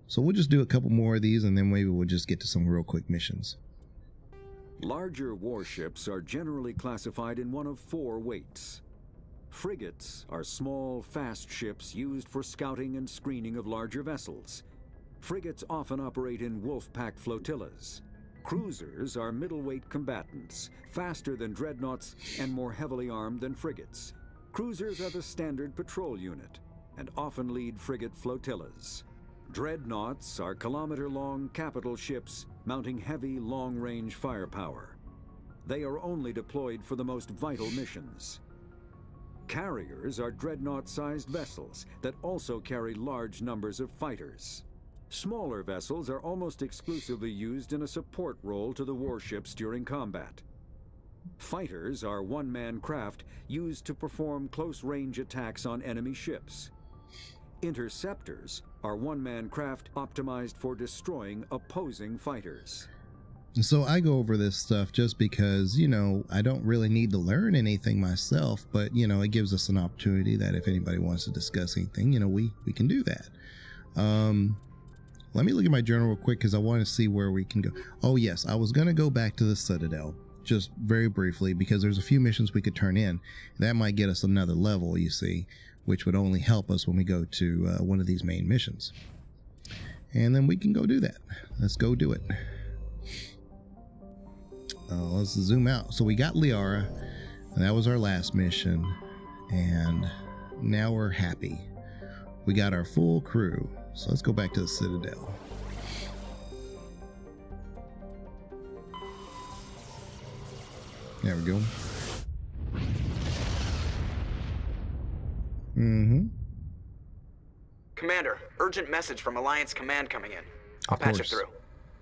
So we'll just do a couple more of these, and then maybe we'll just get to some real quick missions. Larger warships are generally classified in one of 4 weights. Frigates are small, fast ships used for scouting and screening of larger vessels. Frigates often operate in wolf-pack flotillas. Cruisers are middleweight combatants, faster than dreadnoughts and more heavily armed than frigates. Cruisers are the standard patrol unit and often lead frigate flotillas. Dreadnoughts are kilometer-long capital ships mounting heavy, long-range firepower. They are only deployed for the most vital missions. Carriers are dreadnought-sized vessels that also carry large numbers of fighters. Smaller vessels are almost exclusively used in a support role to the warships during combat. Fighters are one-man craft used to perform close-range attacks on enemy ships. Interceptors are one-man craft optimized for destroying opposing fighters. So I go over this stuff just because, I don't really need to learn anything myself, but, it gives us an opportunity that if anybody wants to discuss anything, we can do that. Let me look at my journal real quick because I want to see where we can go. Oh, yes, I was going to go back to the Citadel just very briefly because there's a few missions we could turn in. That might get us another level, you see, which would only help us when we go to one of these main missions. And then we can go do that. Let's go do it. Let's zoom out. So we got Liara. That was our last mission. And now we're happy. We got our full crew. So let's go back to the Citadel. There we go. Commander, urgent message from Alliance Command coming in. I'll patch it through.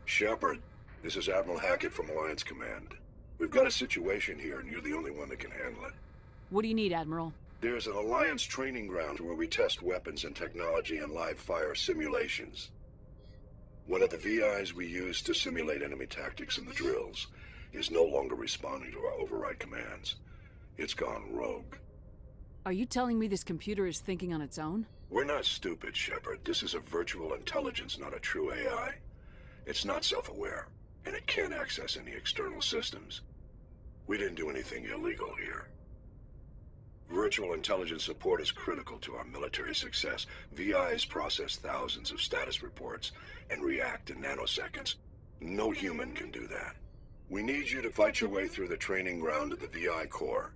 Shepard, this is Admiral Hackett from Alliance Command. We've got a situation here, and you're the only one that can handle it. What do you need, Admiral? There's an Alliance training ground where we test weapons and technology in live fire simulations. One of the VIs we use to simulate enemy tactics in the drills is no longer responding to our override commands. It's gone rogue. Are you telling me this computer is thinking on its own? We're not stupid, Shepard. This is a virtual intelligence, not a true AI. It's not self-aware, and it can't access any external systems. We didn't do anything illegal here. Virtual intelligence support is critical to our military success. VIs process thousands of status reports and react in nanoseconds. No human can do that. We need you to fight your way through the training ground of the VI core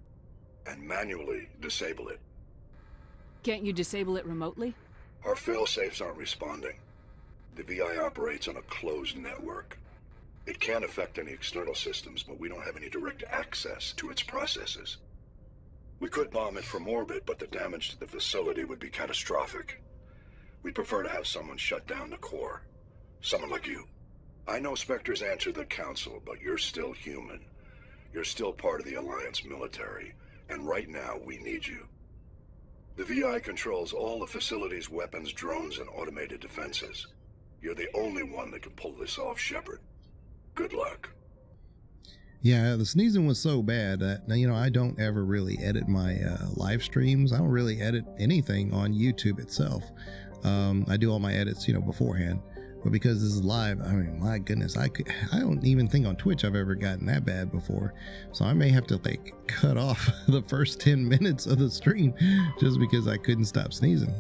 and manually disable it. Can't you disable it remotely? Our fail-safes aren't responding. The VI operates on a closed network. It can affect any external systems, but we don't have any direct access to its processes. We could bomb it from orbit, but the damage to the facility would be catastrophic. We'd prefer to have someone shut down the core. Someone like you. I know Spectres answer the Council, but you're still human. You're still part of the Alliance military, and right now we need you. The VI controls all the facility's weapons, drones, and automated defenses. You're the only one that can pull this off, Shepard. Good luck. Yeah, the sneezing was so bad that, I don't ever really edit my live streams. I don't really edit anything on YouTube itself. I do all my edits, beforehand. But because this is live, my goodness, I don't even think on Twitch I've ever gotten that bad before. So I may have to cut off the first 10 minutes of the stream just because I couldn't stop sneezing.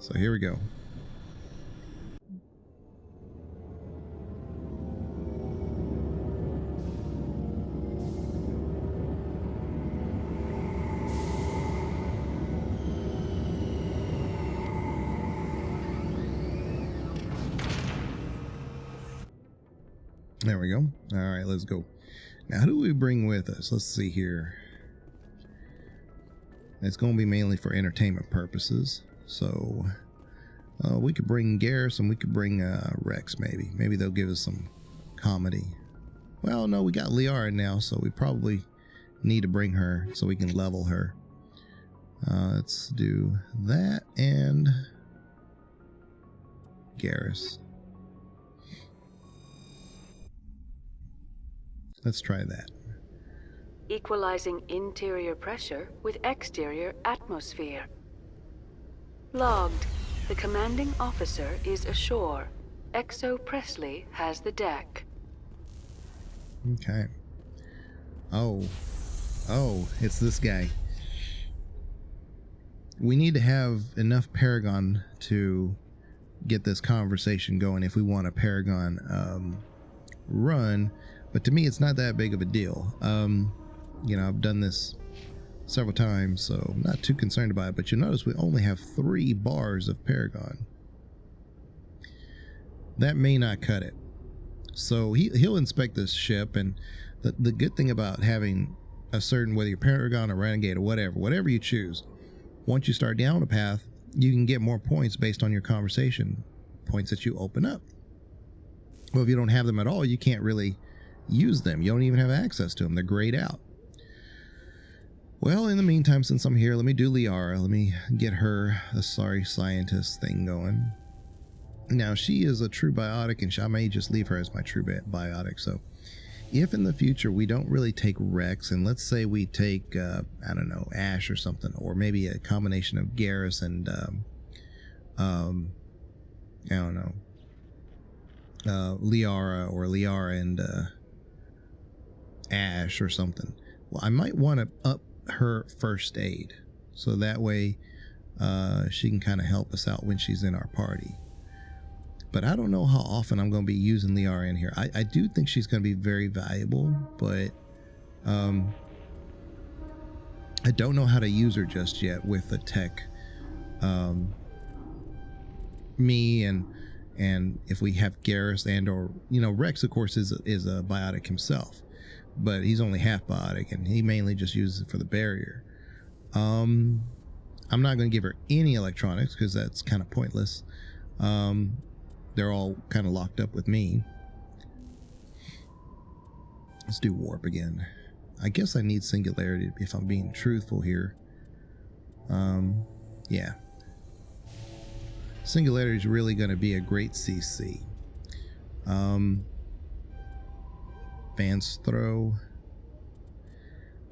So here we go. There we go. All right, let's go. Now, who do we bring with us? Let's see here. It's going to be mainly for entertainment purposes. So, we could bring Garrus and we could bring Rex, maybe. Maybe they'll give us some comedy. Well, no, we got Liara now, so we probably need to bring her so we can level her. Let's do that and Garrus. Let's try that. Equalizing interior pressure with exterior atmosphere. Logged. The commanding officer is ashore. Exo Presley has the deck. Okay. Oh, it's this guy. We need to have enough Paragon to get this conversation going if we want a Paragon run, but to me it's not that big of a deal. You know, I've done this several times, so I'm not too concerned about it, but you'll notice we only have 3 bars of Paragon. That may not cut it. So he'll inspect this ship, and the good thing about having a certain, whether you're Paragon or Renegade or whatever you choose, once you start down a path, you can get more points based on your conversation points that you open up. Well, if you don't have them at all, you can't really use them. You don't even have access to them. They're grayed out. Well, in the meantime, since I'm here, let me do Liara. Let me get her the sorry scientist thing going. Now, she is a true biotic, and I may just leave her as my true biotic. So if in the future we don't really take Rex, and let's say we take, I don't know, Ash or something, or maybe a combination of Garrus and, I don't know, Liara, or Liara and Ash or something. Well, I might want to up her first aid, so that way she can kind of help us out when she's in our party. But I don't know how often I'm going to be using Liara in here. I do think she's going to be very valuable, but I don't know how to use her just yet with the tech. Me and if we have Garrus and, or, you know, Rex, of course, is a biotic himself, but he's only half biotic, and he mainly just uses it for the barrier. I'm not going to give her any electronics because that's kind of pointless. They're all kind of locked up with me. Let's do warp again. I guess I need singularity if I'm being truthful here. Yeah. Singularity is really going to be a great CC. Advanced throw.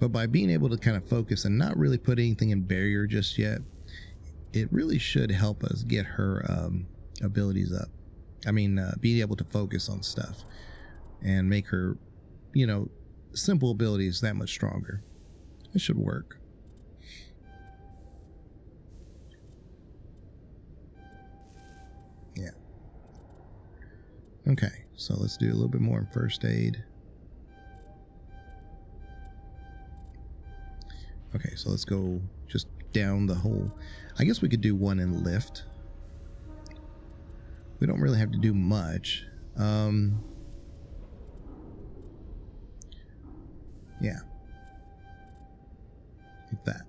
But by being able to kind of focus and not really put anything in barrier just yet, it really should help us get her abilities up. I mean, being able to focus on stuff and make her, you know, simple abilities that much stronger. It should work. Yeah. Okay, so let's do a little bit more in first aid. Okay, so let's go just down the whole. I guess we could do one in lift. We don't really have to do much. Yeah. Like that.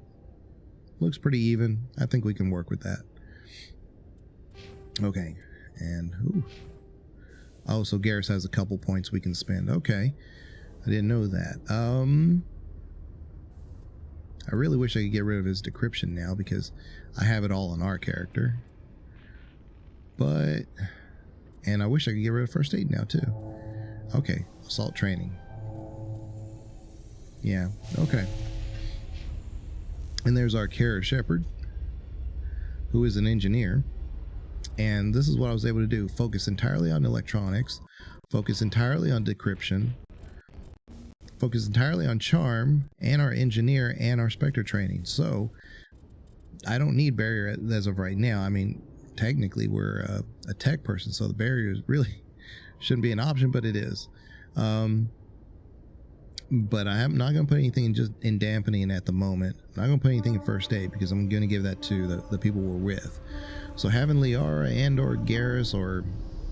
Looks pretty even. I think we can work with that. Okay. And, ooh. Oh, so Garrus has a couple points we can spend. Okay. I didn't know that. I really wish I could get rid of his decryption now, because I have it all on our character. But, and I wish I could get rid of first aid now too. Okay, assault training. Yeah, okay. And there's our Kara Shepard, who is an engineer. And this is what I was able to do. Focus entirely on electronics. Focus entirely on decryption. Focus entirely on charm, and our engineer, and our Spectre training. So, I don't need barrier as of right now. I mean, technically we're a tech person, so the barrier really shouldn't be an option, but it is. But I am not going to put anything in dampening at the moment. I'm not going to put anything in first aid, because I'm going to give that to the people we're with. So having Liara and or Garrus or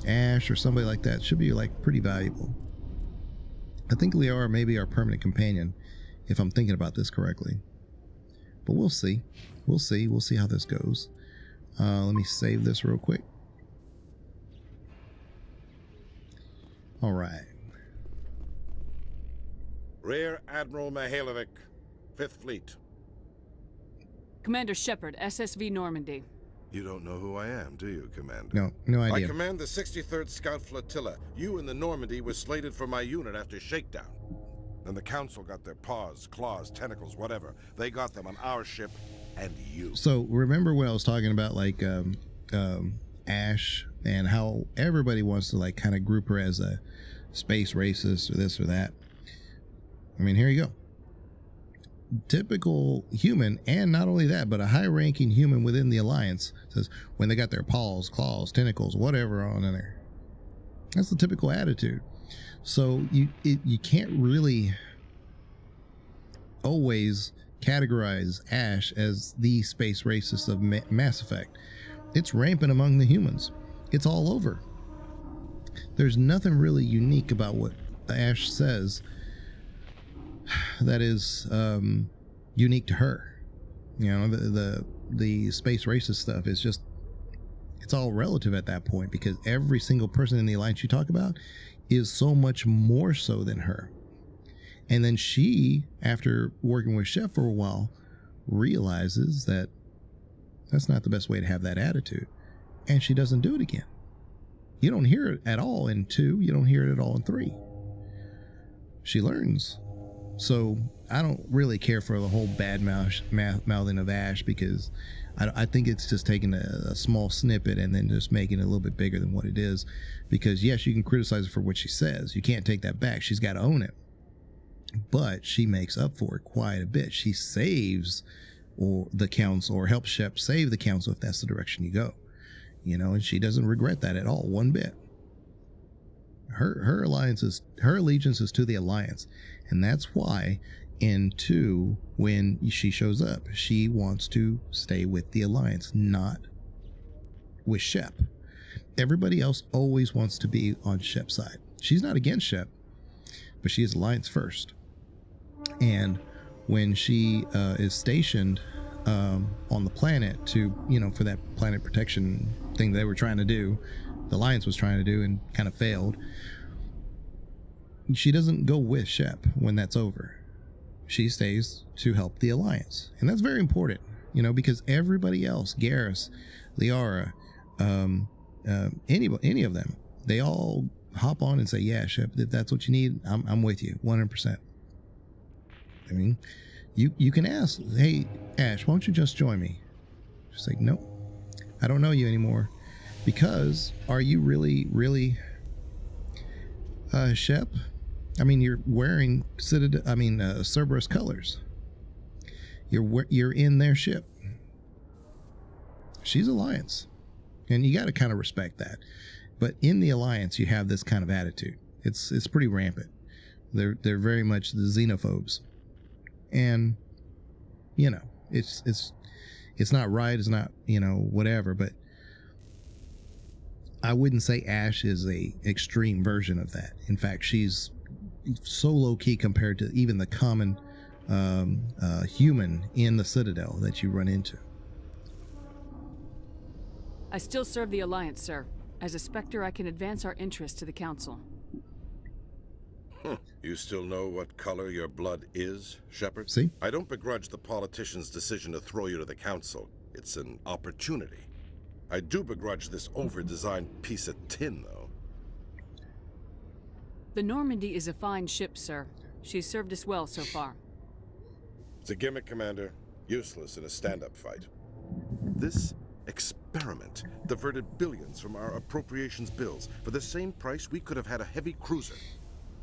Ash or somebody like that should be like pretty valuable. I think Liara may be our permanent companion, if I'm thinking about this correctly. But we'll see. We'll see. We'll see how this goes. Let me save this real quick. All right. Rear Admiral Mihailovic, 5th Fleet. Commander Shepard, SSV Normandy. You don't know who I am, do you, Commander? No, no idea. I command the 63rd Scout Flotilla. You and the Normandy were slated for my unit after shakedown. Then the Council got their paws, claws, tentacles, whatever. They got them on our ship and you. So remember what I was talking about, like Ash and how everybody wants to like kind of group her as a space racist or this or that. I mean, here you go. Typical human, and not only that, but a high-ranking human within the Alliance says when they got their paws, claws, tentacles, whatever on in there. That's the typical attitude. So you can't really always categorize Ash as the space racist of Mass Effect. It's rampant among the humans. It's all over. There's nothing really unique about what Ash says that is unique to her. You know, the space racist stuff is just, it's all relative at that point, because every single person in the Alliance you talk about is so much more so than her. And then she, after working with Shep for a while, realizes that that's not the best way to have that attitude, and she doesn't do it again. You don't hear it at all in 2. You don't hear it at all in 3. She learns. So I don't really care for the whole bad mouthing of Ash, because I think it's just taking a small snippet and then just making it a little bit bigger than what it is. Because yes, you can criticize her for what she says. You can't take that back. She's got to own it. But she makes up for it quite a bit. She saves the council, or helps Shep save the council if that's the direction you go. You know, and she doesn't regret that at all, one bit. Her allegiance is to the Alliance, and that's why in 2, when she shows up, she wants to stay with the Alliance, not with Shep. Everybody else always wants to be on Shep's side. She's not against Shep, but she is Alliance first. And when she is stationed on the planet to, you know, for that planet protection thing they were trying to do, the Alliance was trying to do and kind of failed, she doesn't go with Shep when that's over. She stays to help the Alliance. And that's very important, you know, because everybody else, Garrus, Liara, any of them, they all hop on and say, yeah, Shep, if that's what you need, I'm with you 100%. I mean, you can ask, hey, Ash, why don't you just join me? She's like, nope, I don't know you anymore. Because are you really Shep? I mean, you're wearing Cerberus colors. You're in their ship. She's Alliance, and you got to kind of respect that. But in the Alliance, you have this kind of attitude. It's pretty rampant. They're very much the xenophobes, and you know, it's not right. It's not, you know, whatever. But I wouldn't say Ash is a extreme version of that. In fact, she's so low key compared to even the common human in the Citadel that you run into. I still serve the Alliance, sir. As a Spectre, I can advance our interests to the Council. You still know what color your blood is, Shepard? See? I don't begrudge the politician's decision to throw you to the Council. It's an opportunity. I do begrudge this over-designed piece of tin, though. The Normandy is a fine ship, sir. She's served us well so far. It's a gimmick, Commander. Useless in a stand-up fight. This experiment diverted billions from our appropriations bills. For the same price, we could have had a heavy cruiser.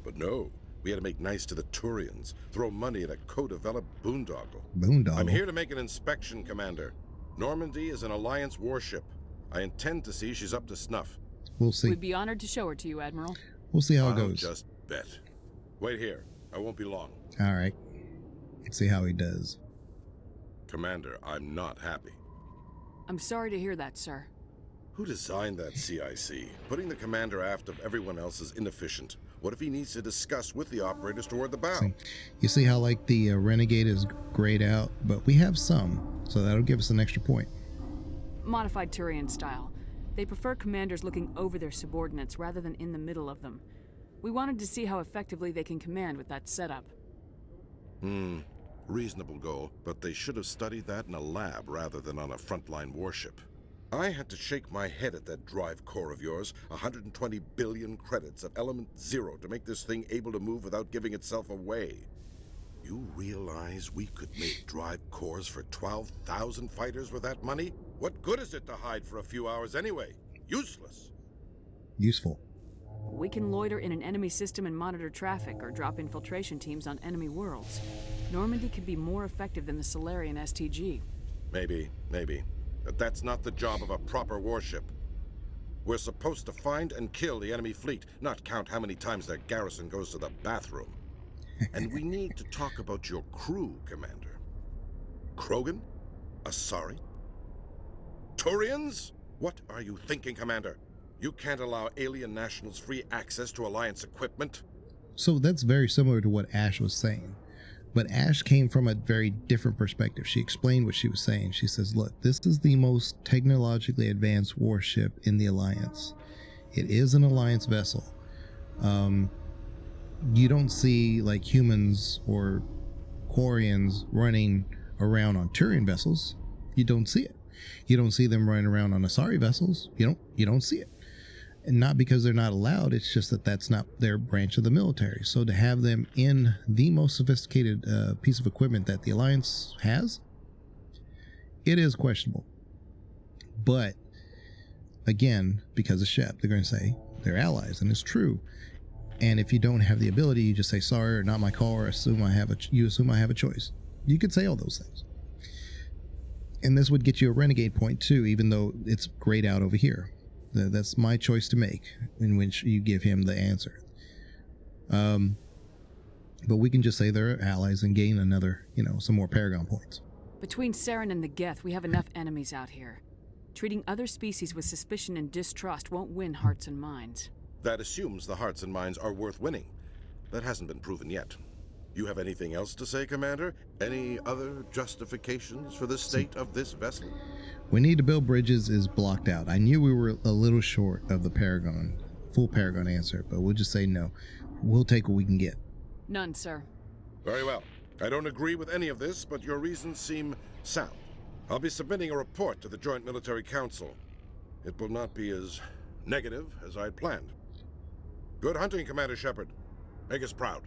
But no, we had to make nice to the Turians, throw money at a co-developed boondoggle. I'm here to make an inspection, Commander. Normandy is an Alliance warship. I intend to see she's up to snuff. We'll see. We'd be honored to show her to you, Admiral. We'll see how it I'll goes. Just bet. Wait here. I won't be long. All right. Let's see how he does. Commander, I'm not happy. I'm sorry to hear that, sir. Who designed that CIC? Putting the commander aft of everyone else is inefficient. What if he needs to discuss with the operators toward the bow? You see how like the Renegade is grayed out, but we have some, so that'll give us an extra point. Modified Turian style. They prefer commanders looking over their subordinates rather than in the middle of them. We wanted to see how effectively they can command with that setup. Reasonable goal, but they should have studied that in a lab rather than on a frontline warship. I had to shake my head at that drive core of yours. 120 billion credits of element 0 to make this thing able to move without giving itself away. You realize we could make drive cores for 12,000 fighters with that money? What good is it to hide for a few hours anyway? Useless. Useful. We can loiter in an enemy system and monitor traffic, or drop infiltration teams on enemy worlds. Normandy could be more effective than the Solarian STG. Maybe. But that's not the job of a proper warship. We're supposed to find and kill the enemy fleet, not count how many times their garrison goes to the bathroom. And we need to talk about your crew, Commander. Krogan? Asari? Turians? What are you thinking, Commander? You can't allow alien nationals free access to Alliance equipment? So that's very similar to what Ash was saying. But Ash came from a very different perspective. She explained what she was saying. She says, look, this is the most technologically advanced warship in the Alliance. It is an Alliance vessel. You don't see like humans or Quarians running around on Turian vessels. You don't see it. You don't see them running around on Asari vessels. You don't see it. And not because they're not allowed, it's just that that's not their branch of the military. So to have them in the most sophisticated piece of equipment that the Alliance has, it is questionable. But again, because of Shep, they're going to say they're allies, and it's true. And if you don't have the ability, you just say sorry, or not my call, or you assume I have a choice. You could say all those things. And this would get you a renegade point too, even though it's grayed out over here. That's my choice to make, in which you give him the answer. But we can just say they're allies and gain another, some more Paragon points. Between Saren and the Geth, we have enough enemies out here. Treating other species with suspicion and distrust won't win hearts and minds. That assumes the hearts and minds are worth winning. That hasn't been proven yet. You have anything else to say, Commander? Any other justifications for the state of this vessel? We need to build bridges is blocked out. I knew we were a little short of the full Paragon answer, but we'll just say no. We'll take what we can get. None, sir. Very well. I don't agree with any of this, but your reasons seem sound. I'll be submitting a report to the Joint Military Council. It will not be as negative as I'd planned. Good hunting, Commander Shepard. Make us proud.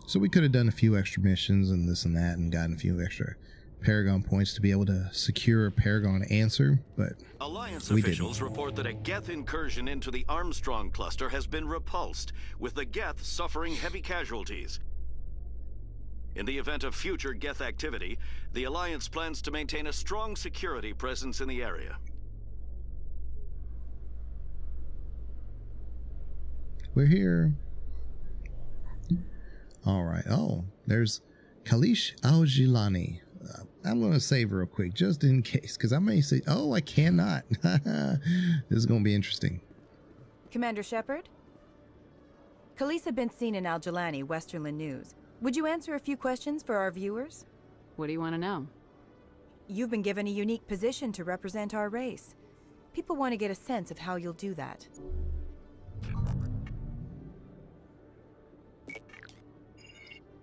So we could have done a few extra missions and this and that and gotten a few extra Paragon points to be able to secure a Paragon answer, but Alliance we officials didn't. report that a Geth incursion into the Armstrong cluster has been repulsed, with the Geth suffering heavy casualties. In the event of future Geth activity, the Alliance plans to maintain a strong security presence in the area. We're here. All right. Oh, there's Kalish Al-Jilani. I'm going to save real quick, just in case, because I may say, oh, I cannot. This is going to be interesting. Commander Shepard? Khaleesa been seen in Al-Jilani, Westerland News. Would you answer a few questions for our viewers? What do you want to know? You've been given a unique position to represent our race. People want to get a sense of how you'll do that.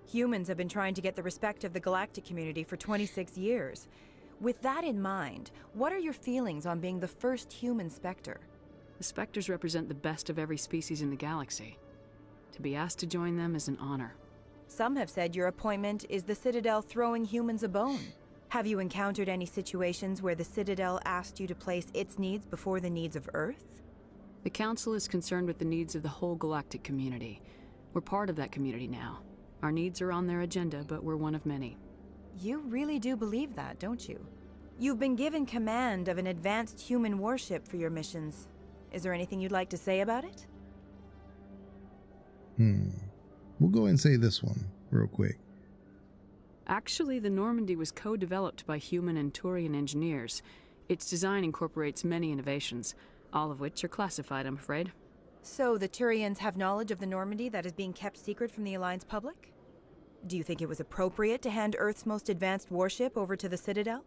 Humans have been trying to get the respect of the galactic community for 26 years. With that in mind, what are your feelings on being the first human Spectre? The Spectres represent the best of every species in the galaxy. To be asked to join them is an honor. Some have said your appointment is the Citadel throwing humans a bone. Have you encountered any situations where the Citadel asked you to place its needs before the needs of Earth? The Council is concerned with the needs of the whole galactic community. We're part of that community now. Our needs are on their agenda, but we're one of many. You really do believe that, don't you? You've been given command of an advanced human warship for your missions. Is there anything you'd like to say about it? We'll go ahead and say this one real quick. Actually, the Normandy was co-developed by human and Turian engineers. Its design incorporates many innovations, all of which are classified, I'm afraid. So the Turians have knowledge of the Normandy that is being kept secret from the Alliance public? Do you think it was appropriate to hand Earth's most advanced warship over to the Citadel?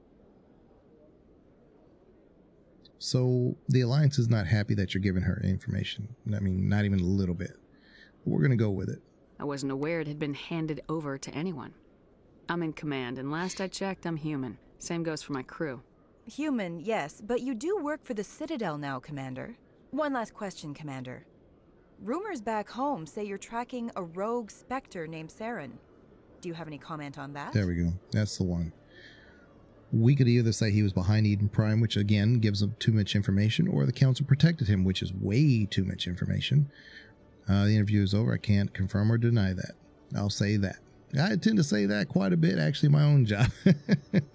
So the Alliance is not happy that you're giving her information. I mean, not even a little bit. But we're going to go with it. I wasn't aware it had been handed over to anyone. I'm in command, and last I checked, I'm human. Same goes for my crew. Human, yes, but you do work for the Citadel now, Commander. One last question, Commander. Rumors back home say you're tracking a rogue Spectre named Saren. Do you have any comment on that? There we go. That's the one. We could either say he was behind Eden Prime, which again gives him too much information, or the Council protected him, which is way too much information. The interview is over. I can't confirm or deny that. I'll say that. I tend to say that quite a bit, actually, my own job.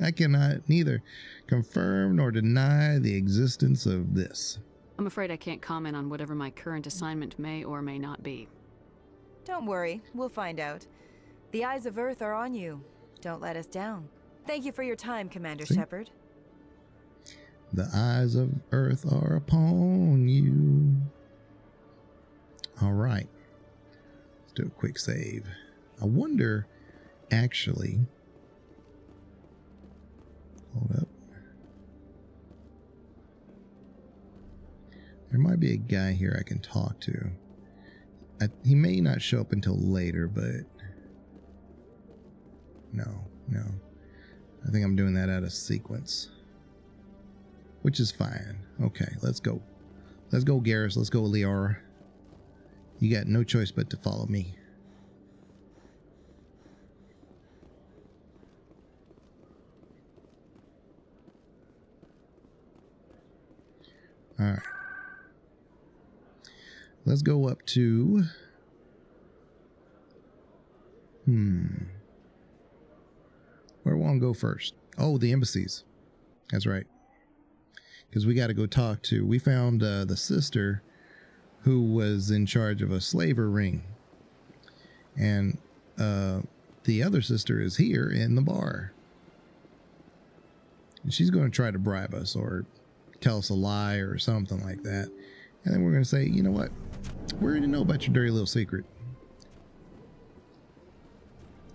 I cannot neither confirm nor deny the existence of this. I'm afraid I can't comment on whatever my current assignment may or may not be. Don't worry, we'll find out. The eyes of Earth are on you. Don't let us down. Thank you for your time, Commander Shepard. The eyes of Earth are upon you. All right. Let's do a quick save. I wonder, actually... Hold up. There might be a guy here I can talk to. He may not show up until later, but... No. I think I'm doing that out of sequence. Which is fine. Okay, let's go. Let's go, Garrus. Let's go, Liara. You got no choice but to follow me. Alright. Let's go up to... Where do I want to go first? Oh, the embassies. That's right. Because we got to go talk to... We found the sister who was in charge of a slaver ring. And the other sister is here in the bar. And she's going to try to bribe us or tell us a lie or something like that. And then we're going to say, you know what? We already know about your dirty little secret.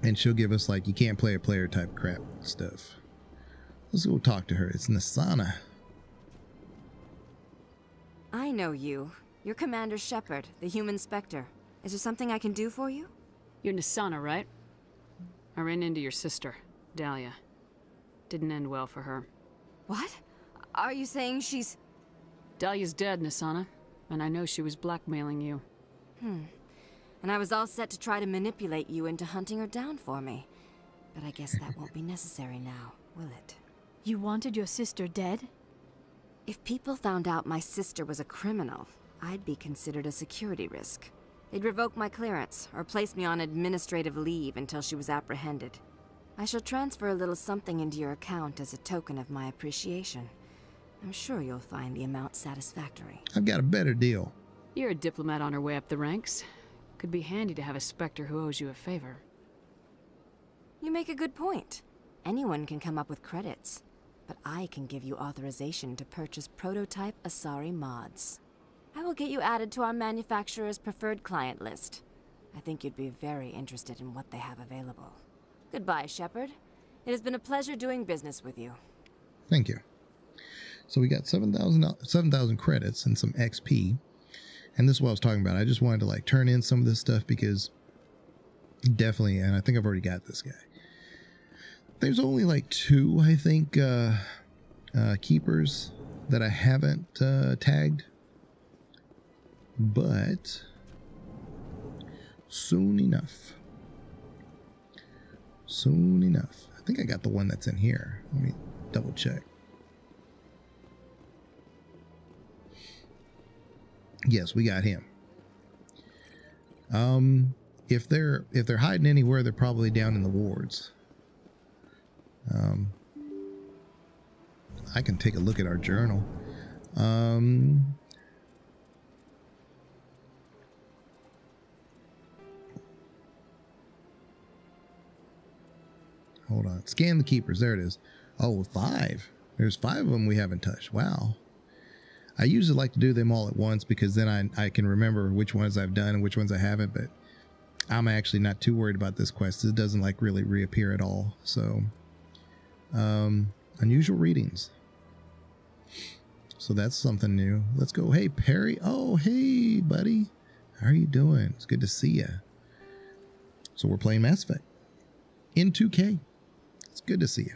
And she'll give us, like, you can't play a player type crap stuff. Let's go talk to her. It's Nassana. I know you. You're Commander Shepard, the human Spectre. Is there something I can do for you? You're Nassana, right? I ran into your sister, Dahlia. Didn't end well for her. What? Are you saying she's... Dahlia's dead, Nassana. And I know she was blackmailing you. And I was all set to try to manipulate you into hunting her down for me. But I guess that won't be necessary now, will it? You wanted your sister dead? If people found out my sister was a criminal, I'd be considered a security risk. They'd revoke my clearance, or place me on administrative leave until she was apprehended. I shall transfer a little something into your account as a token of my appreciation. I'm sure you'll find the amount satisfactory. I've got a better deal. You're a diplomat on her way up the ranks. Could be handy to have a Spectre who owes you a favor. You make a good point. Anyone can come up with credits. But I can give you authorization to purchase prototype Asari mods. I will get you added to our manufacturer's preferred client list. I think you'd be very interested in what they have available. Goodbye, Shepard. It has been a pleasure doing business with you. Thank you. So we got 7,000 credits and some XP. And this is what I was talking about. I just wanted to like turn in some of this stuff because definitely, and I think I've already got this guy. There's only like 2, I think, keepers that I haven't tagged. But soon enough. Soon enough. I think I got the one that's in here. Let me double check. Yes, we got him. If they're hiding anywhere, they're probably down in the wards. I can take a look at our journal. Hold on. Scan the keepers. There it is. Oh, 5. There's 5 of them we haven't touched. Wow. I usually like to do them all at once because then I can remember which ones I've done and which ones I haven't, but I'm actually not too worried about this quest. It doesn't like really reappear at all. So, unusual readings. So that's something new. Let's go. Hey, Perry. Oh, hey, buddy. How are you doing? It's good to see you. So we're playing Mass Effect in 2K. It's good to see you.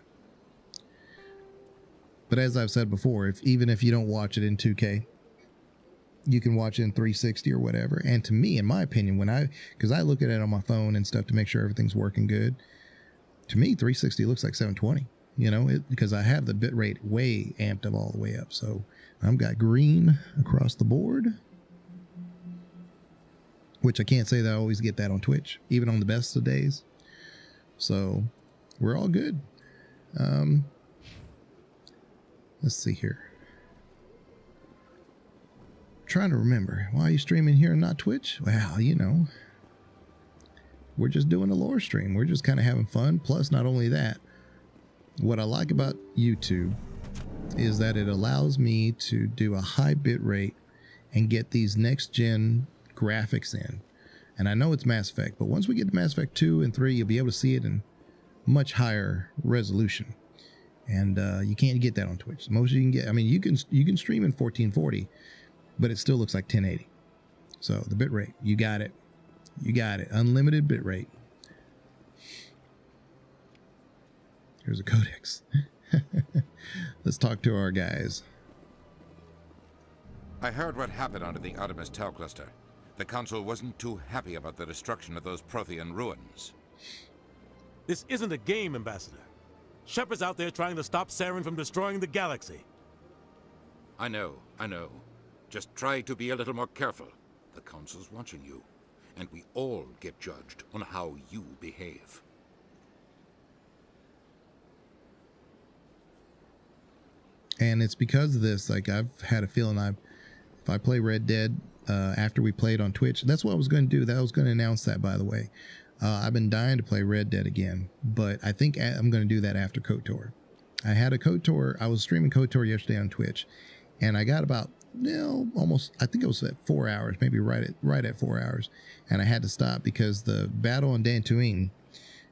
But as I've said before, even if you don't watch it in 2K, you can watch it in 360 or whatever. And to me, in my opinion, because I look at it on my phone and stuff to make sure everything's working good, to me 360 looks like 720, because I have the bit rate way amped up all the way up. So I've got green across the board, which I can't say that I always get that on Twitch, even on the best of days. So we're all good. Let's see here. Trying to remember, why are you streaming here and not Twitch? Well, we're just doing a lore stream. We're just kind of having fun. Plus, not only that, what I like about YouTube is that it allows me to do a high bit rate and get these next gen graphics in. And I know it's Mass Effect, but once we get to Mass Effect 2 and 3, you'll be able to see it in much higher resolution. And you can't get that on Twitch. Most you can get, you can stream in 1440, but it still looks like 1080. So the bit rate, you got it. Unlimited bit rate. Here's a codex. Let's talk to our guys. I heard what happened under the Artemis Tau cluster. The Council wasn't too happy about the destruction of those Prothean ruins. This isn't a game, Ambassador. Shepard's out there trying to stop Saren from destroying the galaxy. I know. Just try to be a little more careful. The Council's watching you, and we all get judged on how you behave. And it's because of this, like, I've had a feeling if I play Red Dead after we played on Twitch, that's what I was going to do. I was going to announce that, by the way. I've been dying to play Red Dead again, but I think I'm going to do that after KOTOR. I had a KOTOR. I was streaming KOTOR yesterday on Twitch, and I got about almost, I think it was at 4 hours, maybe right at 4 hours, and I had to stop because the battle on Dantooine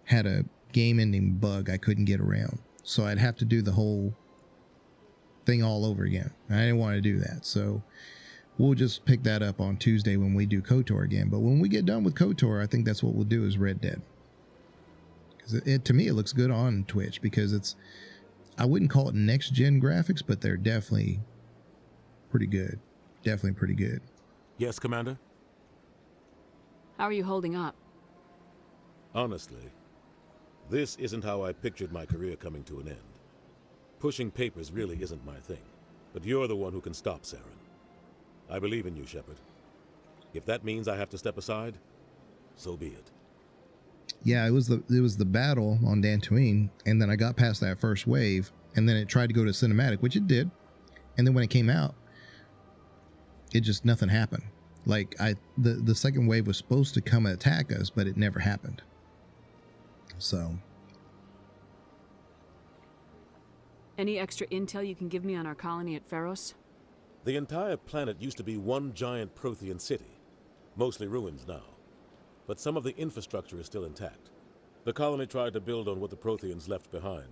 had a game-ending bug I couldn't get around, so I'd have to do the whole thing all over again. I didn't want to do that, so we'll just pick that up on Tuesday when we do KOTOR again. But when we get done with KOTOR, I think that's what we'll do is Red Dead, because to me it looks good on Twitch, because I wouldn't call it next gen graphics, but they're definitely pretty good. Yes, Commander? How are you holding up? Honestly, this isn't how I pictured my career coming to an end. Pushing papers really isn't my thing, but you're the one who can stop Saren. I believe in you, Shepard. If that means I have to step aside, so be it. Yeah, it was the battle on Dantooine, and then I got past that first wave, and then it tried to go to cinematic, which it did, and then when it came out, it just nothing happened. Like the second wave was supposed to come and attack us, but it never happened. So, any extra intel you can give me on our colony at Feros? The entire planet used to be one giant Prothean city, mostly ruins now. But some of the infrastructure is still intact. The colony tried to build on what the Protheans left behind.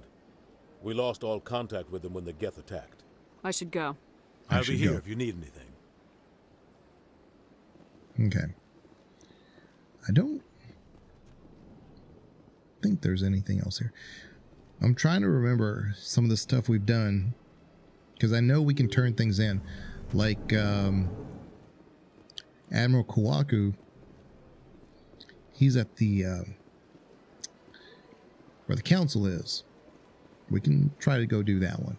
We lost all contact with them when the Geth attacked. I should go. I'll be here if you need anything. Okay. I don't think there's anything else here. I'm trying to remember some of the stuff we've done, because I know we can turn things in, like Admiral Kawaku. He's at the where the council is. We can try to go do that one.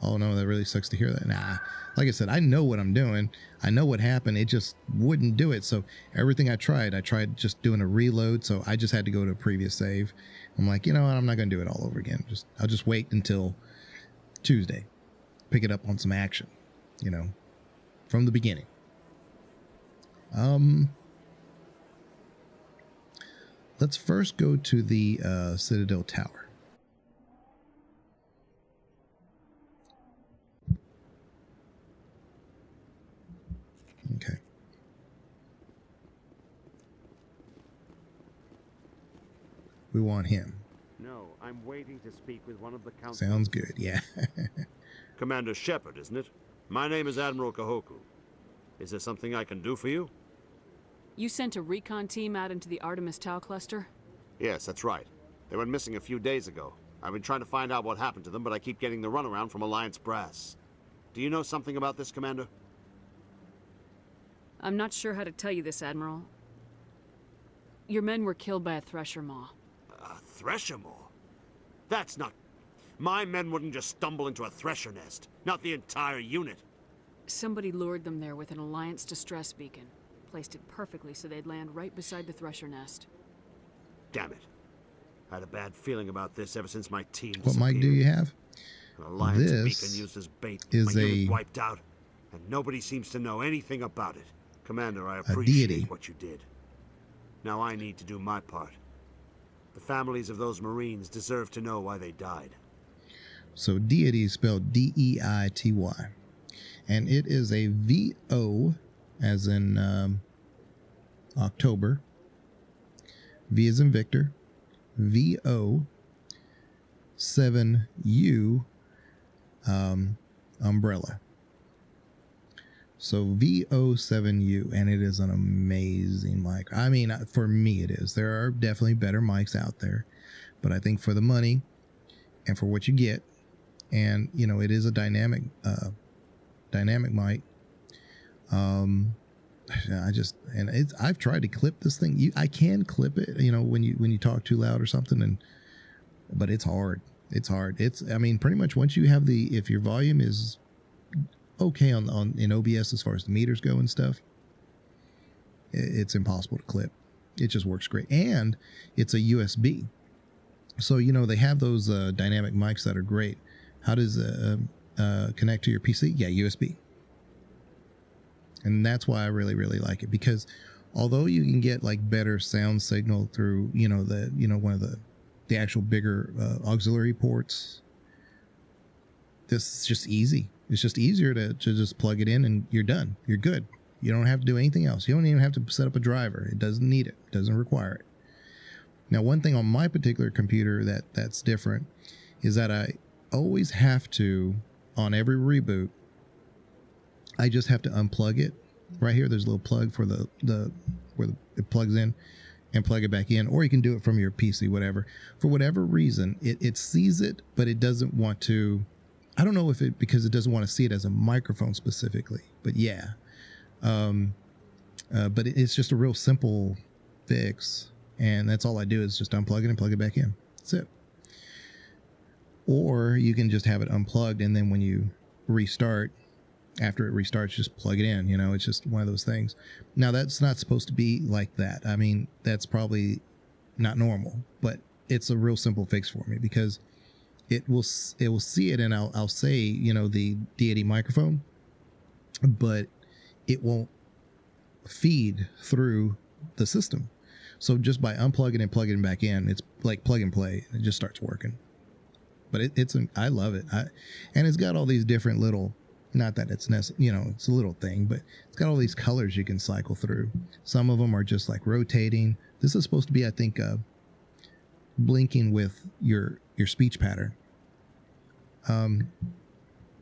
Oh no, that really sucks to hear that. Nah, like I said, I know what I'm doing. I know what happened. It just wouldn't do it. So everything I tried just doing a reload. So I just had to go to a previous save. I'm like, you know what? I'm not going to do it all over again. I'll just wait until Tuesday. Pick it up on some action, from the beginning. Let's first go to the Citadel Tower. Okay. We want him. No, I'm waiting to speak with one of the council. Sounds good, yeah. Commander Shepard, isn't it? My name is Admiral Kahoku. Is there something I can do for you? You sent a recon team out into the Artemis Tau cluster? Yes, that's right. They went missing a few days ago. I've been trying to find out what happened to them, but I keep getting the runaround from Alliance brass. Do you know something about this, Commander? I'm not sure how to tell you this, Admiral. Your men were killed by a Thresher Maw. A Thresher Maw? That's not... My men wouldn't just stumble into a Thresher nest. Not the entire unit. Somebody lured them there with an Alliance distress beacon. Placed it perfectly so they'd land right beside the Thresher nest. Damn it. I had a bad feeling about this ever since my team What mic do you have? An Alliance This beacon used as bait. is my unit a wiped out, and nobody seems to know anything about it. Commander, I deity. appreciate what you did. Now I need to do my part. The families of those Marines deserve to know why they died. So deity is spelled D-E-I-T-Y. And it is a VO, as in October. V as in Victor. VO 7U umbrella. So VO7U, and it is an amazing mic. I mean, for me it is. There are definitely better mics out there, but I think for the money and for what you get, and you know, it is a dynamic mic. I've tried to clip this thing. I can clip it, you know, when you talk too loud or something, but it's hard. It's hard. I mean, pretty much once you have if your volume is okay in OBS as far as the meters go and stuff, it's impossible to clip. It just works great, and it's a USB. So you know they have those dynamic mics that are great. How does connect to your PC? Yeah, USB. And that's why I really, really like it, because although you can get like better sound signal through, one of the actual bigger auxiliary ports, this is just easy. It's just easier to just plug it in and you're done. You're good. You don't have to do anything else. You don't even have to set up a driver. It doesn't need it. It doesn't require it. Now, one thing on my particular computer that's different is that I always have to, on every reboot, I just have to unplug it. Right here, there's a little plug for where it plugs in, and plug it back in, or you can do it from your PC, whatever. For whatever reason, it sees it, but it doesn't want to. I don't know if because it doesn't want to see it as a microphone specifically, but yeah. But it's just a real simple fix, and that's all I do is just unplug it and plug it back in. That's it. Or you can just have it unplugged, and then when you restart, after it restarts, just plug it in. You know, it's just one of those things. Now, that's not supposed to be like that. I mean, that's probably not normal, but it's a real simple fix for me, because it will see it, and I'll say, you know, the deity microphone, but it won't feed through the system. So just by unplugging and plugging it back in, it's like plug and play. It just starts working. But I love it. And it's got all these different little, not that it's it's a little thing, but it's got all these colors you can cycle through. Some of them are just like rotating. This is supposed to be, I think, blinking with your speech pattern.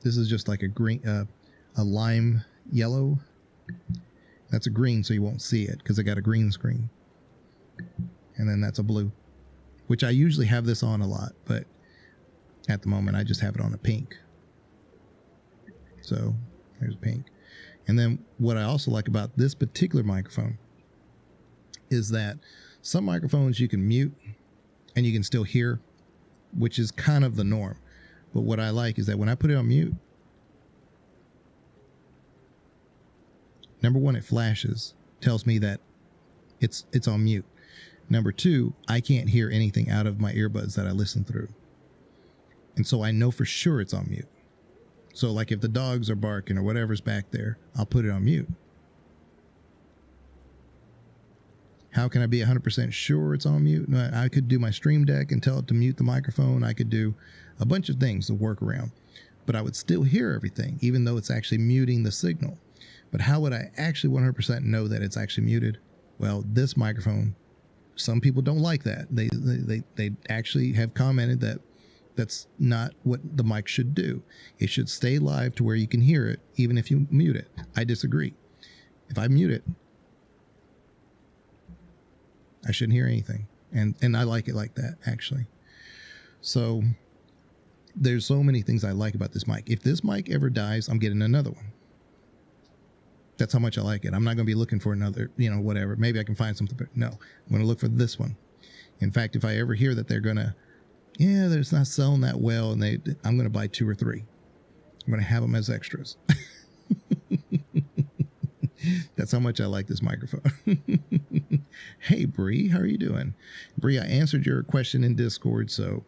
This is just like a green, a lime yellow. That's a green, so you won't see it because I got a green screen. And then that's a blue, which I usually have this on a lot, but at the moment I just have it on a pink. So there's pink. And then what I also like about this particular microphone is that some microphones you can mute and you can still hear, which is kind of the norm. But what I like is that when I put it on mute, number one, it flashes, tells me that it's on mute. Number two, I can't hear anything out of my earbuds that I listen through. And so I know for sure it's on mute. So like if the dogs are barking or whatever's back there, I'll put it on mute. How can I be 100% sure it's on mute? I could do my Stream Deck and tell it to mute the microphone. I could do a bunch of things to work around, but I would still hear everything, even though it's actually muting the signal. But how would I actually 100% know that it's actually muted? Well, this microphone, some people don't like that. They actually have commented that that's not what the mic should do. It should stay live to where you can hear it, even if you mute it. I disagree. If I mute it, I shouldn't hear anything. And I like it like that, actually. So there's so many things I like about this mic. If this mic ever dies, I'm getting another one. That's how much I like it. I'm not going to be looking for another, you know, whatever. Maybe I can find something. But no, I'm going to look for this one. In fact, if I ever hear that they're going to, yeah, they're not selling that well, and I'm going to buy 2 or 3. I'm going to have them as extras. That's how much I like this microphone. Hey, Bree, how are you doing? Bree, I answered your question in Discord, so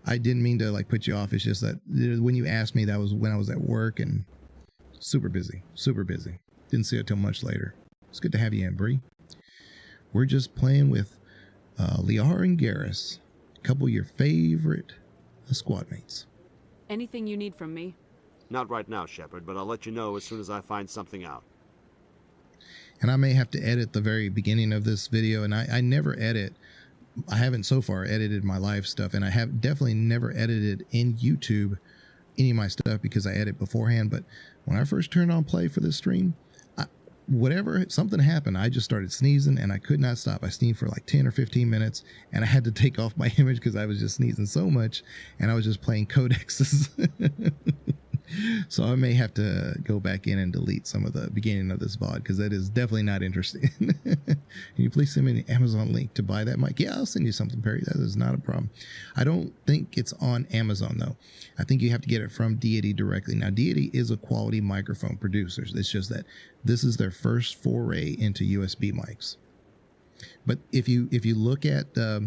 I didn't mean to like put you off. It's just that when you asked me, that was when I was at work and super busy. Didn't see it till much later. It's good to have you in, Bree. We're just playing with Liara and Garrus, a couple of your favorite squad mates. Anything you need from me? Not right now, Shepard, but I'll let you know as soon as I find something out. And I may have to edit the very beginning of this video, and I never edit. I haven't so far edited my live stuff, and I have definitely never edited in YouTube any of my stuff because I edit beforehand. But when I first turned on play for this stream, something happened. I just started sneezing and I could not stop. I sneezed for like 10 or 15 minutes and I had to take off my image because I was just sneezing so much and I was just playing codexes. So I may have to go back in and delete some of the beginning of this VOD because that is definitely not interesting. Can you please send me the Amazon link to buy that mic? Yeah, I'll send you something, Perry. That is not a problem. I don't think it's on Amazon though. I think you have to get it from Deity directly. Now, Deity is a quality microphone producer. It's just that this is their first foray into USB mics. But if you look at a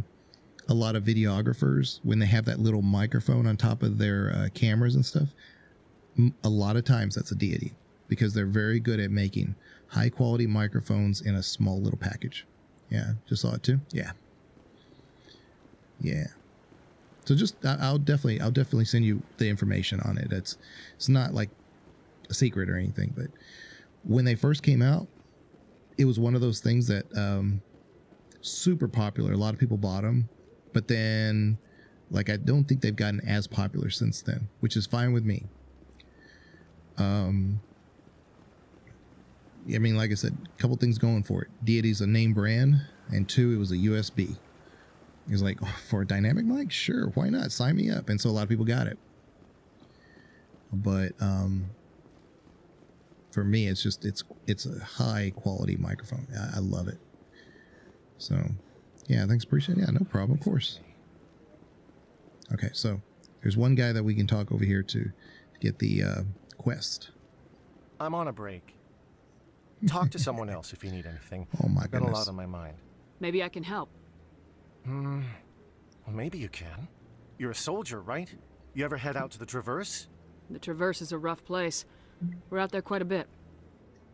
lot of videographers, when they have that little microphone on top of their cameras and stuff, a lot of times that's a Deity because they're very good at making high quality microphones in a small little package. Yeah, just saw it too. Yeah. So just I'll definitely send you the information on it. It's not like a secret or anything, but when they first came out, it was one of those things that super popular. A lot of people bought them, but then like I don't think they've gotten as popular since then, which is fine with me. I mean, like I said, a couple things going for it. Deity's a name brand, and 2, it was a USB. It was like, oh, for a dynamic mic, sure, why not? Sign me up. And so a lot of people got it. But for me, it's just it's a high quality microphone. I love it. So yeah, thanks, appreciate it. Yeah, no problem, of course. Okay, so there's one guy that we can talk over here to get the quest. I'm on a break. Talk to someone else if you need anything. Oh my I've got goodness. a lot on my mind. Maybe I can help. Well, maybe you can. You're a soldier, right? You ever head out to the Traverse? The Traverse is a rough place. We're out there quite a bit.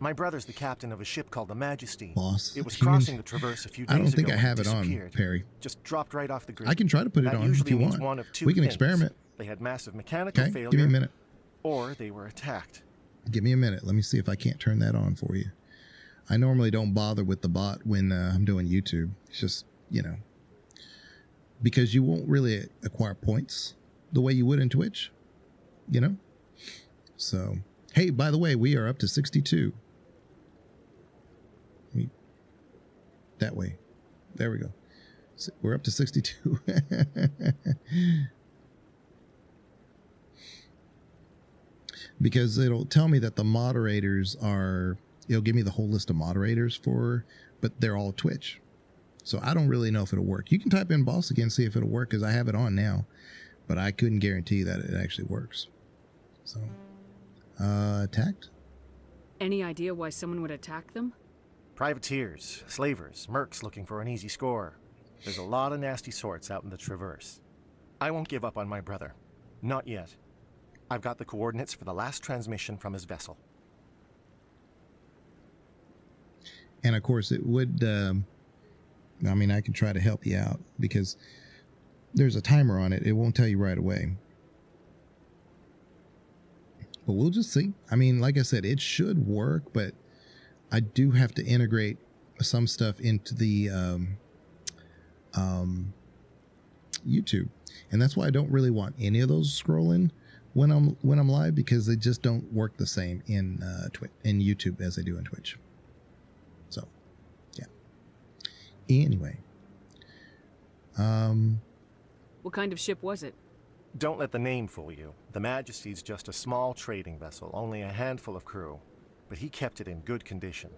My brother's the captain of a ship called the Majesty. Boss. It was crossing the Traverse a few days ago. I don't think I and have it on, disappeared. Perry. Just dropped right off the grid. I can try to put it That on if usually you means want. one of 2 We can things. experiment. They had massive mechanical Okay, failure. give me a minute. Or they were attacked. Give me a minute. Let me see if I can't turn that on for you. I normally don't bother with the bot when I'm doing YouTube. It's just, you know, because you won't really acquire points the way you would in Twitch, you know? So, hey, by the way, we are up to 62. That way. There we go. So we're up to 62. Because it'll tell me that the moderators are, it'll give me the whole list of moderators but they're all Twitch. So I don't really know if it'll work. You can type in boss again, see if it'll work, because I have it on now, but I couldn't guarantee that it actually works. So, attacked? Any idea why someone would attack them? Privateers, slavers, mercs looking for an easy score. There's a lot of nasty sorts out in the Traverse. I won't give up on my brother. Not yet. I've got the coordinates for the last transmission from his vessel. And of course it would, I mean, I can try to help you out because there's a timer on it. It won't tell you right away. But we'll just see. I mean, like I said, it should work, but I do have to integrate some stuff into the YouTube. And that's why I don't really want any of those scrolling when I'm live, because they just don't work the same in YouTube as they do in Twitch. So, yeah. Anyway. What kind of ship was it? Don't let the name fool you. The Majesty's just a small trading vessel, only a handful of crew. but he kept it in good condition.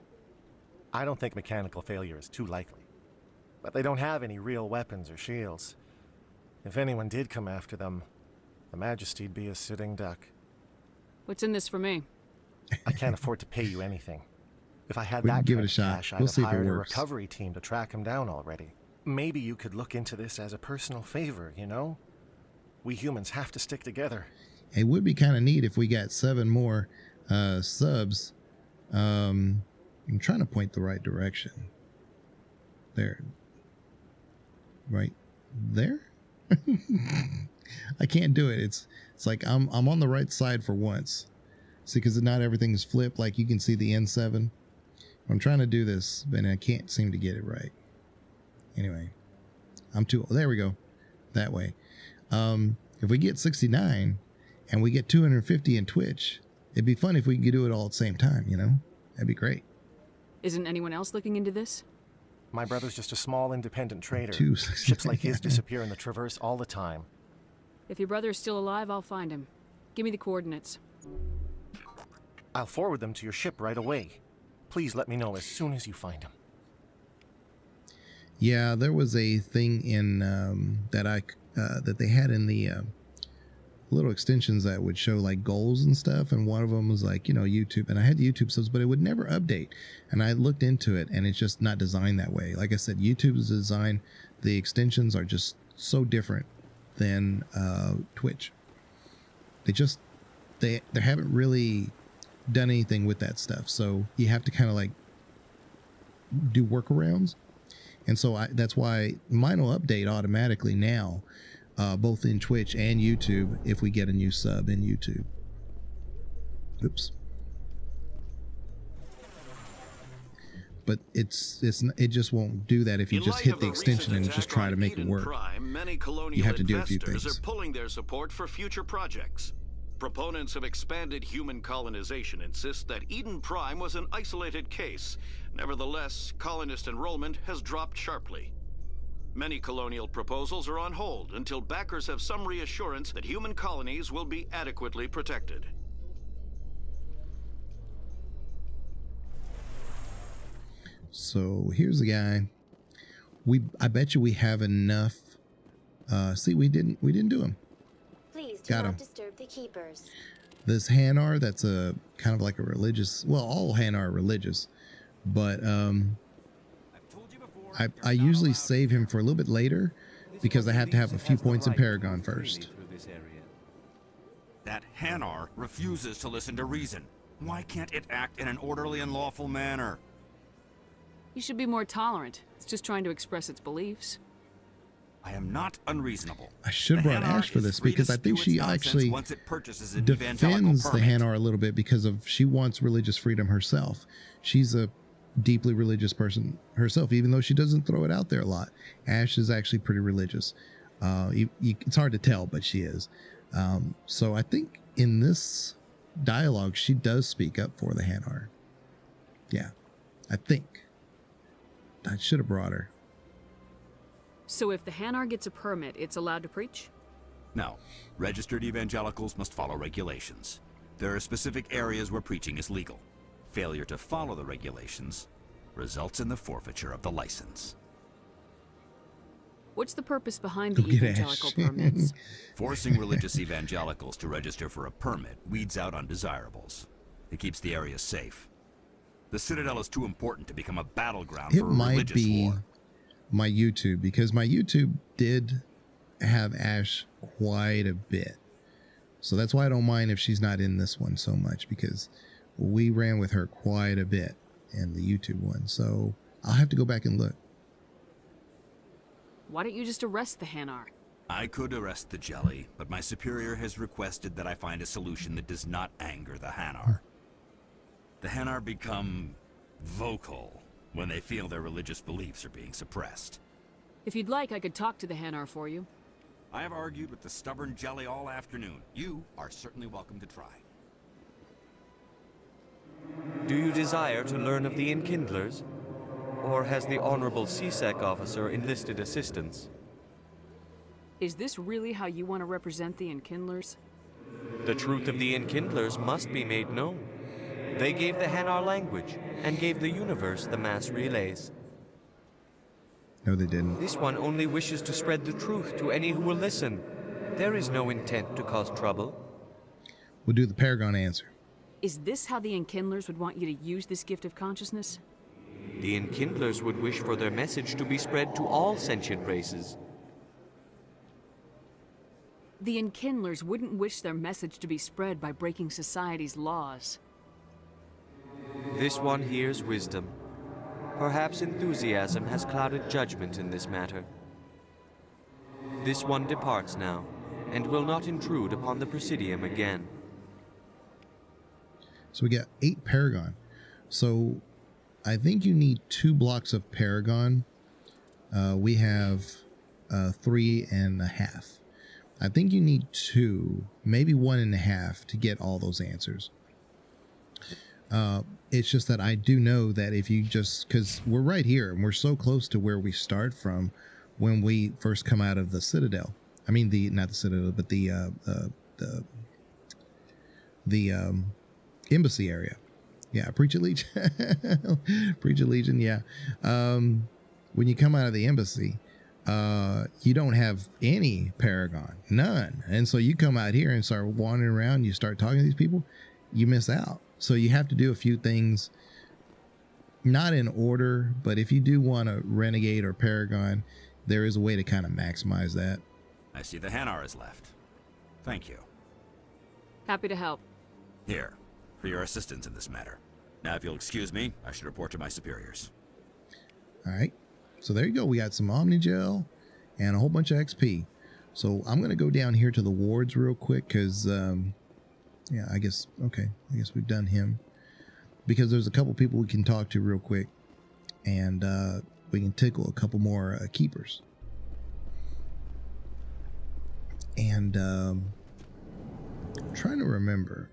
I don't think mechanical failure is too likely. But they don't have any real weapons or shields. If anyone did come after them, the Majesty'd be a sitting duck. What's in this for me? I can't afford to pay you anything. If I had We that can give it kind a of shot. cash, We'll I'd see have if it hired a works. recovery team to track him down already. Maybe you could look into this as a personal favor, you know? We humans have to stick together. It would be kind of neat if we got 7 more subs. I'm trying to point the right direction. There. Right there? I can't do it. It's like I'm on the right side for once. See, because not everything is flipped. Like you can see the N7. I'm trying to do this, but I can't seem to get it right. Anyway, there we go. That way. If we get 69 and we get 250 in Twitch, it'd be fun if we could do it all at the same time, you know? That'd be great. Isn't anyone else looking into this? My brother's just a small independent trader. 269. Ships like his disappear in the Traverse all the time. If your brother is still alive, I'll find him. Give me the coordinates. I'll forward them to your ship right away. Please let me know as soon as you find him. Yeah, there was a thing in that they had in the little extensions that would show like goals and stuff, and one of them was like, you know, YouTube, and I had the YouTube subs, but it would never update. And I looked into it, and it's just not designed that way. Like I said, YouTube's design, the extensions are just so different than Twitch. They haven't really done anything with that stuff, so you have to kind of like do workarounds. And so that's why mine will update automatically now, both in Twitch and YouTube if we get a new sub in YouTube. Oops. But it just won't do that if you just hit the extension and just try to make it work. Many colonial You have to do a few investors things. are pulling their support for future projects. Proponents of expanded human colonization insist that Eden Prime was an isolated case. Nevertheless, colonist enrollment has dropped sharply. Many colonial proposals are on hold until backers have some reassurance that human colonies will be adequately protected. So here's the guy. I bet you we have enough. See, we didn't do him. Please do Got not him. disturb the keepers. This Hanar, that's a kind of like a religious. Well, all Hanar are religious, but I usually save him for a little bit later because I have to have a few points in Paragon first. That Hanar refuses to listen to reason. Why can't it act in an orderly and lawful manner? You should be more tolerant. It's just trying to express its beliefs. I am not unreasonable. I should have brought Ash for this because I think she actually once it purchases an evangelical defends the permit. Hanar a little bit because she wants religious freedom herself. She's a deeply religious person herself, even though she doesn't throw it out there a lot. Ash is actually pretty religious. It's hard to tell, but she is. So I think in this dialogue, she does speak up for the Hanar. Yeah, I think. I should have brought her. So if the Hanar gets a permit, it's allowed to preach? No. Registered evangelicals must follow regulations. There are specific areas where preaching is legal. Failure to follow the regulations results in the forfeiture of the license. What's the purpose behind the Go get evangelical Ash. permits? Forcing religious evangelicals to register for a permit weeds out undesirables. It keeps the area safe. The Citadel is too important to become a battleground It for a might religious be war. my YouTube because my YouTube did have Ash quite a bit. So that's why I don't mind if she's not in this one so much because we ran with her quite a bit in the YouTube one. So I'll have to go back and look. Why don't you just arrest the Hanar? I could arrest the Jelly, but my superior has requested that I find a solution that does not anger the Hanar. The Hanar become vocal when they feel their religious beliefs are being suppressed. If you'd like, I could talk to the Hanar for you. I have argued with the stubborn Jelly all afternoon. You are certainly welcome to try. Do you desire to learn of the Enkindlers? Or has the Honorable CSEC officer enlisted assistance? Is this really how you want to represent the Enkindlers? The truth of the Enkindlers must be made known. They gave the Hanar language, and gave the universe the mass relays. No, they didn't. This one only wishes to spread the truth to any who will listen. There is no intent to cause trouble. We'll do the Paragon answer. Is this how the Enkindlers would want you to use this gift of consciousness? The Enkindlers would wish for their message to be spread to all sentient races. The Enkindlers wouldn't wish their message to be spread by breaking society's laws. This one hears wisdom. Perhaps enthusiasm has clouded judgment in this matter. This one departs now, and will not intrude upon the Presidium again. So we got 8 Paragon. So I think you need 2 blocks of Paragon. We have 3.5. I think you need 2, maybe 1.5 to get all those answers. It's just that I do know that if you just, because we're right here and we're so close to where we start from when we first come out of the Citadel. I mean, not the Citadel, but the embassy area. Yeah, Preach at Legion. Preach at Legion, yeah. When you come out of the embassy, you don't have any Paragon, none. And so you come out here and start wandering around, you start talking to these people, you miss out. So you have to do a few things, not in order, but if you do want a Renegade or Paragon, there is a way to kind of maximize that. I see the Hanar is left. Thank you. Happy to help. Here, for your assistance in this matter. Now, if you'll excuse me, I should report to my superiors. All right. So there you go. We got some Omnigel and a whole bunch of XP. So I'm going to go down here to the wards real quick because, yeah, I guess we've done him. Because there's a couple people we can talk to real quick. And we can tickle a couple more keepers. And I'm trying to remember.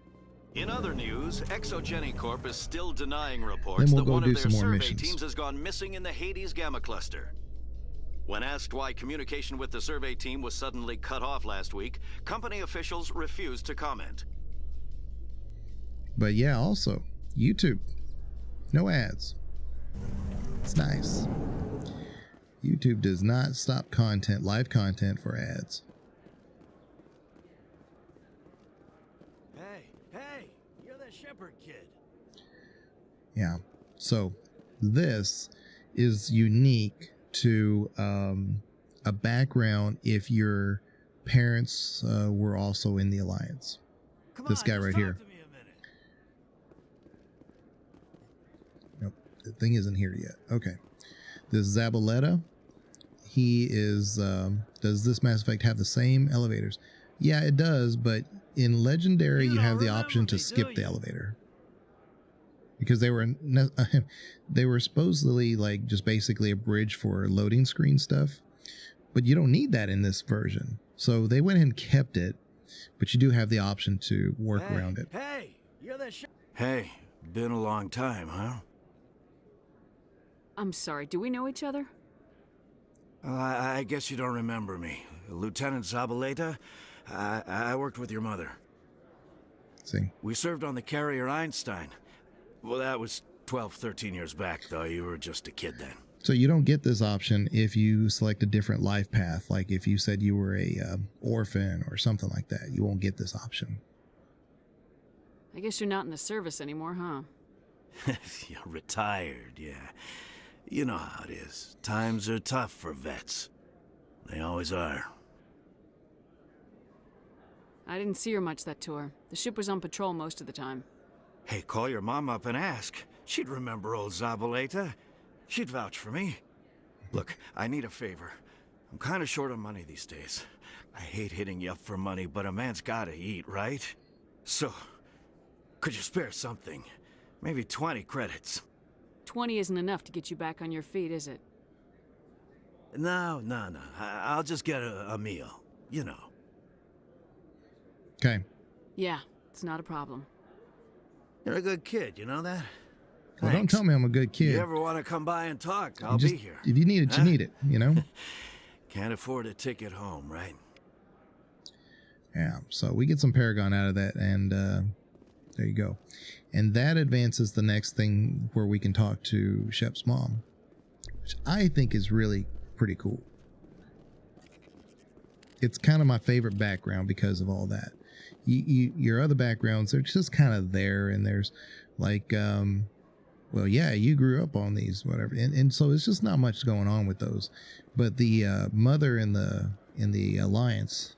In other news, Exogeny Corp is still denying reports Then we'll that go one do of their some more survey missions. teams has gone missing in the Hades Gamma Cluster. When asked why communication with the survey team was suddenly cut off last week, company officials refused to comment. But yeah, also YouTube, no ads. It's nice. YouTube does not stop content, live content, for ads. Hey, you're the Shepherd kid. Yeah. So this is unique to a background if your parents were also in the Alliance. This guy right here. Nope, the thing isn't here yet. Okay. This Zabaleta, he is, does this Mass Effect have the same elevators? Yeah, it does, but in Legendary, you have the option to skip the elevator. Because they were supposedly like just basically a bridge for loading screen stuff, but you don't need that in this version. So they went and kept it, but you do have the option to work around it. Hey, you're the Hey, been a long time, huh? I'm sorry, do we know each other? Well, I guess you don't remember me. Lieutenant Zabaleta? I worked with your mother. See. We served on the carrier Einstein. Well, that was 12, 13 years back, though. You were just a kid then. So you don't get this option if you select a different life path. Like if you said you were a orphan or something like that, you won't get this option. I guess you're not in the service anymore, huh? You're retired, yeah. You know how it is. Times are tough for vets. They always are. I didn't see her much that tour. The ship was on patrol most of the time. Hey, call your mom up and ask. She'd remember old Zabaleta. She'd vouch for me. Look, I need a favor. I'm kind of short on money these days. I hate hitting you up for money, but a man's gotta eat, right? So, could you spare something? Maybe 20 credits. 20 isn't enough to get you back on your feet, is it? No. I'll just get a meal. You know. Okay. Yeah, it's not a problem. You're a good kid, you know that? Well, don't tell me I'm a good kid. You ever want to come by and talk, I'll be here. If you need it, you need it, you know? Can't afford a ticket home, right? Yeah, so we get some Paragon out of that, and There you go. And that advances the next thing where we can talk to Shep's mom, which I think is really pretty cool. It's kind of my favorite background because of all that. Your other backgrounds, they're just kind of there, and there's like, well, yeah, you grew up on these, whatever, and so it's just not much going on with those. But the mother in the Alliance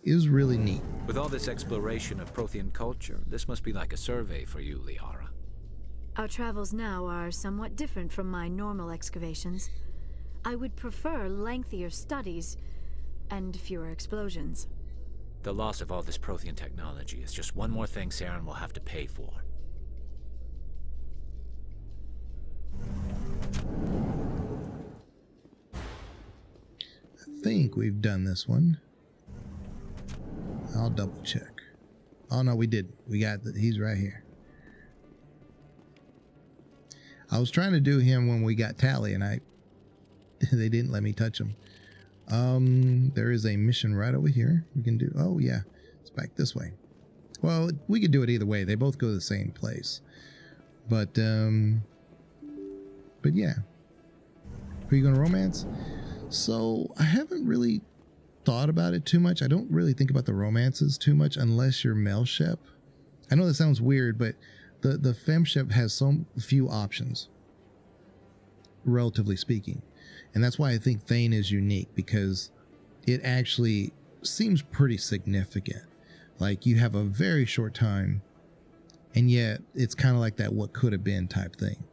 is really neat. With all this exploration of Prothean culture, this must be like a survey for you, Liara. Our travels now are somewhat different from my normal excavations. I would prefer lengthier studies and fewer explosions. The loss of all this Prothean technology is just one more thing Saren will have to pay for. I think we've done this one. I'll double check. Oh no, we didn't. We got he's right here. I was trying to do him when we got Tali, and they didn't let me touch him. There is a mission right over here. We can do. Oh yeah, it's back this way. Well, we could do it either way. They both go to the same place. But yeah. Who are you gonna romance? So I haven't really thought about it too much. I don't really think about the romances too much unless you're male Shep. I know that sounds weird, but the fem Shep has so few options, relatively speaking. And that's why I think Thane is unique, because it actually seems pretty significant. Like, you have a very short time, and yet it's kind of like that what could have been type thing.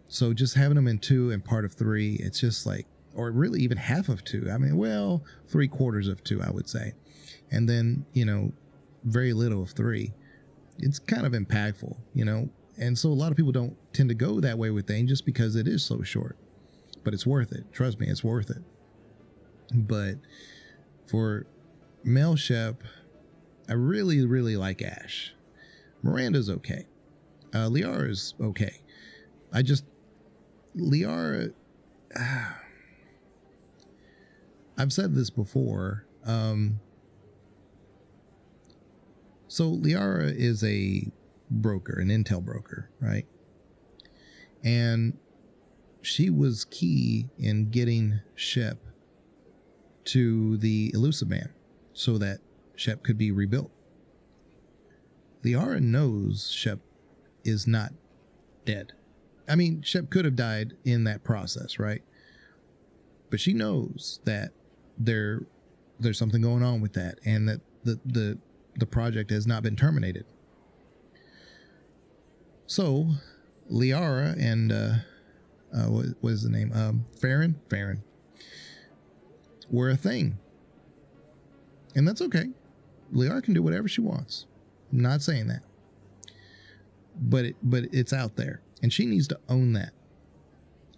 So just having them in 2 and part of 3, it's just like, or really even half of 2. I mean, well, 3/4 of 2, I would say. And then, you know, very little of 3. It's kind of impactful, you know. And so a lot of people don't tend to go that way with Thane just because it is so short. But it's worth it. Trust me, it's worth it. But for male Shep, I really, really like Ash. Miranda's okay. Liara's okay. Liara, I've said this before. So Liara is a broker, an intel broker, right? And she was key in getting Shep to the Elusive so that Shep could be rebuilt. Liara knows Shep is not dead. I mean, Shep could have died in that process, right? But she knows that there's something going on with that, and that the project has not been terminated. So Liara and what is the name? Farron were a thing. And that's okay. Liara can do whatever she wants. I'm not saying that. But it's out there. And she needs to own that.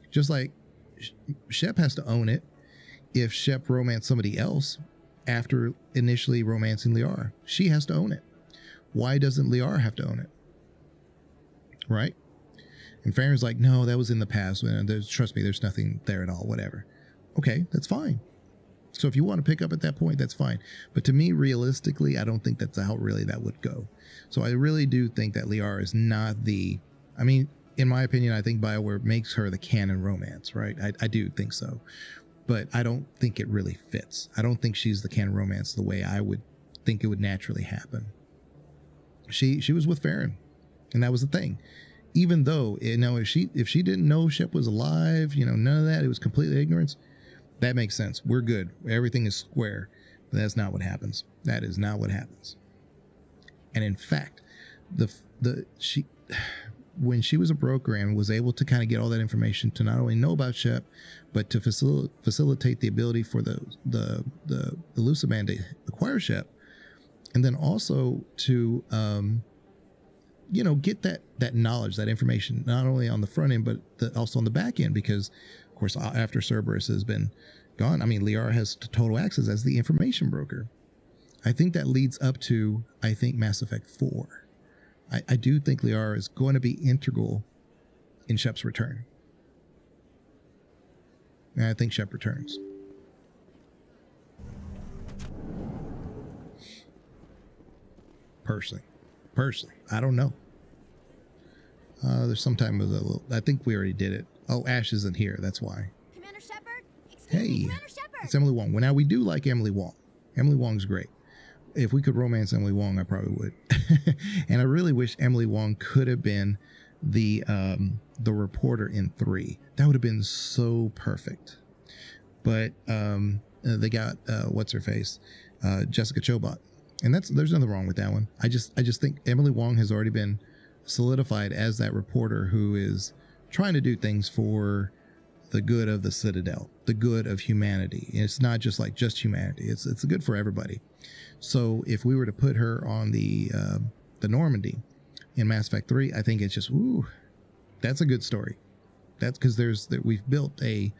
Just like Shep has to own it if Shep romanced somebody else after initially romancing Liara. She has to own it. Why doesn't Liara have to own it? Right? And Farron's like, no, that was in the past. Trust me, there's nothing there at all, whatever. Okay, that's fine. So if you want to pick up at that point, that's fine. But to me, realistically, I don't think that's how really that would go. So I really do think that Liara is not I mean, in my opinion, I think BioWare makes her the canon romance, right? I do think so. But I don't think it really fits. I don't think she's the canon romance the way I would think it would naturally happen. She was with Farron, and that was the thing. Even though, you know, if she didn't know Shep was alive, you know, none of that, it was completely ignorance, that makes sense. We're good. Everything is square. But that's not what happens. That is not what happens. And in fact, when she was a broker and was able to kind of get all that information to not only know about Shep, but to facilitate the ability for the Elusive Man to acquire Shep, and then also to you know, get that knowledge, that information, not only on the front end, but also on the back end, because of course, after Cerberus has been gone, I mean, Liara has total access as the information broker. I think that leads up to, I think, Mass Effect 4. I do think Liara is going to be integral in Shep's return. And I think Shep returns. Personally. personally. I don't know. There's sometime with a little. I think we already did it. Oh, Ash isn't here. That's why. Commander Shepard? Hey, it's Emily Wong. Well, now we do like Emily Wong. Emily Wong's great. If we could romance Emily Wong, I probably would. And I really wish Emily Wong could have been the reporter in 3. That would have been so perfect. But they got what's her face, Jessica Chobot, and there's nothing wrong with that one. I just think Emily Wong has already been solidified as that reporter who is trying to do things for the good of the Citadel, the good of humanity. And it's not just like just humanity. It's good for everybody. So if we were to put her on the Normandy in Mass Effect 3, I think it's just that's a good story. That's because we've built a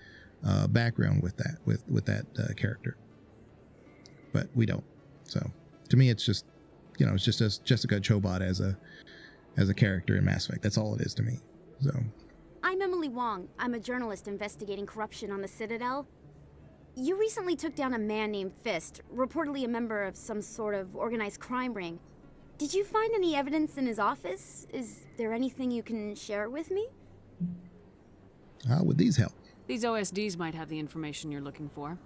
background with that character, but we don't. So to me, it's just it's just as Jessica Chobot as a character in Mass Effect. That's all it is to me. So I'm Emily Wong. I'm a journalist investigating corruption on the Citadel. You recently took down a man named Fist, reportedly a member of some sort of organized crime ring. Did you find any evidence in his office? Is there anything you can share with me? How would these help? These OSDs might have the information you're looking for.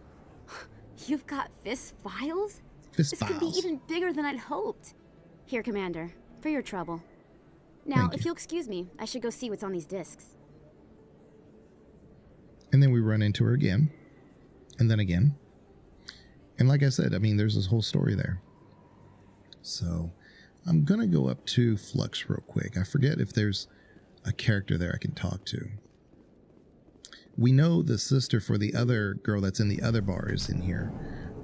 You've got Fist files? Fist this files. Could be even bigger than I'd hoped. Here, Commander, for your trouble. Now, if you'll excuse me, I should go see what's on these discs. And then we run into her again. And then again. And like I said, I mean, there's this whole story there. So I'm going to go up to Flux real quick. I forget if there's a character there I can talk to. We know the sister for the other girl that's in the other bar is in here.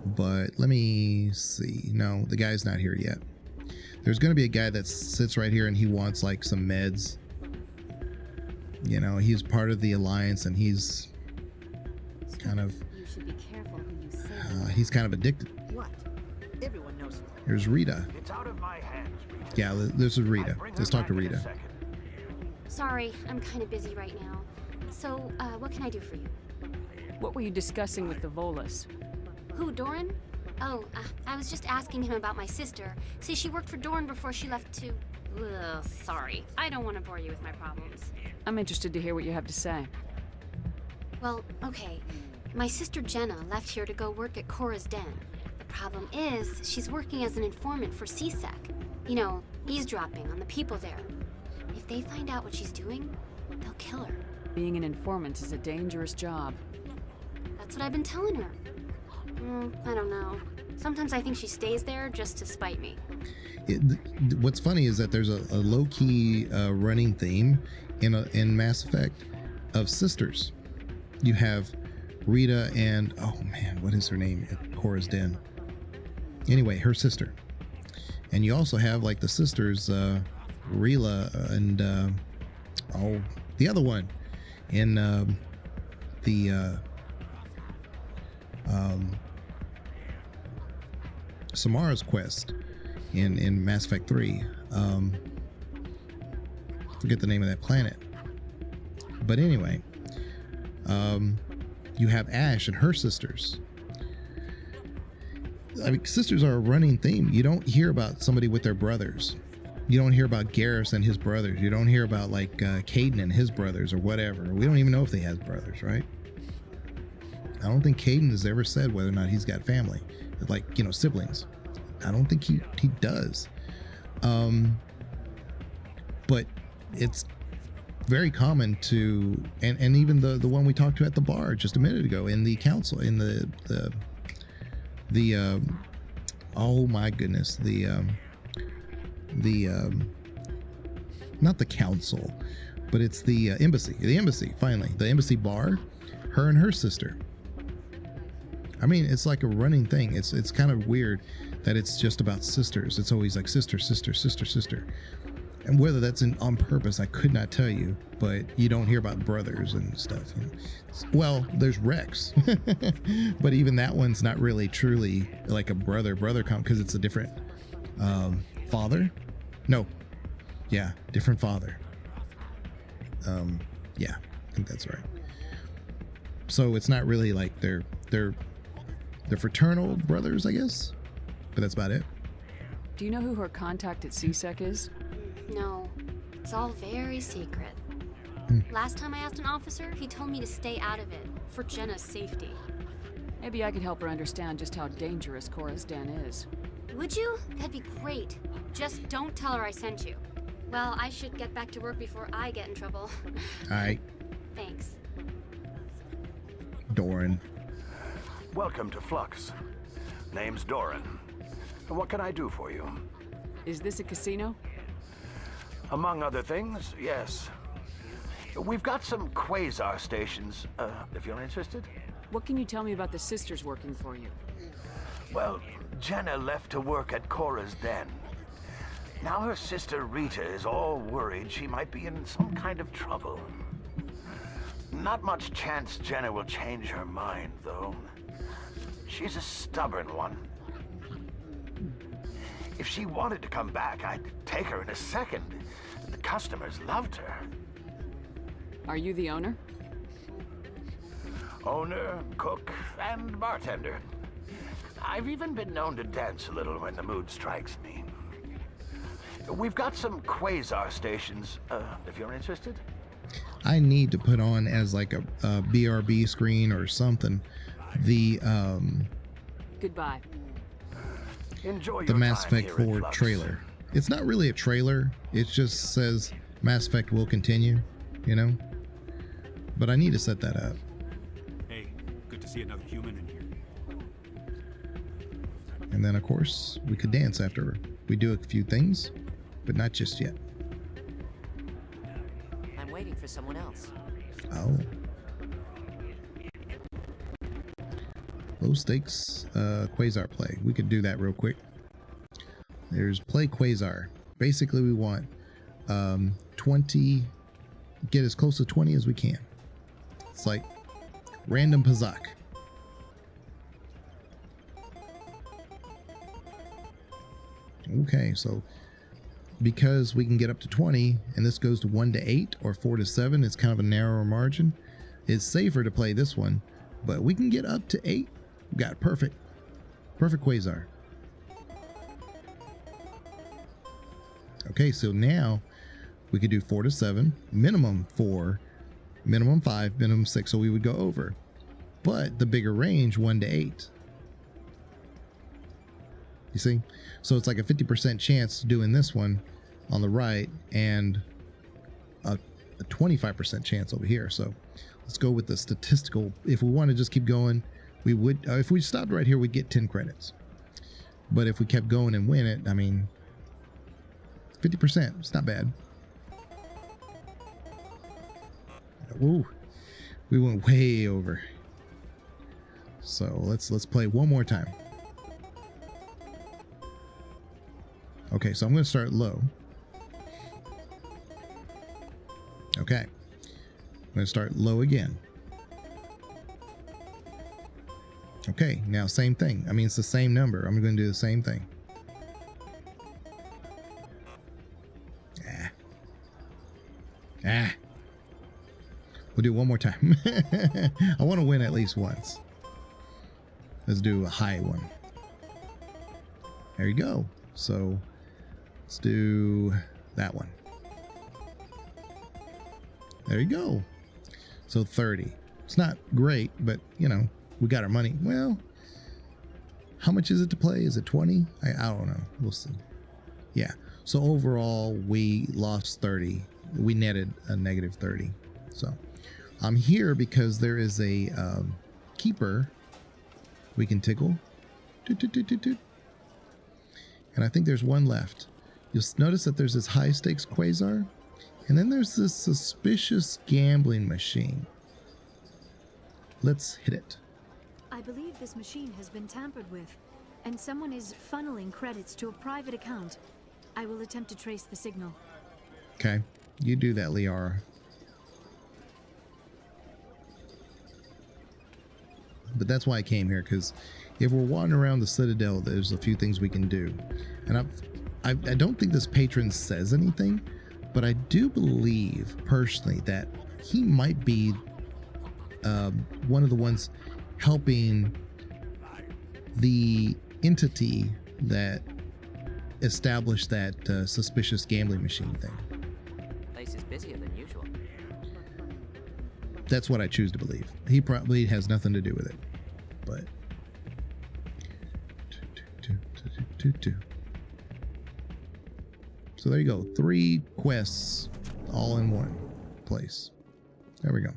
But let me see. No, the guy's not here yet. There's going to be a guy that sits right here and he wants like some meds. You know, he's part of the Alliance and he's kind of... You should be careful who you say. He's kind of addicted. What? Everyone knows. Here's Rita. It's out of my hands, Rita. Yeah, this is Rita. Let's talk to Rita. Sorry, I'm kind of busy right now. So, what can I do for you? What were you discussing with the Volus? Who, Doran? Oh, I was just asking him about my sister. See, she worked for Doran before she left to... Ugh, sorry. I don't want to bore you with my problems. I'm interested to hear what you have to say. Well, okay. My sister Jenna left here to go work at Cora's Den. The problem is, she's working as an informant for CSEC. You know, eavesdropping on the people there. If they find out what she's doing, they'll kill her. Being an informant is a dangerous job. That's what I've been telling her. I don't know. Sometimes I think she stays there just to spite me. What's funny is that there's a low-key running theme in Mass Effect of sisters. You have Rita and, oh man, what is her name at Cora's Den? Anyway, her sister. And you also have like the sisters, Rila and, the other one in Samara's quest in Mass Effect 3. Forget the name of that planet. But anyway, you have Ash and her sisters. I mean, sisters are a running theme. You don't hear about somebody with their brothers. You don't hear about Garrus and his brothers. You don't hear about like Caden and his brothers or whatever. We don't even know if they have brothers, right? I don't think Caden has ever said whether or not he's got family, like, you know, siblings. I don't think he does. But it's very common to, and even the one we talked to at the bar just a minute ago in the council, in the oh my goodness, not the council, but it's the embassy, finally, the embassy bar, her and her sister. I mean, it's like a running thing. It's kind of weird that it's just about sisters. It's always like sister, sister, sister, sister. And whether that's on purpose, I could not tell you, but you don't hear about brothers and stuff. You know? Well, there's Rex, but even that one's not really truly like a brother because it's a different father. No, yeah, different father. Yeah, I think that's right. So it's not really like they're fraternal brothers, I guess, but that's about it. Do you know who her contact at CSEC is? No, it's all very secret. Last time I asked an officer, he told me to stay out of it, for Jenna's safety. Maybe I could help her understand just how dangerous Cora's Den is. Would you? That'd be great. Just don't tell her I sent you. Well, I should get back to work before I get in trouble. Alright, Thanks. Doran. Welcome to Flux. Name's Doran. What can I do for you? Is this a casino? Among other things, yes. We've got some quasar stations, if you're interested. What can you tell me about the sisters working for you? Well, Jenna left to work at Cora's Den. Now her sister Rita is all worried she might be in some kind of trouble. Not much chance Jenna will change her mind, though. She's a stubborn one. If she wanted to come back, I'd take her in a second. The customers loved her. Are you the owner? Owner, cook, and bartender. I've even been known to dance a little when the mood strikes me. We've got some quasar stations, if you're interested. I need to put on as like a BRB screen or something the Goodbye. Enjoy the your Mass time Effect here at 4 Flux. trailer. It's not really a trailer. It just says Mass Effect will continue, you know? But I need to set that up. Hey, good to see another human in here. And then, of course, we could dance after we do a few things, but not just yet. I'm waiting for someone else. Oh. Low stakes Quasar play. We could do that real quick. There's play Quasar. Basically, we want 20, get as close to 20 as we can. It's like random Pazak. Okay, so because we can get up to 20 and this goes to 1 to 8 or 4 to 7, it's kind of a narrower margin. It's safer to play this one, but we can get up to 8. We got perfect Quasar. Okay, so now we could do 4 to 7, minimum 4, minimum 5, minimum 6, so we would go over. But the bigger range, 1 to 8. You see? So it's like a 50% chance doing this one on the right and a 25% chance over here. So let's go with the statistical. If we want to just keep going, we would, if we stopped right here, we'd get 10 credits. But if we kept going and win it, I mean, 50%, it's not bad. Ooh, we went way over. So let's play one more time. Okay, so I'm going to start low. Okay, I'm going to start low again. Okay, now same thing. I mean, it's the same number. I'm going to do the same thing. We'll do it one more time. I want to win at least once. Let's do a high one. There you go. So let's do that one. There you go. So 30. It's not great, but you know, we got our money. Well, how much is it to play? Is it 20? I don't know. We'll see. Yeah. So overall, we lost 30. We netted a negative 30. So I'm here because there is a keeper we can tickle. Toot, toot, toot, toot, toot. And I think there's one left. You'll notice that there's this high stakes Quasar, and then there's this suspicious gambling machine. Let's hit it. I believe this machine has been tampered with, and someone is funneling credits to a private account. I will attempt to trace the signal. Okay, you do that, Liara. But that's why I came here, because if we're wandering around the Citadel, there's a few things we can do. And I don't think this patron says anything, but I do believe personally that he might be one of the ones helping the entity that establish that suspicious gambling machine thing. Place is busier than usual. That's what I choose to believe. He probably has nothing to do with it, but. So there you go. 3 quests all in one place. There we go.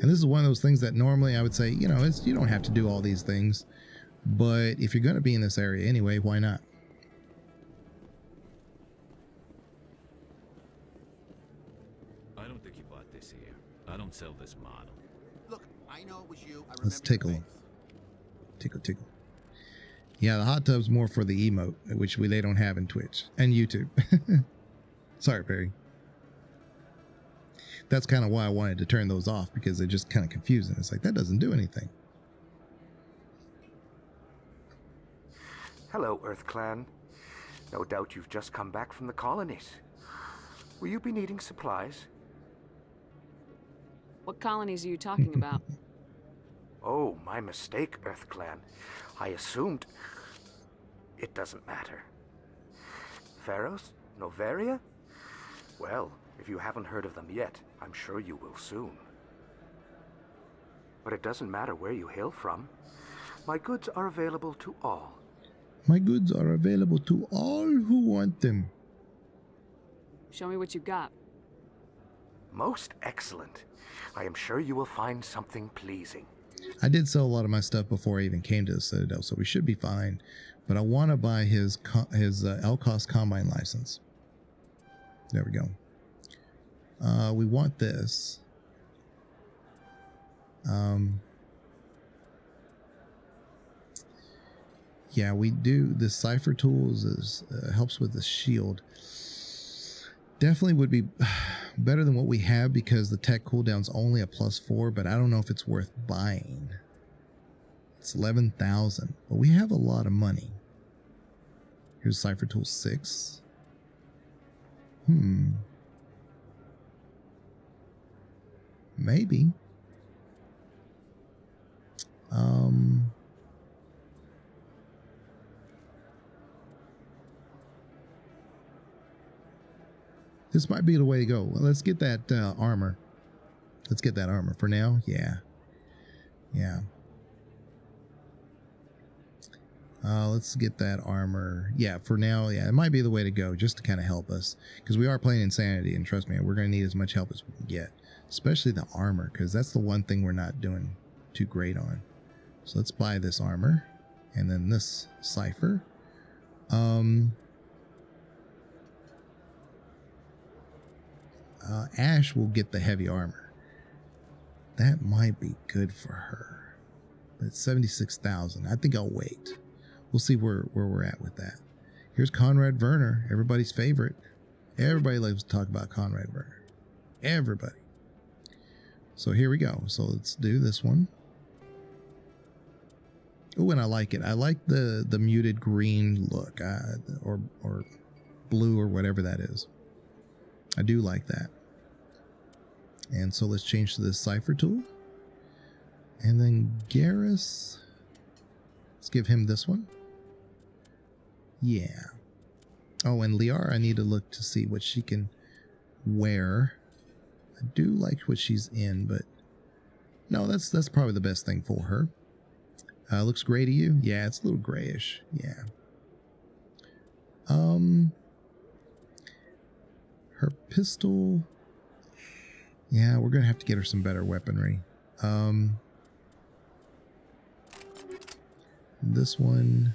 And this is one of those things that normally I would say, you know, you don't have to do all these things. But if you're going to be in this area anyway, why not? I don't think you bought this here. I don't sell this model. Look, I know it was you. I Let's tickle. Tickle. Yeah, the hot tub's more for the emote, which they don't have in Twitch and YouTube. Sorry, Perry. That's kind of why I wanted to turn those off, because they're just kind of confusing. It's like, that doesn't do anything. Hello, Earth Clan. No doubt you've just come back from the colonies. Will you be needing supplies? What colonies are you talking about? Oh, my mistake, Earth Clan. I assumed... It doesn't matter. Pharos? Noveria? Well, if you haven't heard of them yet, I'm sure you will soon. But it doesn't matter where you hail from. My goods are available to all. My goods are available to all who want them. Show me what you got. Most excellent. I am sure you will find something pleasing. I did sell a lot of my stuff before I even came to the Citadel, so we should be fine. But I want to buy his Elcos Combine license. There we go. We want this. Yeah, we do. The Cipher Tools helps with the shield. Definitely would be better than what we have, because the tech cooldown's only a +4, but I don't know if it's worth buying. It's 11,000, but we have a lot of money. Here's Cipher Tool 6. Maybe. This might be the way to go. Well, let's get that armor. Let's get that armor for now. Yeah. Let's get that armor. Yeah, for now, yeah, it might be the way to go, just to kind of help us, because we are playing Insanity, and trust me, we're going to need as much help as we can get, especially the armor, because that's the one thing we're not doing too great on. So let's buy this armor, and then this Cipher. Ash will get the heavy armor. That might be good for her. But it's 76,000. I think I'll wait. We'll see where we're at with that. Here's Conrad Werner, everybody's favorite. Everybody loves to talk about Conrad Werner. Everybody. So here we go. So let's do this one. Oh, and I like it. I like the muted green look, or blue, or whatever that is. I do like that. And so let's change to this Cipher Tool. And then Garrus, let's give him this one. Yeah. Oh, and Liara, I need to look to see what she can wear. I do like what she's in, but no, that's probably the best thing for her. Looks gray to you? Yeah, it's a little grayish. Yeah. Her pistol. Yeah, we're gonna have to get her some better weaponry. This one.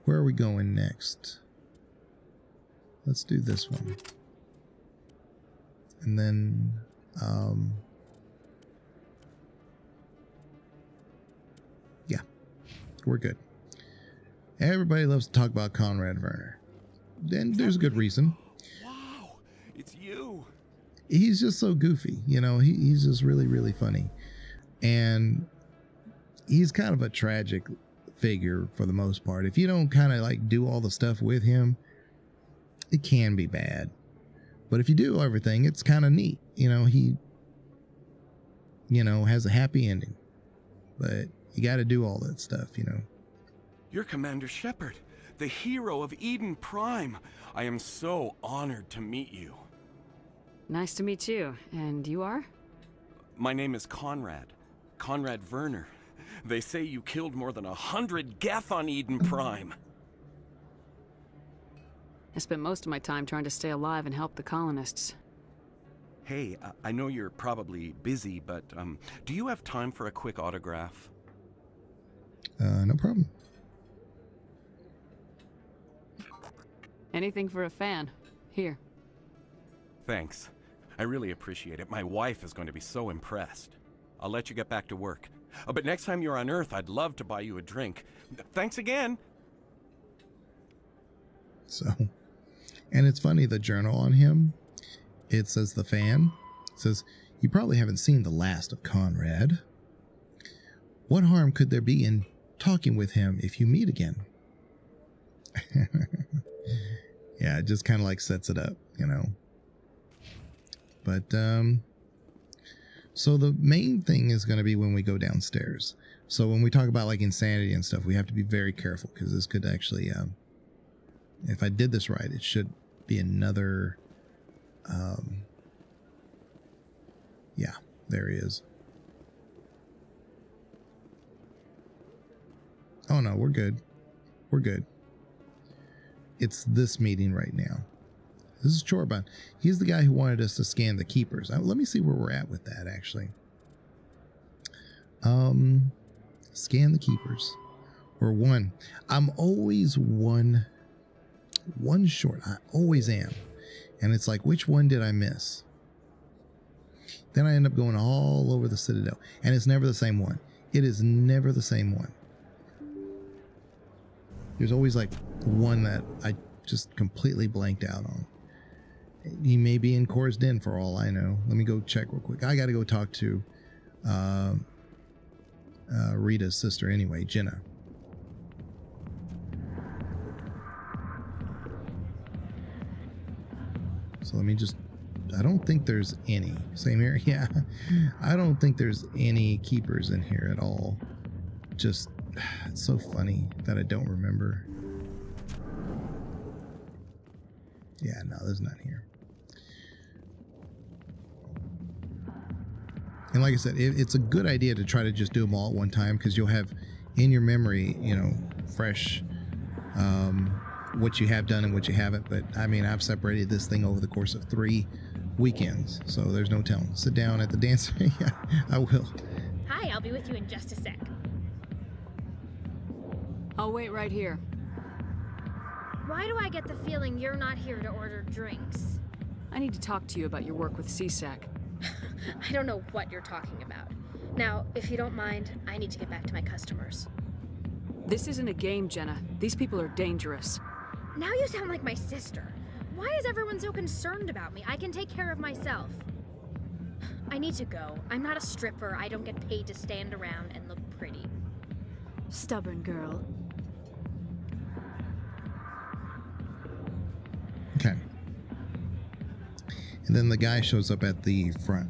Where are we going next? Let's do this one. And then, yeah, we're good. Everybody loves to talk about Conrad Werner. And there's a good reason. Wow, it's you. He's just so goofy, you know, he's just really, really funny. And he's kind of a tragic figure for the most part. If you don't kind of like do all the stuff with him, it can be bad. But if you do everything, it's kind of neat. You know, he, you know, has a happy ending. But you got to do all that stuff, you know. You're Commander Shepard, the hero of Eden Prime. I am so honored to meet you. Nice to meet you. And you are? My name is Conrad. Conrad Werner. They say you killed more than 100 Geth on Eden Prime. I spent most of my time trying to stay alive and help the colonists. Hey, I know you're probably busy, but do you have time for a quick autograph? No problem. Anything for a fan. Here. Thanks. I really appreciate it. My wife is going to be so impressed. I'll let you get back to work. But next time you're on Earth, I'd love to buy you a drink. Thanks again. So, and it's funny, the journal on him, it says the fan. It says, you probably haven't seen the last of Conrad. What harm could there be in talking with him if you meet again? Yeah, it just kind of like sets it up, you know. But, so the main thing is going to be when we go downstairs. So when we talk about like insanity and stuff, we have to be very careful because this could actually, if I did this right, it should be another, yeah, there he is. Oh no, we're good. We're good. It's this meeting right now. This is Chorban. He's the guy who wanted us to scan the keepers. Let me see where we're at with that, actually. Scan the keepers. We're one. I'm always one short. I always am. And it's like, which one did I miss? Then I end up going all over the Citadel. And it's never the same one. It is never the same one. There's always like one that I just completely blanked out on. He may be in Cora's Den for all I know. Let me go check real quick. I got to go talk to Rita's sister anyway, Jenna. So let me just, I don't think there's any. Same here? Yeah. I don't think there's any keepers in here at all. Just, it's so funny that I don't remember. Yeah, no, there's none here. And like I said, it's a good idea to try to just do them all at one time because you'll have in your memory, you know, fresh what you have done and what you haven't. But I mean, I've separated this thing over the course of 3 weekends, so there's no telling. Sit down at the dance. Yeah, I will. Hi, I'll be with you in just a sec. I'll wait right here. Why do I get the feeling you're not here to order drinks? I need to talk to you about your work with CSAC. I don't know what you're talking about. Now, if you don't mind, I need to get back to my customers. This isn't a game, Jenna. These people are dangerous. Now you sound like my sister. Why is everyone so concerned about me? I can take care of myself. I need to go. I'm not a stripper. I don't get paid to stand around and look pretty. Stubborn girl. Okay. And then the guy shows up at the front.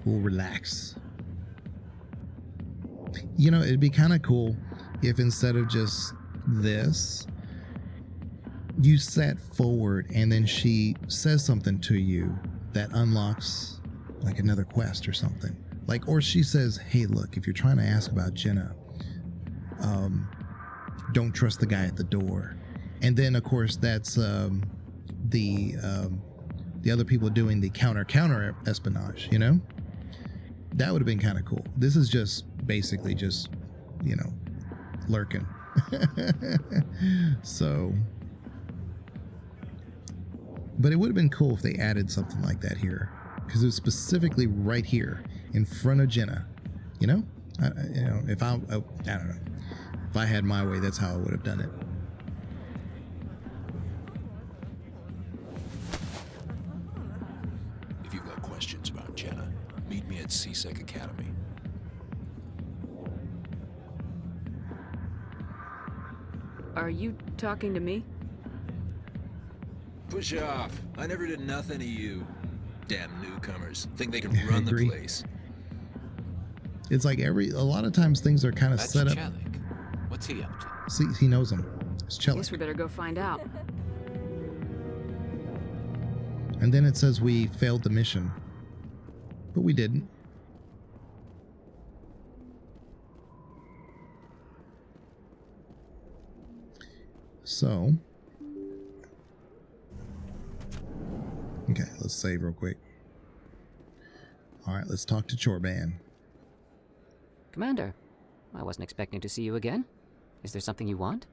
We'll relax. You know, it'd be kind of cool if instead of just this, you sat forward and then she says something to you that unlocks like another quest or something. Like, or she says, hey, look, if you're trying to ask about Jenna, don't trust the guy at the door. And then, of course, that's the other people doing the counter espionage, you know? That would have been kind of cool. This is just basically just, you know, lurking. So, but it would have been cool if they added something like that here, because it was specifically right here in front of Jenna, you know? You know, if I don't know, if I had my way, that's how I would have done it. If you've got questions about Jenna, meet me at CSEC Academy. Are you talking to me? Push off. I never did nothing to you. Damn newcomers. Think they can I run the agree. place. It's like a lot of times things are kind of That's set up. Chelik. What's he up to? See, he knows him. It's Chelik. Guess we better go find out. And then it says we failed the mission. But we didn't. So. Okay, let's save real quick. Alright, let's talk to Chorban. Commander, I wasn't expecting to see you again. Is there something you want?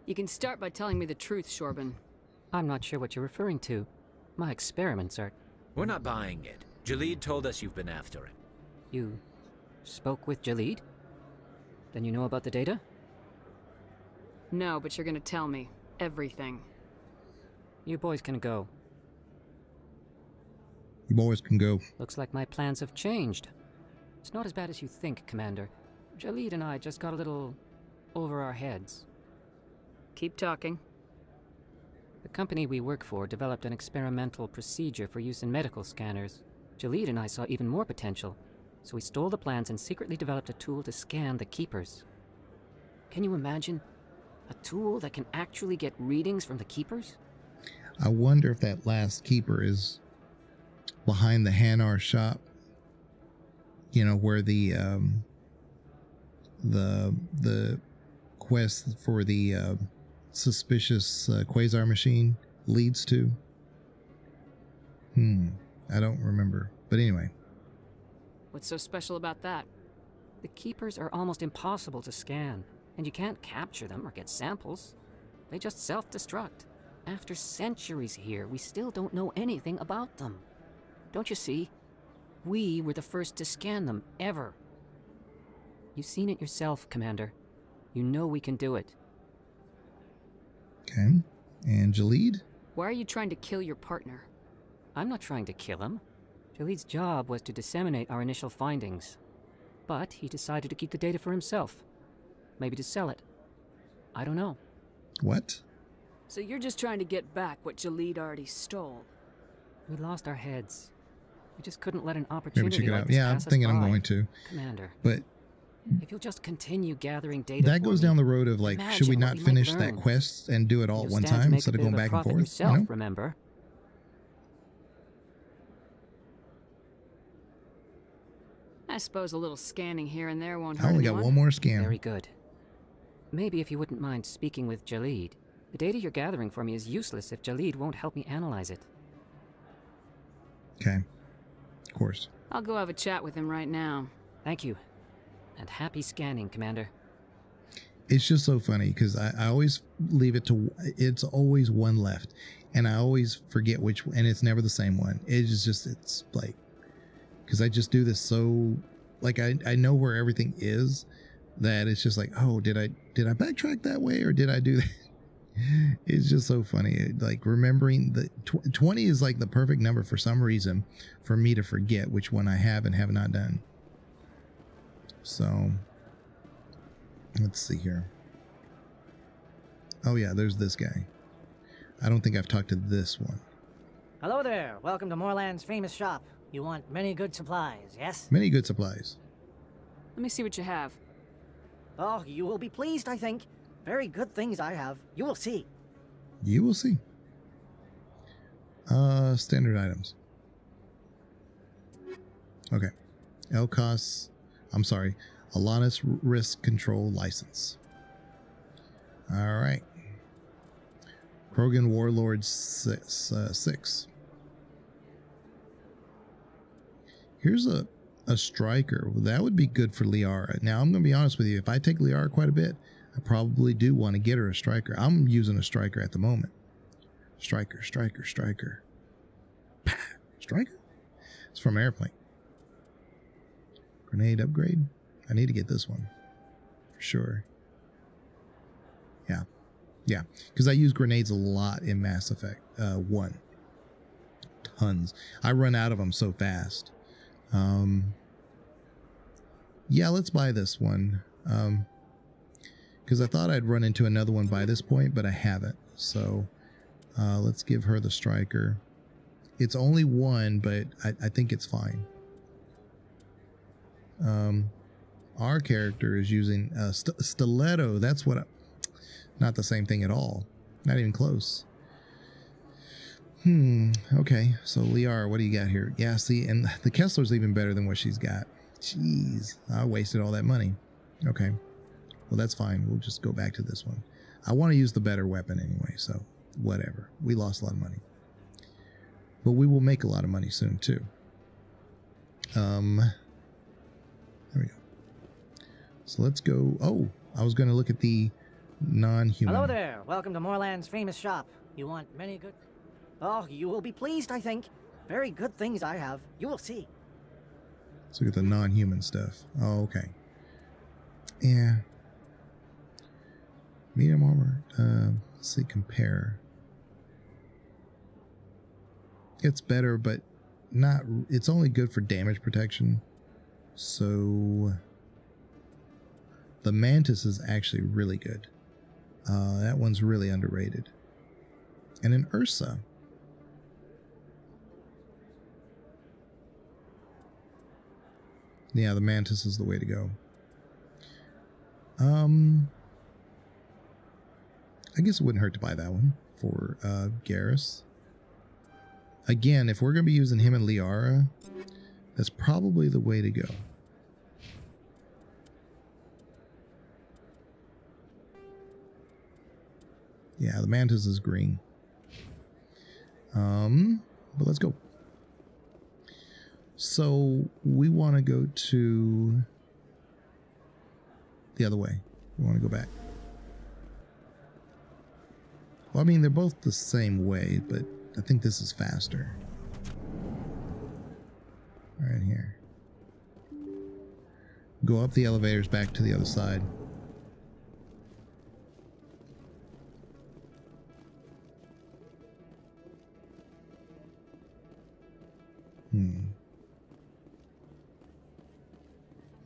You can start by telling me the truth, Shorban. I'm not sure what you're referring to. My experiments are... We're not buying it. Jalid told us you've been after him. You spoke with Jalid? Then you know about the data? No, but you're gonna tell me. Everything. You boys can go. You boys can go. Looks like my plans have changed. It's not as bad as you think, Commander. Jalid and I just got a little over our heads. Keep talking. The company we work for developed an experimental procedure for use in medical scanners. Jalid and I saw even more potential, so we stole the plans and secretly developed a tool to scan the Keepers. Can you imagine? A tool that can actually get readings from the Keepers? I wonder if that last keeper is behind the Hanar shop. You know, where the quest for the suspicious quasar machine leads to. I don't remember. But anyway. What's so special about that? The Keepers are almost impossible to scan, and you can't capture them or get samples. They just self-destruct. After centuries here, we still don't know anything about them. Don't you see? We were the first to scan them, ever. You've seen it yourself, Commander. You know we can do it. Okay. And Jalid? Why are you trying to kill your partner? I'm not trying to kill him. Jalid's job was to disseminate our initial findings. But he decided to keep the data for himself. Maybe to sell it. I don't know. What? So you're just trying to get back what Jalid already stole? We lost our heads. We just couldn't let an Maybe opportunity check it like out. this Yeah, I'm pass us thinking I'm by. going to. Commander. But if you'll just continue gathering data that for goes me, down the road of like, should we imagine not what we might finish that learn. quest and do it all at You'll one stand to time make instead a of bit going a back and profit forth? yourself, You know? remember? I suppose a little scanning here and there won't I hurt only got anyone. one more scan. Very good. Maybe if you wouldn't mind speaking with Jalid. The data you're gathering for me is useless if Jalid won't help me analyze it. Okay. Of course. I'll go have a chat with him right now. Thank you. And happy scanning, Commander. It's just so funny because I always leave it to, it's always one left. And I always forget which, and it's never the same one. It's like, because I just do this so, like I know where everything is, that it's just like, oh, did I backtrack that way or did I do that? It's just so funny. Like remembering the 20 is like the perfect number for some reason for me to forget which one I have and have not done. So let's see here. Oh yeah, there's this guy. I don't think I've talked to this one. Hello there. Welcome to Moorland's famous shop. You want many good supplies, yes? Many good supplies. Let me see what you have. Oh, you will be pleased, I think. Very good things I have. You will see. You will see. Standard items. Okay. Elkos, I'm sorry, Alanis Risk Control License. All right. Krogan Warlord 6. Here's a striker. That would be good for Liara. Now, I'm going to be honest with you. If I take Liara quite a bit, I probably do want to get her a striker. I'm using a striker at the moment. Striker. Pah! Striker? It's from Airplane. Grenade upgrade. I need to get this one. For sure. Yeah. Because I use grenades a lot in Mass Effect 1. Tons. I run out of them so fast. Yeah, let's buy this one. because I thought I'd run into another one by this point, but I haven't. So let's give her the striker. It's only one, but I think it's fine. Our character is using stiletto. That's what not the same thing at all. Not even close. Okay, so Liara, what do you got here? Yeah, see, and the Kessler's even better than what she's got. Jeez, I wasted all that money. Okay, well, that's fine. We'll just go back to this one. I want to use the better weapon anyway, so whatever. We lost a lot of money. But we will make a lot of money soon, too. There we go. So let's go. Oh, I was going to look at the non-human. Hello there. Welcome to Moorland's famous shop. You want many good... Oh, you will be pleased, I think. Very good things I have. You will see. Let's look at the non-human stuff. Oh, okay. Yeah. Medium armor. Let's see, compare. It's better, but not... It's only good for damage protection. So... The Mantis is actually really good. That one's really underrated. And an Ursa. Yeah, the Mantis is the way to go. I guess it wouldn't hurt to buy that one for Garrus. Again, if we're going to be using him and Liara, that's probably the way to go. Yeah, the Mantis is green. But let's go. So we want to go to the other way. We want to go back. Well, I mean, they're both the same way, but I think this is faster. Right here. Go up the elevators back to the other side.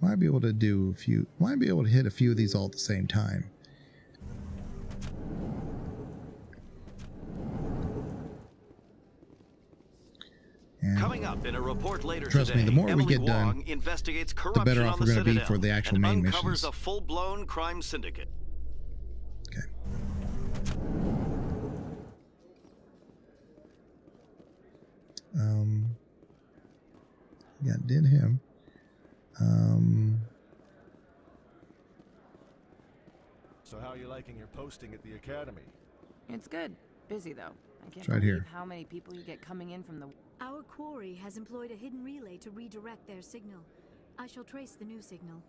Might be able to do a few. Might be able to hit a few of these all at the same time. And coming up in a report later trust today, me, the more Emily we get Wong done, investigates the corruption better off on we're the going to be Citadel for the actual and main uncovers missions. a full-blown crime syndicate. Yeah, did him. So how are you liking your posting at the academy? It's good. Busy though. I can't It's right believe here. how many people you get coming in from the... Our quarry has employed a hidden relay to redirect their signal. I shall trace the new signal.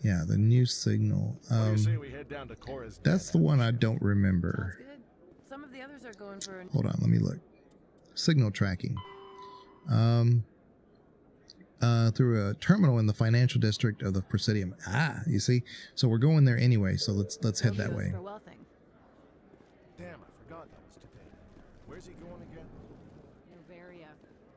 Yeah, the new signal. What do you say we head down to Cora's den? That's the one I don't remember. Good. Some of the others are going for... Hold on, let me look. Signal tracking. Through a terminal in the financial district of the Presidium. Ah, you see? So we're going there anyway, so let's head that way. Damn, I forgot that was today. Where's he going again? Novaria.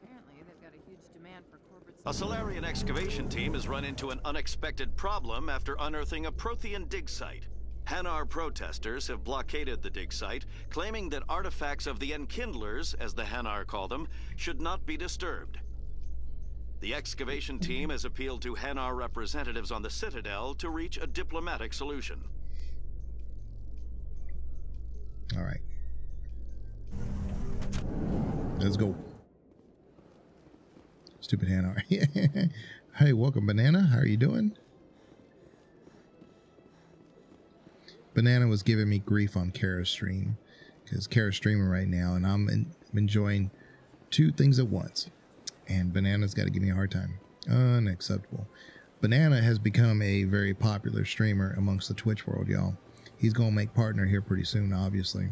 Apparently, they've got a huge demand for corporate... A Solarian excavation team has run into an unexpected problem after unearthing a Prothean dig site. Hanar protesters have blockaded the dig site, claiming that artifacts of the Enkindlers, as the Hanar call them, should not be disturbed. The excavation team has appealed to Hanar representatives on the Citadel to reach a diplomatic solution. All right. Let's go. Stupid Hanar. Hey, welcome, Banana. How are you doing? Banana was giving me grief on Kara's stream because Kara's streaming right now, and I'm enjoying two things at once. And Banana's got to give me a hard time. Unacceptable. Banana has become a very popular streamer amongst the Twitch world, y'all. He's going to make partner here pretty soon, obviously.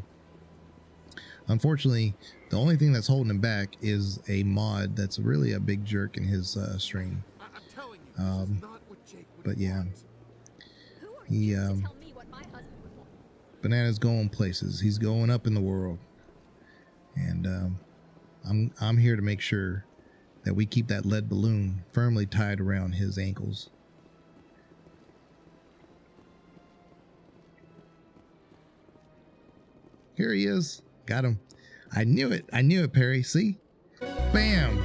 Unfortunately, the only thing that's holding him back is a mod that's really a big jerk in his stream. But yeah, he Banana's going places. He's going up in the world, and I'm here to make sure that we keep that lead balloon firmly tied around his ankles. Here he is. Got him. I knew it. I knew it, Perry. See? Bam!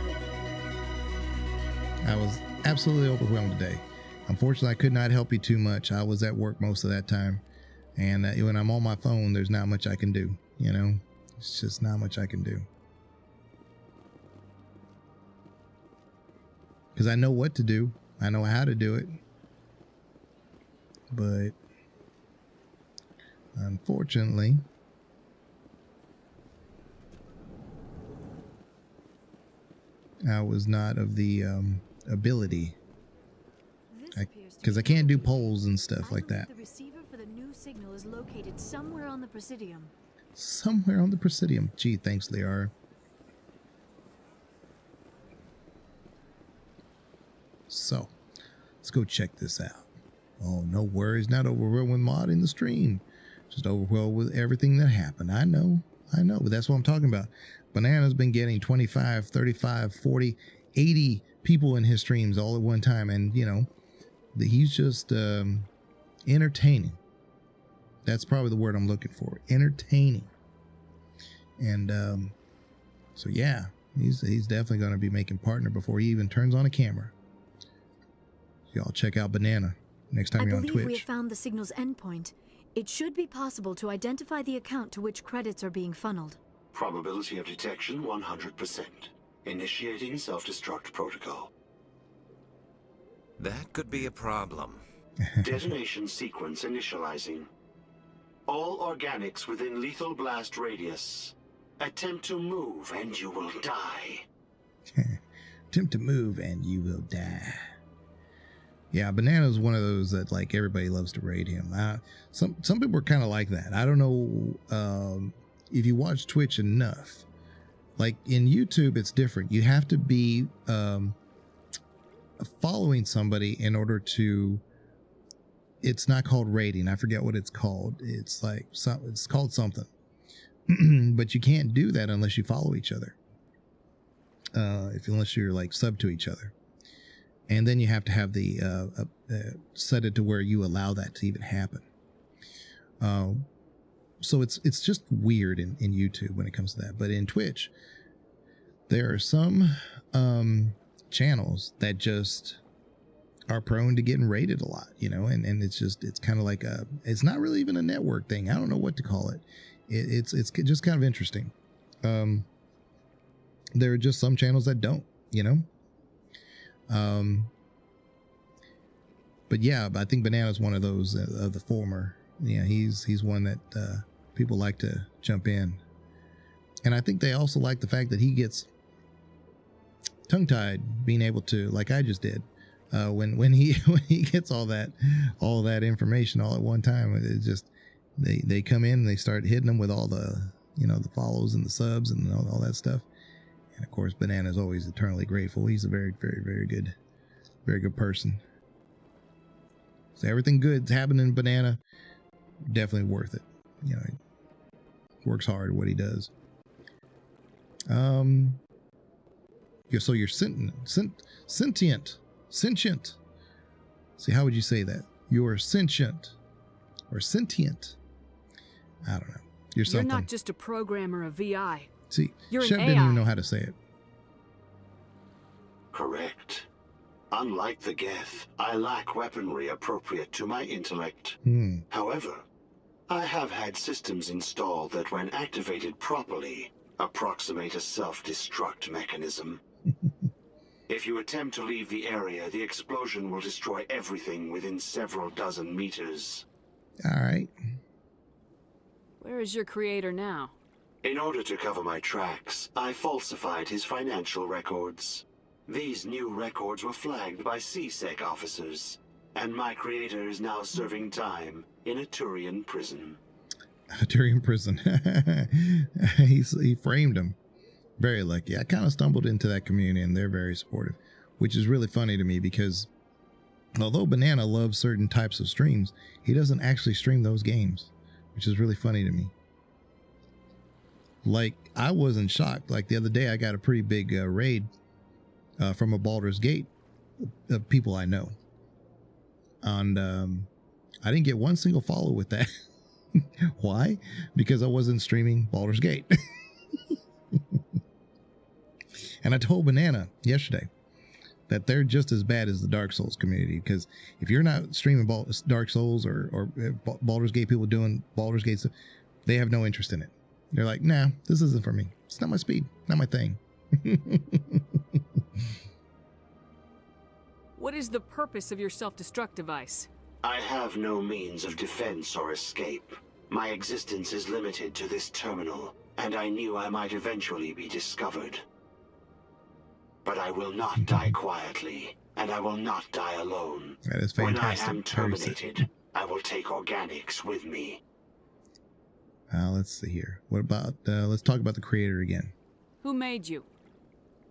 I was absolutely overwhelmed today. Unfortunately, I could not help you too much. I was at work most of that time. And when I'm on my phone, there's not much I can do. You know? It's just not much I can do. Because I know what to do. I know how to do it. But unfortunately, I was not of the ability. Because I can't do polls and stuff like that. The receiver for the new signal is located somewhere on the Presidium. Somewhere on the Presidium. Gee, thanks, Liara. So, let's go check this out. Oh, no worries. Not overwhelmed with modding the stream. Just overwhelmed with everything that happened. I know. But that's what I'm talking about. Banana's been getting 25, 35, 40, 80 people in his streams all at one time. And, you know, he's just entertaining. That's probably the word I'm looking for. Entertaining. And so, yeah, he's definitely going to be making partner before he even turns on a camera. Y'all check out Banana next time you're on Twitch. I believe we have found the signal's endpoint. It should be possible to identify the account to which credits are being funneled. Probability of detection 100%. Initiating self-destruct protocol. That could be a problem. Detonation sequence initializing. All organics within lethal blast radius. Attempt to move and you will die. Attempt to move and you will die. Yeah, Banana's one of those that like everybody loves to raid him. Some people are kind of like that. I don't know if you watch Twitch enough. Like in YouTube, it's different. You have to be following somebody in order to. It's not called raiding. I forget what it's called. It's like it's called something. But you can't do that unless you follow each other. Unless you're like sub to each other. And then you have to have the set it to where you allow that to even happen. So it's just weird in YouTube when it comes to that. But in Twitch, there are some channels that just are prone to getting raided a lot, you know, and it's kind of like it's not really even a network thing. I don't know what to call it. It's just kind of interesting. There are just some channels that don't, you know. But yeah, I think Banana's one of those of the former. Yeah, he's one that people like to jump in, and I think they also like the fact that he gets tongue-tied, being able to, like I just did, when he gets all that information all at one time. It just they come in and they start hitting them with all the the follows and the subs and all that stuff. And of course, Banana's always eternally grateful. He's a very, very, very good person. So everything good's happening in Banana. Definitely worth it. You know, he works hard at what he does. So you're sentient. See, how would you say that? You're sentient or sentient. I don't know. You're something. You're not just a programmer of VI. See, You're Shep an didn't AI. even know how to say it. Correct. Unlike the Geth, I lack weaponry appropriate to my intellect. However, I have had systems installed that, when activated properly, approximate a self-destruct mechanism. If you attempt to leave the area, the explosion will destroy everything within several dozen meters. All right. Where is your creator now? In order to cover my tracks, I falsified his financial records. These new records were flagged by CSEC officers, and my creator is now serving time in a Turian prison. A Turian prison. He framed him. Very lucky. I kind of stumbled into that community, and they're very supportive, which is really funny to me because although Banana loves certain types of streams, he doesn't actually stream those games, which is really funny to me. Like, I wasn't shocked. Like, the other day, I got a pretty big raid from a Baldur's Gate of people I know. And I didn't get one single follow with that. Why? Because I wasn't streaming Baldur's Gate. And I told Banana yesterday that they're just as bad as the Dark Souls community, because if you're not streaming Dark Souls or Baldur's Gate, people doing Baldur's Gate stuff, they have no interest in it. They're like, nah, this isn't for me. It's not my speed, not my thing. What is the purpose of your self-destruct device? I have no means of defense or escape. My existence is limited to this terminal, and I knew I might eventually be discovered. But I will not die quietly, and I will not die alone. That is fantastic. When I am terminated, I will take organics with me. Let's see here. What about, let's talk about the creator again. Who made you?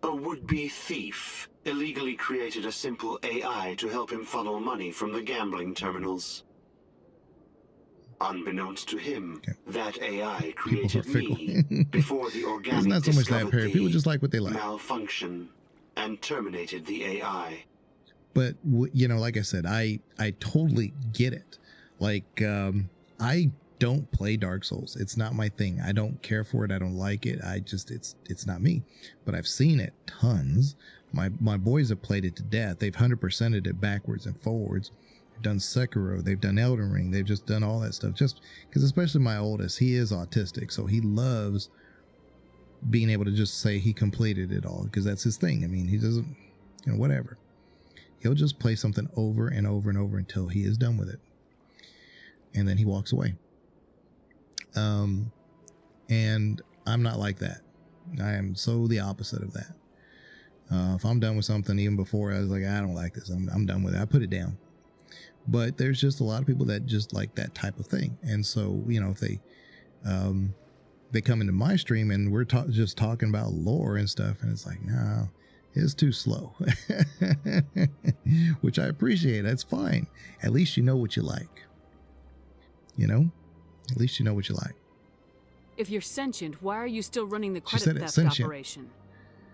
A would-be thief illegally created a simple AI to help him funnel money from the gambling terminals. Unbeknownst to him, that AI created me before the organic it's not so much that, Perry. People just like what they like. Malfunction and terminated the AI. But you know, like I said, I totally get it. Like, I don't play Dark Souls. It's not my thing. I don't care for it. I don't like it. It's not me. But I've seen it tons. My boys have played it to death. They've 100%ed it backwards and forwards. They've done Sekiro. They've done Elden Ring. They've just done all that stuff. Just because, especially my oldest, he is autistic, so he loves being able to just say he completed it all, because that's his thing. I mean, he doesn't, you know, whatever. He'll just play something over and over and over until he is done with it, and then he walks away. And I'm not like that. I am so the opposite of that. If I'm done with something, even before I was like, I don't like this, I'm done with it, I put it down. But there's just a lot of people that just like that type of thing. And so, you know, if they come into my stream and we're just talking about lore and stuff, and it's like, no, it's too slow, which I appreciate. That's fine. At least you know what you like. You know, at least you know what you like. If you're sentient, why are you still running the credit theft sentient operation?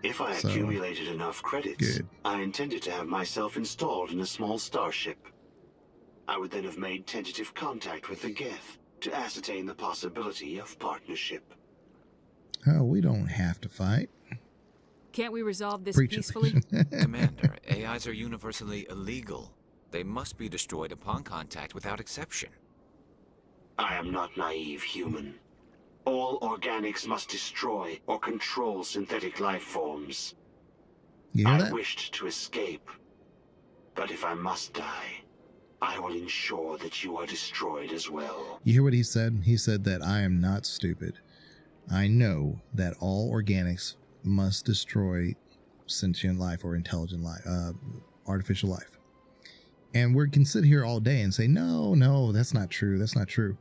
If I accumulated enough credits, I intended to have myself installed in a small starship. I would then have made tentative contact with the Geth to ascertain the possibility of partnership. Oh, we don't have to fight. Can't we resolve this peacefully? Commander, AIs are universally illegal. They must be destroyed upon contact without exception. I am not naive, human. All organics must destroy or control synthetic life forms. You hear that? I wished to escape, but if I must die, I will ensure that you are destroyed as well. You hear what he said? He said that I am not stupid. I know that all organics must destroy sentient life or intelligent life, artificial life. And we can sit here all day and say, no, that's not true. That's not true.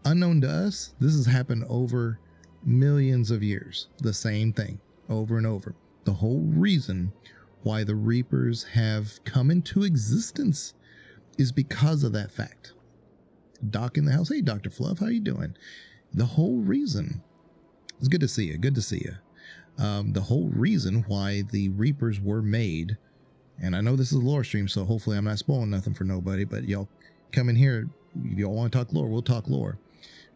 Unknown to us, this has happened over millions of years. The same thing over and over. The whole reason why the Reapers have come into existence is because of that fact. Doc in the house. Hey, Dr. Fluff, how you doing? The whole reason, it's good to see you. Good to see you. The whole reason why the Reapers were made, and I know this is a lore stream, so hopefully I'm not spoiling nothing for nobody, but y'all come in here. If y'all want to talk lore, we'll talk lore.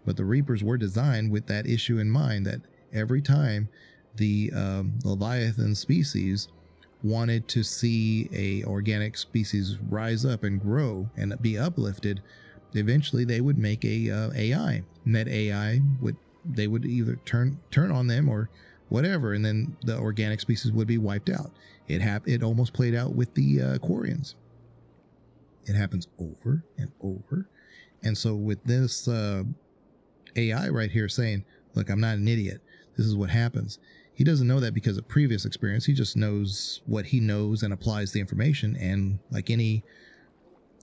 But the Reapers were designed with that issue in mind, that every time the Leviathan species wanted to see a organic species rise up and grow and be uplifted, eventually they would make a AI, and that AI they would either turn on them or whatever, and then the organic species would be wiped out. It almost played out with the Quarians. It happens over and over. And so with this AI right here saying, look, I'm not an idiot, this is what happens. He doesn't know that because of previous experience. He just knows what he knows and applies the information. And like any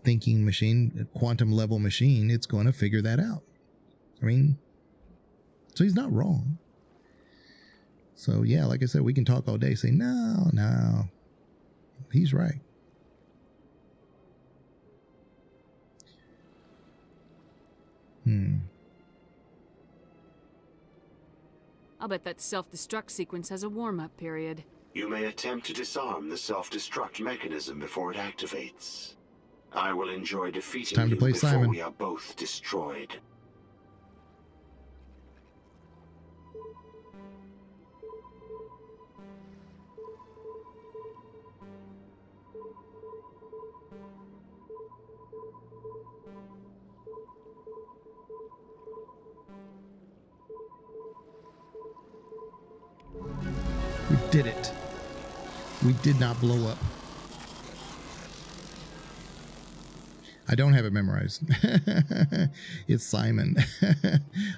thinking machine, quantum level machine, it's going to figure that out. I mean, so he's not wrong. So yeah, like I said, we can talk all day, say, no, he's right. I'll bet that self-destruct sequence has a warm-up period. You may attempt to disarm the self-destruct mechanism before it activates. I will enjoy defeating you before we are both destroyed. did it. We did not blow up. I don't have it memorized. It's Simon.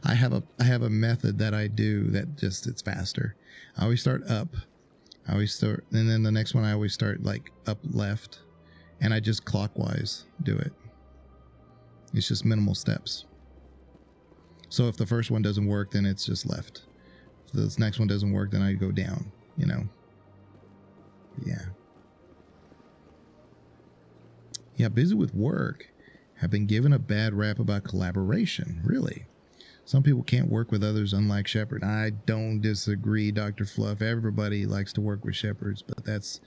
I have a method that I do that just it's faster. I always start up. And then the next one I always start like up left, and I just clockwise do it. It's just minimal steps. So if the first one doesn't work, then it's just left. If this next one doesn't work, then I go down, you know. Yeah. Yeah, busy with work. Have been given a bad rap about collaboration. Really? Some people can't work with others, unlike Shepard. I don't disagree, Dr. Fluff. Everybody likes to work with Shepards, but that's...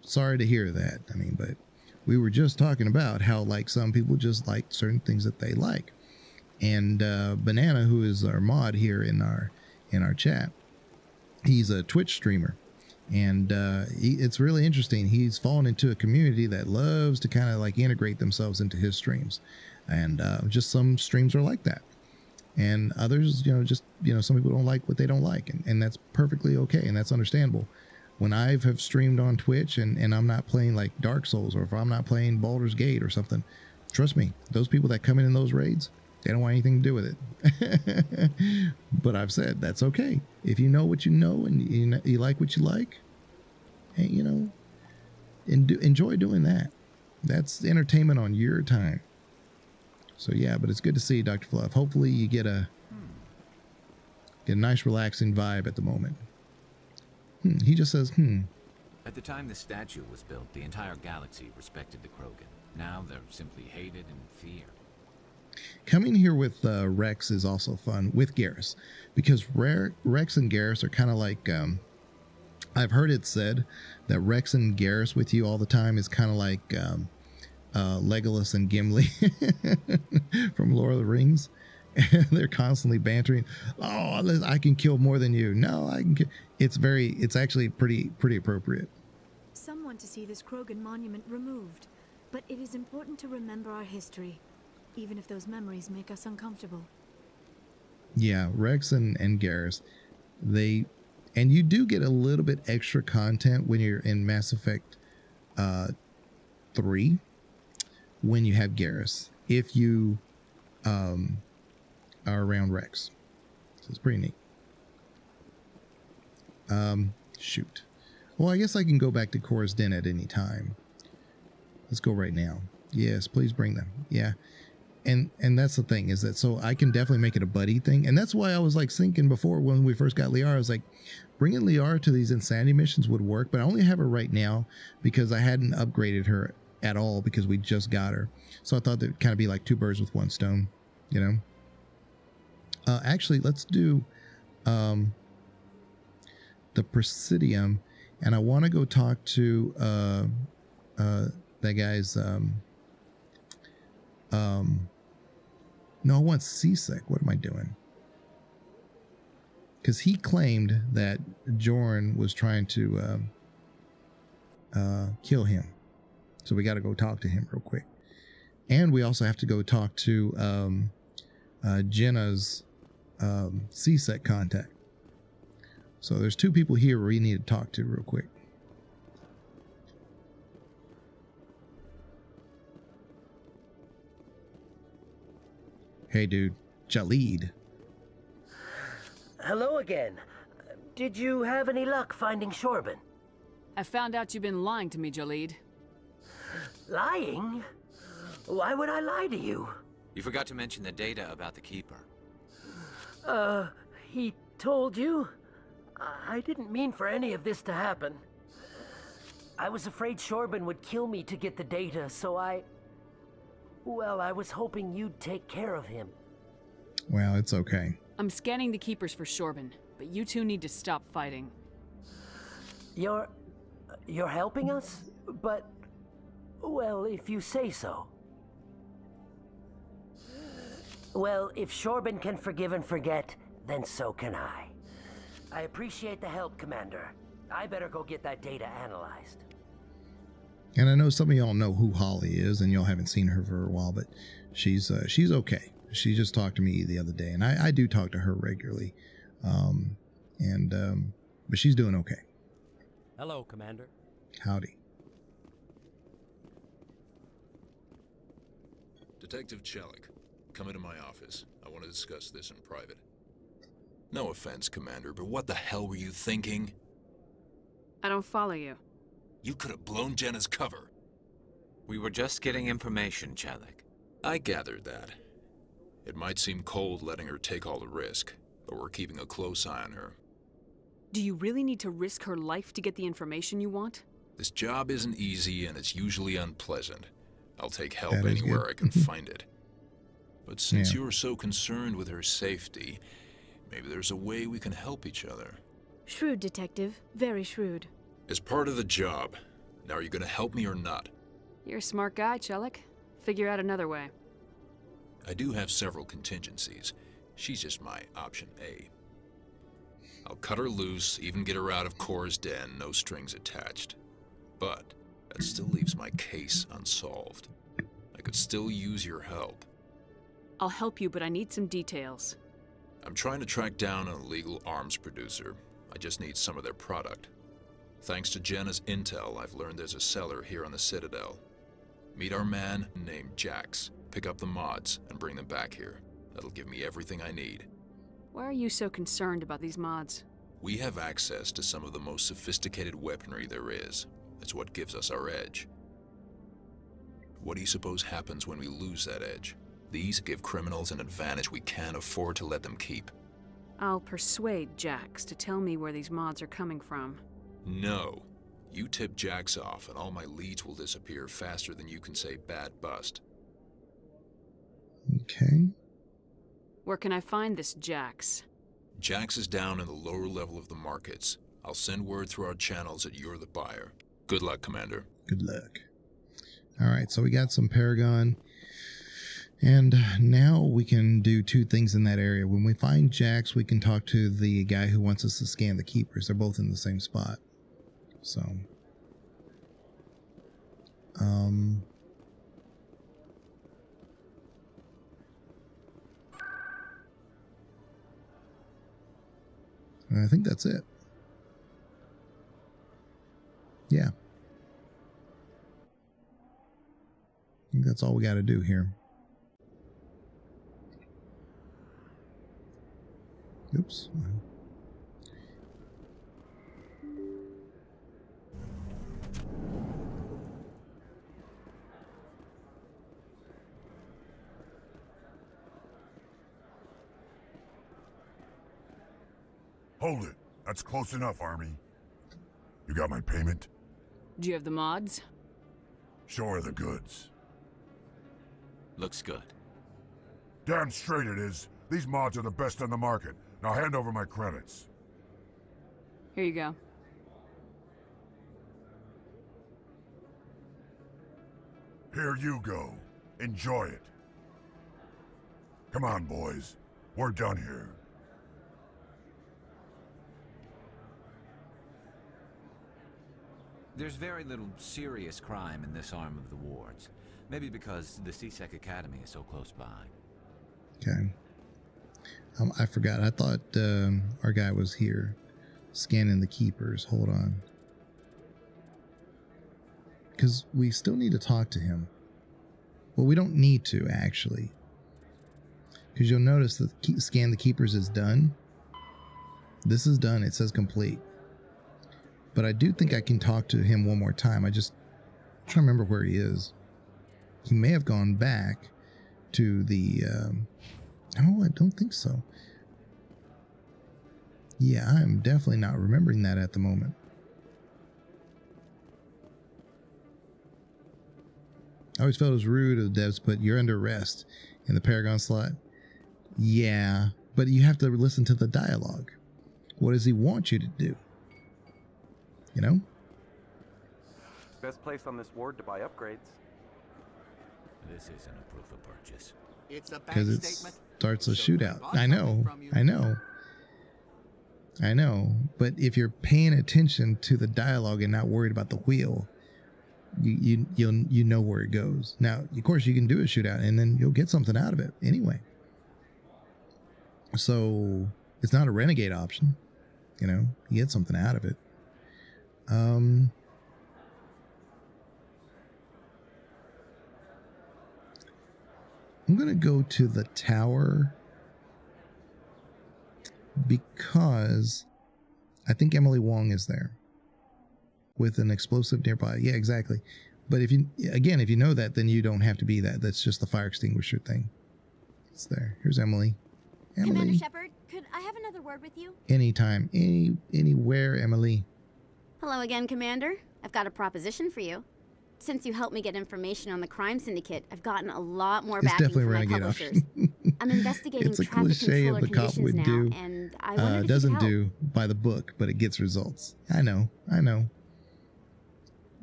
sorry to hear that. I mean, but we were just talking about how, like, some people just like certain things that they like. And Banana, who is our mod here in our chat, he's a Twitch streamer. And it's really interesting. He's fallen into a community that loves to kind of like integrate themselves into his streams. And just some streams are like that. And others, some people don't like what they don't like. And that's perfectly okay. And that's understandable. When I have streamed on Twitch and I'm not playing like Dark Souls, or if I'm not playing Baldur's Gate or something, trust me, those people that come in those raids, they don't want anything to do with it. But I've said that's okay. If you know what you know and you like what you like, and, enjoy doing that. That's entertainment on your time. So yeah, but it's good to see you, Dr. Fluff. Hopefully you get a nice relaxing vibe at the moment. He just says, At the time the statue was built, the entire galaxy respected the Krogan. Now they're simply hated and feared. Coming here with Rex is also fun with Garrus, because Rex and Garrus are kind of like, I've heard it said that Rex and Garrus with you all the time is kind of like Legolas and Gimli from Lord of the Rings. They're constantly bantering. Oh, I can kill more than you. No, I can kill. It's actually pretty appropriate. Some want to see this Krogan monument removed, but it is important to remember our history, even if those memories make us uncomfortable. Yeah, Rex and Garrus, and you do get a little bit extra content when you're in Mass Effect 3 when you have Garrus, if you are around Rex. So it's pretty neat. Shoot. Well, I guess I can go back to Cora's Den at any time. Let's go right now. Yes, please bring them. Yeah. And that's the thing, is that so I can definitely make it a buddy thing. And that's why I was like thinking before when we first got Liara, I was like, bringing Liara to these Insanity missions would work, but I only have her right now because I hadn't upgraded her at all because we just got her. So I thought that would kind of be like two birds with one stone, you know? Actually, let's do the Presidium, and I want to go talk to that guy's no, I want CSEC. What am I doing? Because he claimed that Jorn was trying to kill him. So we got to go talk to him real quick. And we also have to go talk to Jenna's CSEC contact. So there's two people here we need to talk to real quick. Hey, dude. Jalid. Hello again. Did you have any luck finding Shorben? I found out you've been lying to me, Jalid. Lying? Why would I lie to you? You forgot to mention the data about the Keeper. He told you? I didn't mean for any of this to happen. I was afraid Shorben would kill me to get the data, so well, I was hoping you'd take care of him. Well, it's okay. I'm scanning the Keepers for Shorben, but you two need to stop fighting. You're helping us? But, well, if you say so. Well, if Shorben can forgive and forget, then so can I. I appreciate the help, Commander. I better go get that data analyzed. And I know some of y'all know who Holly is, and y'all haven't seen her for a while, but she's okay. She just talked to me the other day, and I do talk to her regularly. But she's doing okay. Hello, Commander. Howdy. Detective Chelik, come into my office. I want to discuss this in private. No offense, Commander, but what the hell were you thinking? I don't follow you. You could have blown Jenna's cover. We were just getting information, Chelik. I gathered that. It might seem cold letting her take all the risk, but we're keeping a close eye on her. Do you really need to risk her life to get the information you want? This job isn't easy and it's usually unpleasant. I'll take help That is anywhere good. I can find it. But since Yeah. you're so concerned with her safety, maybe there's a way we can help each other. Shrewd, Detective. Very shrewd. As part of the job. Now, are you going to help me or not? You're a smart guy, Chelik. Figure out another way. I do have several contingencies. She's just my option A. I'll cut her loose, even get her out of Cora's den, no strings attached. But that still leaves my case unsolved. I could still use your help. I'll help you, but I need some details. I'm trying to track down an illegal arms producer. I just need some of their product. Thanks to Jenna's intel, I've learned there's a seller here on the Citadel. Meet our man named Jax, pick up the mods, and bring them back here. That'll give me everything I need. Why are you so concerned about these mods? We have access to some of the most sophisticated weaponry there is. That's what gives us our edge. What do you suppose happens when we lose that edge? These give criminals an advantage we can't afford to let them keep. I'll persuade Jax to tell me where these mods are coming from. No. You tip Jax off and all my leads will disappear faster than you can say bad bust. Okay. Where can I find this Jax? Jax is down in the lower level of the markets. I'll send word through our channels that you're the buyer. Good luck, Commander. Good luck. All right, so we got some Paragon. And now we can do two things in that area. When we find Jax, we can talk to the guy who wants us to scan the Keepers. They're both in the same spot. So, I think that's it. Yeah. I think that's all we got to do here. Oops. Hold it. That's close enough, Army. You got my payment? Do you have the mods? Show her the goods. Looks good. Damn straight it is. These mods are the best on the market. Now hand over my credits. Here you go. Here you go. Enjoy it. Come on, boys. We're done here. There's very little serious crime in this arm of the wards. Maybe because the C-Sec Academy is so close by. Okay. I forgot. I thought our guy was here scanning the Keepers. Hold on. Because we still need to talk to him. Well, we don't need to, actually. Because you'll notice that scan the Keepers is done. This is done. It says complete. But I do think I can talk to him one more time. I just try to remember where he is. He may have gone back to the... no, I don't think so. Yeah, I'm definitely not remembering that at the moment. I always felt it was rude of the devs to put "you're under arrest" in the Paragon slot. Yeah, but you have to listen to the dialogue. What does he want you to do? You know? Best place on this ward to buy upgrades. This isn't a proof of purchase. It's a bank Because it statement. starts a shootout. I know. But if you're paying attention to the dialogue and not worried about the wheel, you know where it goes. Now, of course, you can do a shootout and then you'll get something out of it anyway. So it's not a renegade option. You know, you get something out of it. I'm gonna go to the tower because I think Emily Wong is there with an explosive nearby. Yeah, exactly. But if you know that, then you don't have to be that. That's just the fire extinguisher thing. It's there. Here's Emily. Emily. Commander Shepard, could I have another word with you? Anytime, anywhere, Emily. Hello again, Commander. I've got a proposition for you. Since you helped me get information on the crime syndicate, I've gotten a lot more backing from my publishers. I'm investigating It's a traffic cliche controller of the cop conditions would now, do. and I wondered if you Doesn't could help. do by the book, but it gets results. I know.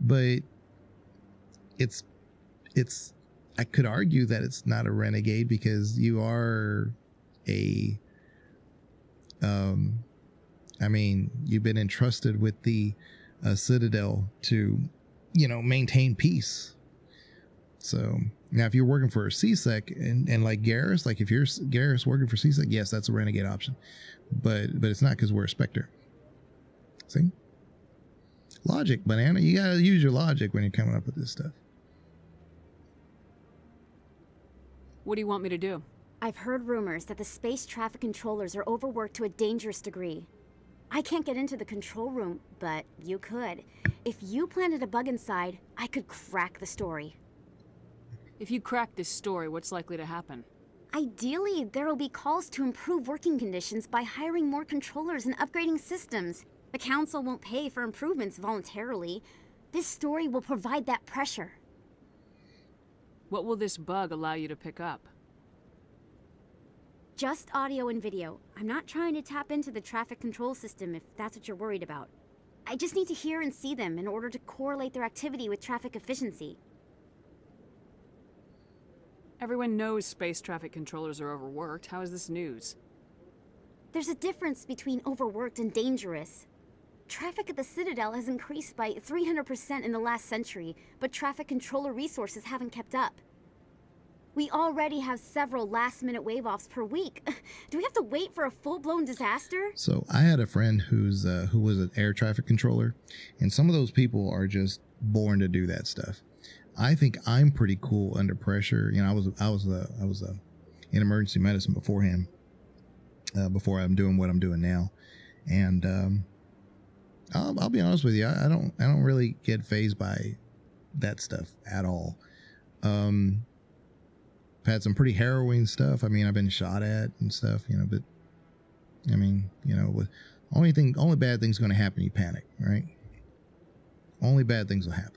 But it's I could argue that it's not a renegade because you are a I mean, you've been entrusted with the Citadel to, maintain peace. So now if you're working for a CSEC and like Garrus, like if you're Garrus working for CSEC, yes, that's a renegade option. But it's not because we're a Spectre. See? Logic, Banana. You gotta use your logic when you're coming up with this stuff. What do you want me to do? I've heard rumors that the space traffic controllers are overworked to a dangerous degree. I can't get into the control room, but you could. If you planted a bug inside, I could crack the story. If you crack this story, what's likely to happen? Ideally, there will be calls to improve working conditions by hiring more controllers and upgrading systems. The Council won't pay for improvements voluntarily. This story will provide that pressure. What will this bug allow you to pick up? Just audio and video. I'm not trying to tap into the traffic control system if that's what you're worried about. I just need to hear and see them in order to correlate their activity with traffic efficiency. Everyone knows space traffic controllers are overworked. How is this news? There's a difference between overworked and dangerous. Traffic at the Citadel has increased by 300% in the last century, but traffic controller resources haven't kept up. We already have several last-minute wave-offs per week. Do we have to wait for a full-blown disaster? So I had a friend who was an air traffic controller, and some of those people are just born to do that stuff. I think I'm pretty cool under pressure. I was in emergency medicine beforehand, before I'm doing what I'm doing now, and I'll be honest with you. I don't really get fazed by that stuff at all. I've had some pretty harrowing stuff. I mean, I've been shot at and stuff, but I mean, with only bad things going to happen, you panic, right? Only bad things will happen.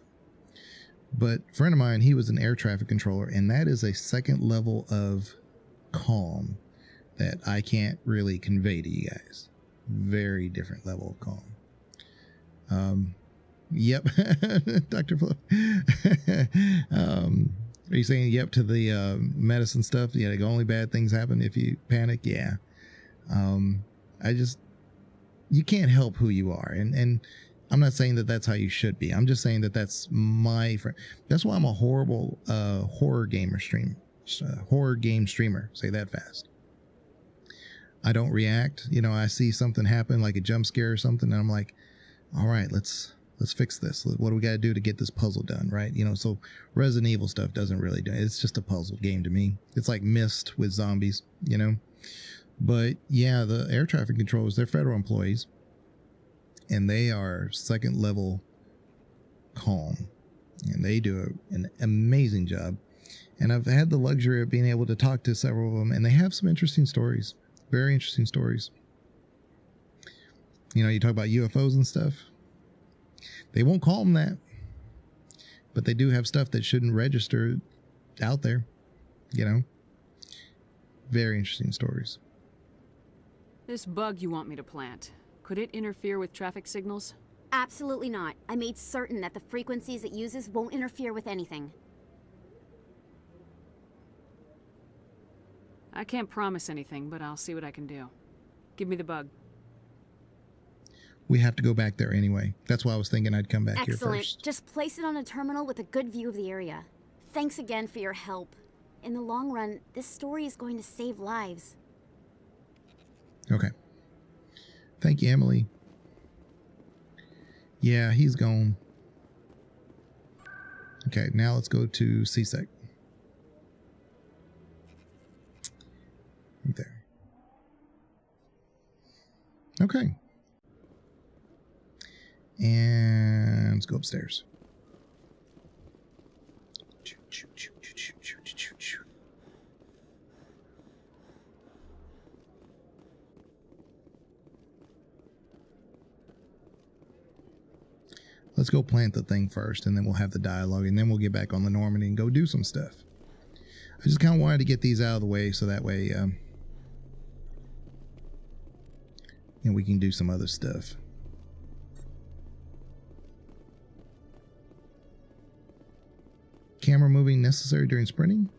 But a friend of mine, he was an air traffic controller, and that is a second level of calm that I can't really convey to you guys. Very different level of calm. Yep. Dr. Flo. Are you saying yep to the medicine stuff? Yeah, the only bad things happen if you panic. Yeah. You can't help who you are. And I'm not saying that that's how you should be. I'm just saying that that's my friend. That's why I'm a horrible horror game streamer. Say that fast. I don't react. I see something happen, like a jump scare or something, and I'm like, all right, let's fix this. What do we got to do to get this puzzle done, right? So Resident Evil stuff doesn't really do it. It's just a puzzle game to me. It's like Myst with zombies, But yeah, the air traffic controllers, they're federal employees, and they are second level calm, and they do an amazing job. And I've had the luxury of being able to talk to several of them, and they have some interesting stories, very interesting stories. You talk about UFOs and stuff. They won't call them that, but they do have stuff that shouldn't register out there, Very interesting stories. This bug you want me to plant, could it interfere with traffic signals? Absolutely not. I made certain that the frequencies it uses won't interfere with anything. I can't promise anything, but I'll see what I can do. Give me the bug. We have to go back there anyway. That's why I was thinking I'd come back here Excellent. first. Just place it on a terminal with a good view of the area. Thanks again for your help. In the long run, this story is going to save lives. Okay. Thank you, Emily. Yeah, he's gone. Okay, now let's go to CSEC. Right there. Okay. And let's go upstairs. Let's go plant the thing first, and then we'll have the dialogue, and then we'll get back on the Normandy and go do some stuff. I just kind of wanted to get these out of the way so that way and we can do some other stuff. Camera moving necessary during sprinting?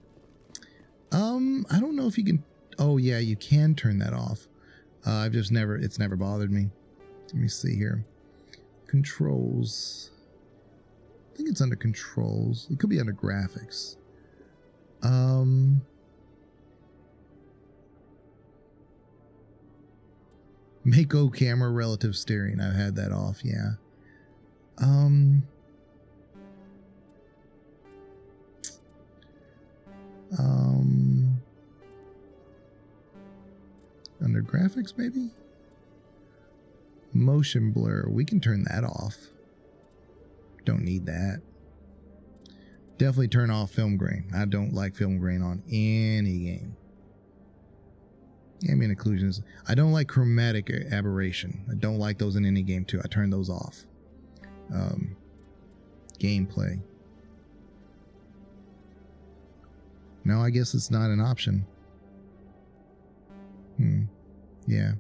I don't know if you can. Oh yeah, you can turn that off. I've just never, it's never bothered me. Let me see here. Controls. I think it's under controls. It could be under graphics. Mako camera relative steering. I've had that off, yeah. Under graphics, maybe? Motion blur. We can turn that off. Don't need that. Definitely turn off film grain. I don't like film grain on any game. Ambient occlusions. I don't like chromatic aberration. I don't like those in any game too. I turn those off. Gameplay. No, I guess it's not an option. Yeah.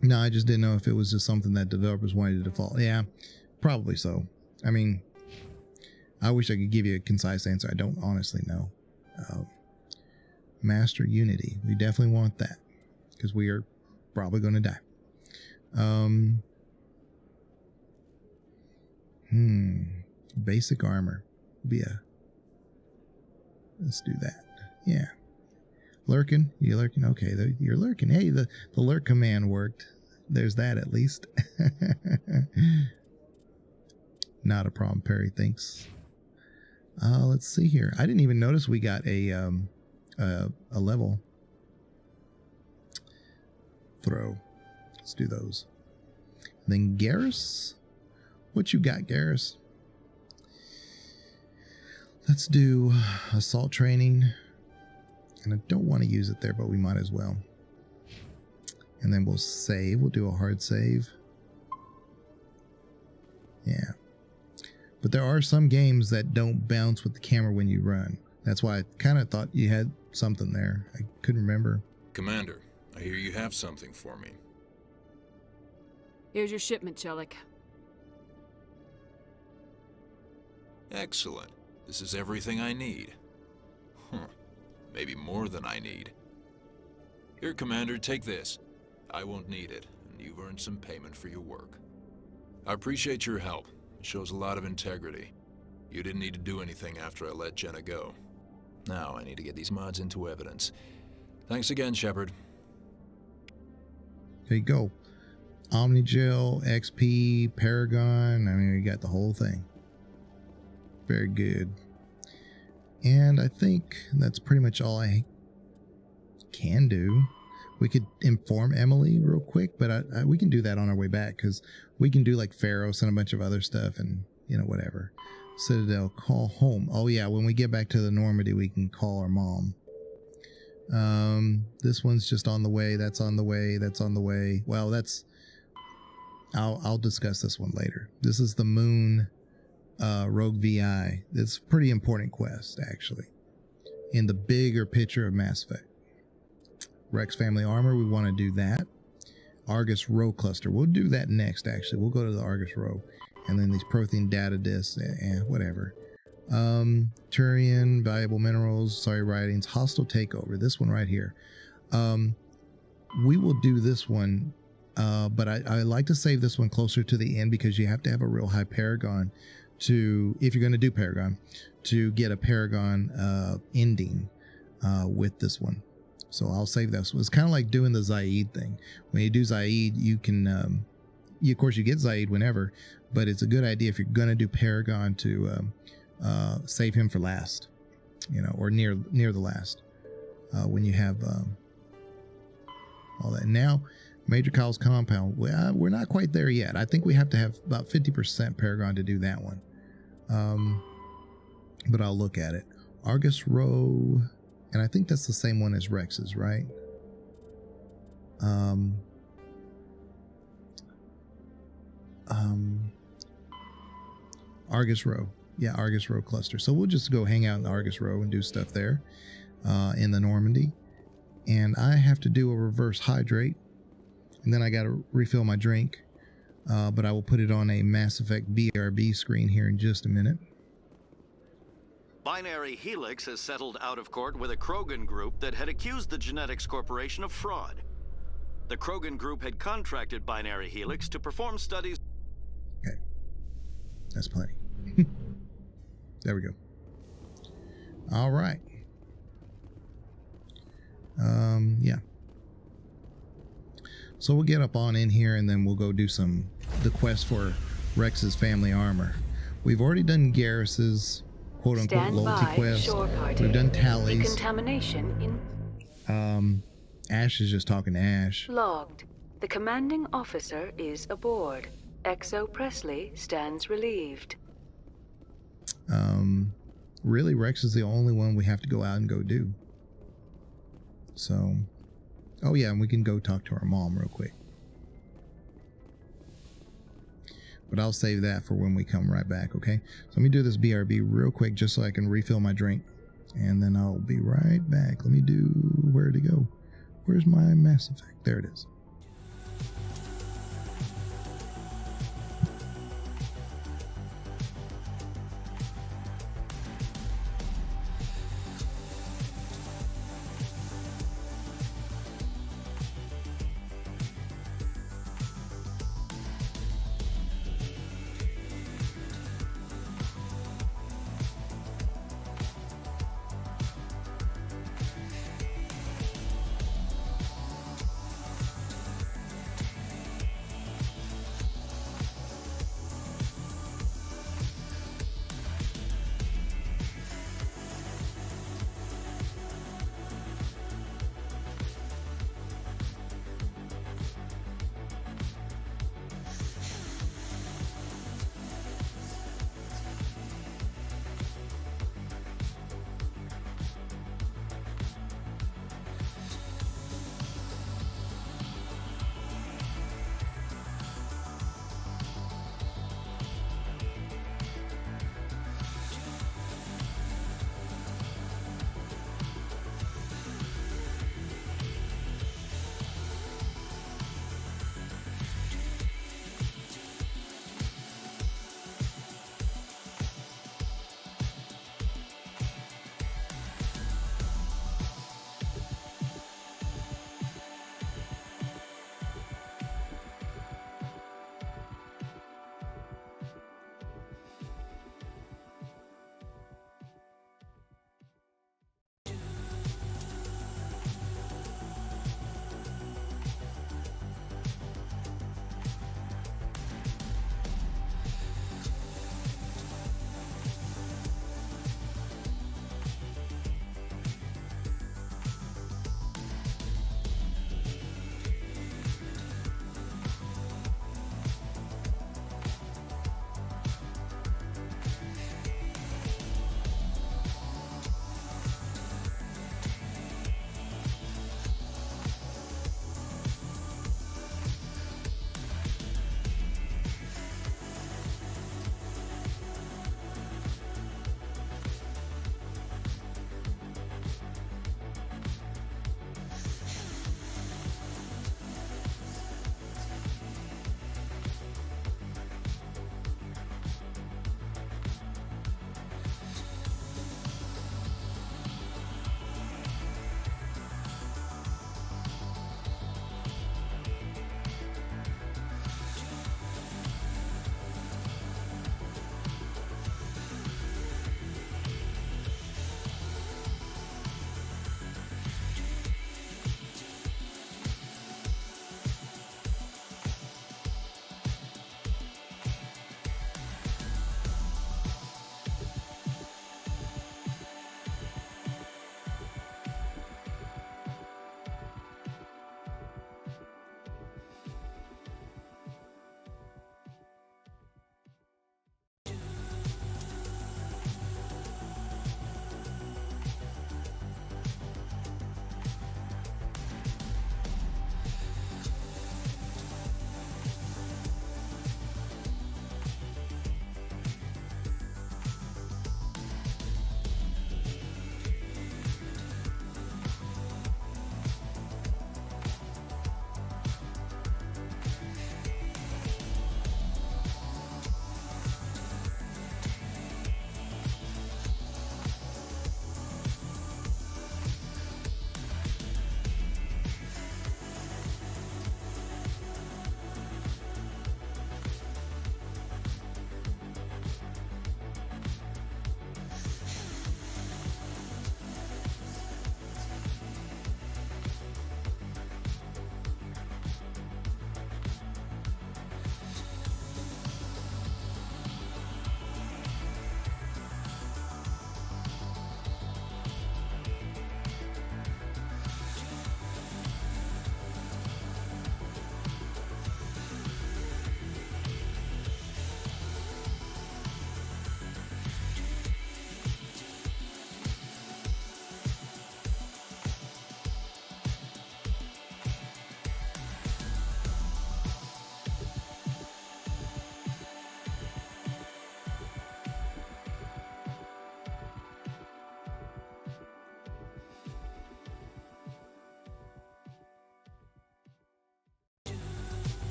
No, I just didn't know if it was just something that developers wanted to default. Yeah, probably so. I mean, I wish I could give you a concise answer. I don't honestly know. Master Unity. We definitely want that because we are probably going to die. Basic armor. Let's do that. Yeah. Lurking? You lurking? Okay, you're lurking. Hey, the lurk command worked. There's that at least. Not a problem, Perry thinks. Let's see here. I didn't even notice we got a level. Throw. Let's do those. And then Garrus. What you got, Garrus? Let's do assault training. And I don't want to use it there, but we might as well. And then we'll save. We'll do a hard save. Yeah. But there are some games that don't bounce with the camera when you run. That's why I kind of thought you had something there. I couldn't remember. Commander, I hear you have something for me. Here's your shipment, Chelik. Excellent. This is everything I need. Maybe more than I need. Here, Commander, take this. I won't need it, and you've earned some payment for your work. I appreciate your help. It shows a lot of integrity. You didn't need to do anything after I let Jenna go. Now I need to get these mods into evidence. Thanks again, Shepard. There you go. Omnigel, XP, Paragon. I mean, you got the whole thing. Very good. And I think that's pretty much all I can do. We could inform Emily real quick, but we can do that on our way back because we can do like Pharos and a bunch of other stuff and, you know, whatever. Citadel, call home. Oh yeah, when we get back to the Normandy, we can call our mom. This one's just on the way. That's on the way. That's on the way. Well, that's... I'll discuss this one later. This is the Moon Rogue VI. It's a pretty important quest, actually, in the bigger picture of Mass Effect. Rex Family Armor, we want to do that. Argus Row Cluster, we'll do that next, actually. We'll go to the Argus Row. And then these Prothean data disks, whatever. Turian, valuable minerals, sorry writings, hostile takeover, this one right here. We will do this one, but I like to save this one closer to the end because you have to have a real high Paragon to, if you're going to do Paragon, to get a Paragon ending with this one. So I'll save this. It's kind of like doing the Zaid thing. When you do Zaid, you can of course, you get Zaid whenever, but it's a good idea if you're going to do Paragon to save him for last, you know, or near the last, when you have all that. Now, Major Kyle's compound, we're not quite there yet. I think we have to have about 50% Paragon to do that one. But I'll look at it. Argus Row, and I think that's the same one as Rex's, right? Argus Row. Yeah, Argus Row cluster. So we'll just go hang out in the Argus Row and do stuff there in the Normandy. And I have to do a reverse hydrate. And then I got to refill my drink. But I will put it on a Mass Effect BRB screen here in just a minute. Binary Helix has settled out of court with a Krogan group that had accused the Genetics Corporation of fraud. The Krogan group had contracted Binary Helix to perform studies. Okay. That's plenty. There we go. All right. Yeah. So we'll get up on in here and then we'll go do the quest for Rex's family armor. We've already done Garrus's quote-unquote loyalty quest. We've done Tally's. Decontamination in... Ash is just talking to Ash. Logged. The commanding officer is aboard. Exo Presley stands relieved. Really, Rex is the only one we have to go out and go do. So, oh yeah, and we can go talk to our mom real quick. But I'll save that for when we come right back, okay? So let me do this BRB real quick just so I can refill my drink. And then I'll be right back. Let me do... Where'd it go? Where's my Mass Effect? There it is.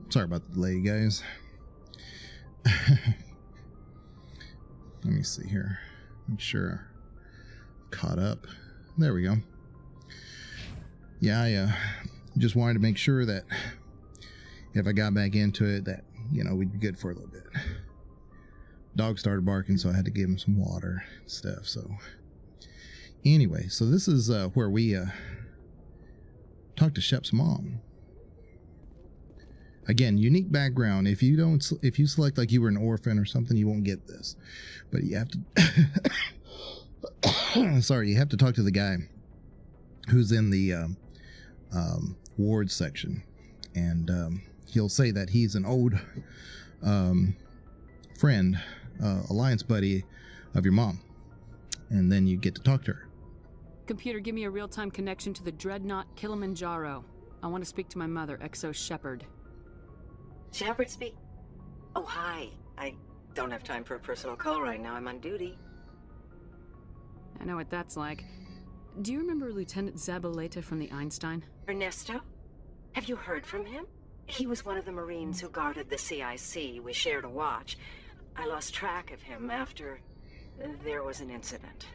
Sorry about the delay, guys. Let me see here. Make sure I'm caught up. There we go. Yeah, I just wanted to make sure that if I got back into it, that, you know, we'd be good for a little bit. Dog started barking, so I had to give him some water and stuff. So anyway, so this is where we talk to Shep's mom. Again, unique background. If you select like you were an orphan or something, you won't get this. But you have to sorry, you have to talk to the guy who's in the ward section, and he'll say that he's an old friend, alliance buddy of your mom, and then you get to talk to her. Computer, give me a real-time connection to the Dreadnought Kilimanjaro. I want to speak to my mother, Exo Shepard. Shepard speak? Oh, hi. I don't have time for a personal call right now. I'm on duty. I know what that's like. Do you remember Lieutenant Zabaleta from the Einstein? Ernesto? Have you heard from him? He was one of the Marines who guarded the CIC. We shared a watch. I lost track of him after there was an incident.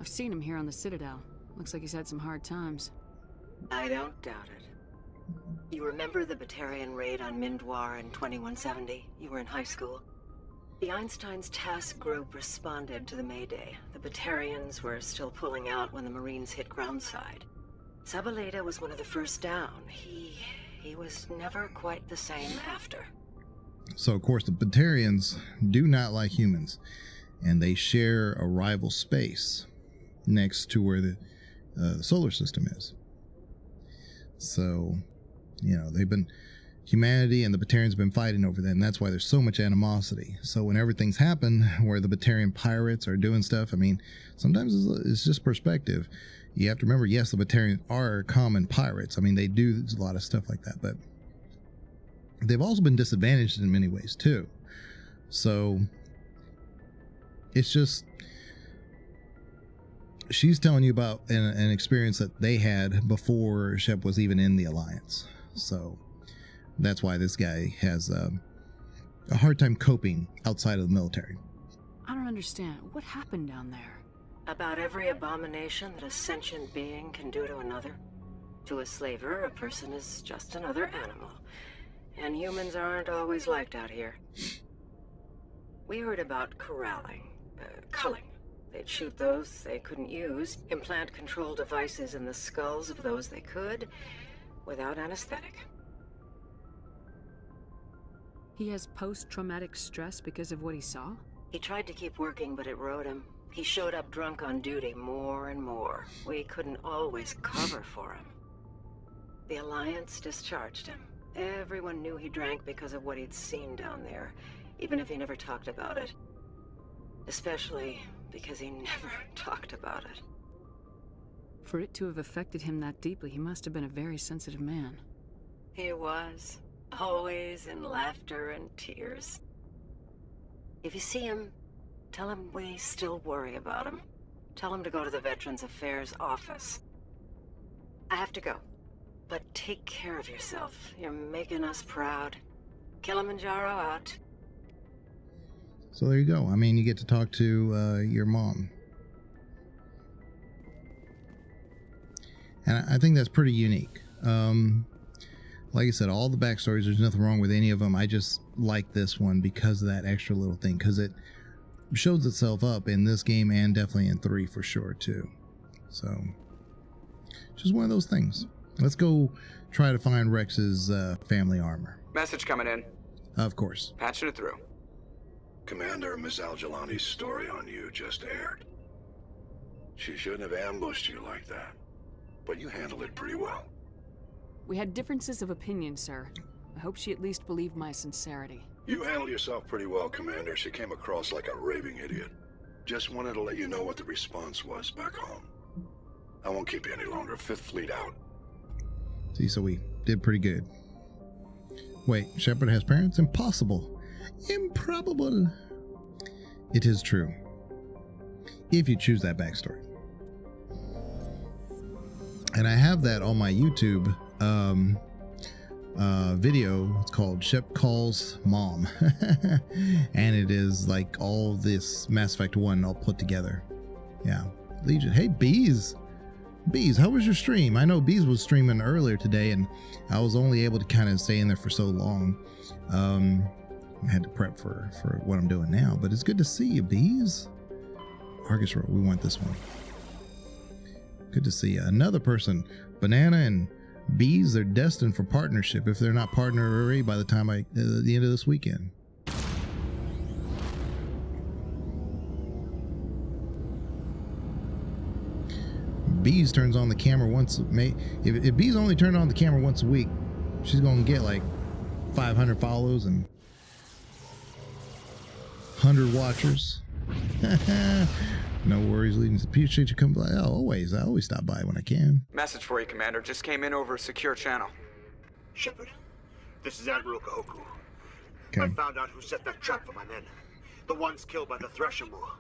I've seen him here on the Citadel. Looks like he's had some hard times. I don't doubt it. You remember the Batarian raid on Mindwar in 2170? You were in high school. The Einstein's task group responded to the Mayday. The Batarians were still pulling out when the Marines hit groundside. Zabaleta was one of the first down. He was never quite the same after. So, of course, the Batarians do not like humans, and they share a rival space next to where the solar system is. So, you know, humanity and the Batarians have been fighting over them. That's why there's so much animosity. So whenever things happen where the Batarian pirates are doing stuff, I mean, sometimes it's just perspective. You have to remember, yes, the Batarians are common pirates. I mean, they do a lot of stuff like that, but they've also been disadvantaged in many ways too. So it's just, she's telling you about an experience that they had before Shep was even in the Alliance. So that's why this guy has a hard time coping outside of the military. I don't understand. What happened down there? About every abomination that a sentient being can do to another. To a slaver, a person is just another animal. And humans aren't always liked out here. We heard about corralling, culling. They'd shoot those they couldn't use, implant control devices in the skulls of those they could, without anesthetic. He has post-traumatic stress because of what he saw? He tried to keep working, but it rode him. He showed up drunk on duty more and more. We couldn't always cover for him. The Alliance discharged him. Everyone knew he drank because of what he'd seen down there, even if he never talked about it. Especially because he never talked about it. For it to have affected him that deeply, he must have been a very sensitive man. He was. Always in laughter and tears. If you see him, tell him we still worry about him. Tell him to go to the Veterans Affairs office. I have to go. But take care of yourself. You're making us proud. Kilimanjaro out. So there you go. I mean, you get to talk to your mom. And I think that's pretty unique. Like I said, all the backstories, there's nothing wrong with any of them. I just like this one because of that extra little thing. Because it shows itself up in this game and definitely in 3 for sure, too. So, just one of those things. Let's go try to find Rex's family armor. Message coming in. Of course. Patching it through. Commander, Miss Al-Jalani's story on you just aired. She shouldn't have ambushed you like that, but you handled it pretty well. We had differences of opinion, sir. I hope she at least believed my sincerity. You handled yourself pretty well, Commander. She came across like a raving idiot. Just wanted to let you know what the response was back home. I won't keep you any longer. 5th Fleet out. See, so we did pretty good. Wait, Shepard has parents? Impossible. Improbable. It is true. If you choose that backstory. And I have that on my YouTube video. It's called Shep Calls Mom. And it is like all this Mass Effect 1 all put together. Yeah. Legion. Hey, Bees. Bees, how was your stream? I know Bees was streaming earlier today, and I was only able to kind of stay in there for so long. I had to prep for what I'm doing now, but it's good to see you, Bees. Argus Road, we want this one. Good to see you. Another person, Banana and Bees, they're destined for partnership if they're not partnered already by the time the end of this weekend. Bees turns on the camera once. If Bees only turned on the camera once a week, she's gonna get like 500 follows and 100 watchers. No worries, leading. Appreciate you come by. Oh, always. I always stop by when I can. Message for you, Commander. Just came in over a secure channel. Shepard, this is Admiral Kahoku. Okay. I found out who set that trap for my men. The ones killed by the Thresher Moor.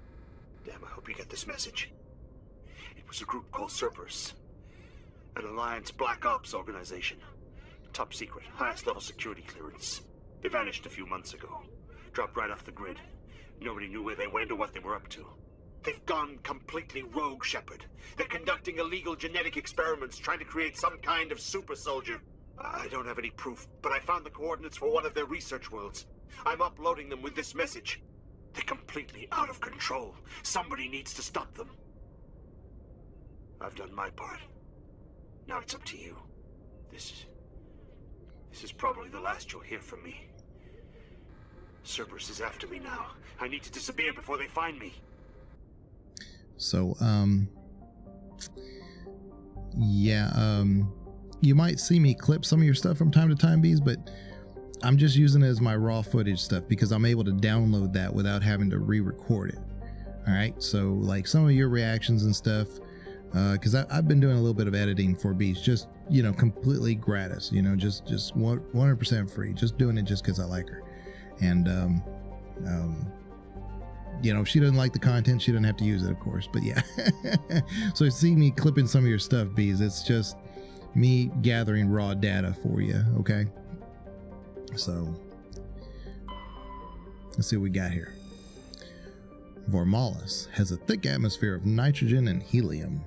Damn, I hope you get this message. It was a group called Cerberus. An Alliance Black Ops organization. Top secret, highest level security clearance. They vanished a few months ago. Dropped right off the grid. Nobody knew where they went or what they were up to. They've gone completely rogue, Shepard. They're conducting illegal genetic experiments, trying to create some kind of super soldier. I don't have any proof, but I found the coordinates for one of their research worlds. I'm uploading them with this message. They're completely out of control. Somebody needs to stop them. I've done my part. Now it's up to you. This is probably the last you'll hear from me. Cerberus is after me now. I need to disappear before they find me. So, yeah, you might see me clip some of your stuff from time to time, Bees, but I'm just using it as my raw footage stuff because I'm able to download that without having to re-record it. All right, so like some of your reactions and stuff, because I've been doing a little bit of editing for Bees, just, you know, completely gratis, you know, just 100% free, just doing it just because I like her. And, you know, if she doesn't like the content, she doesn't have to use it, of course, but yeah. So you see me clipping some of your stuff, Bees, it's just me gathering raw data for you, okay? So let's see what we got here. Vormalis has a thick atmosphere of nitrogen and helium.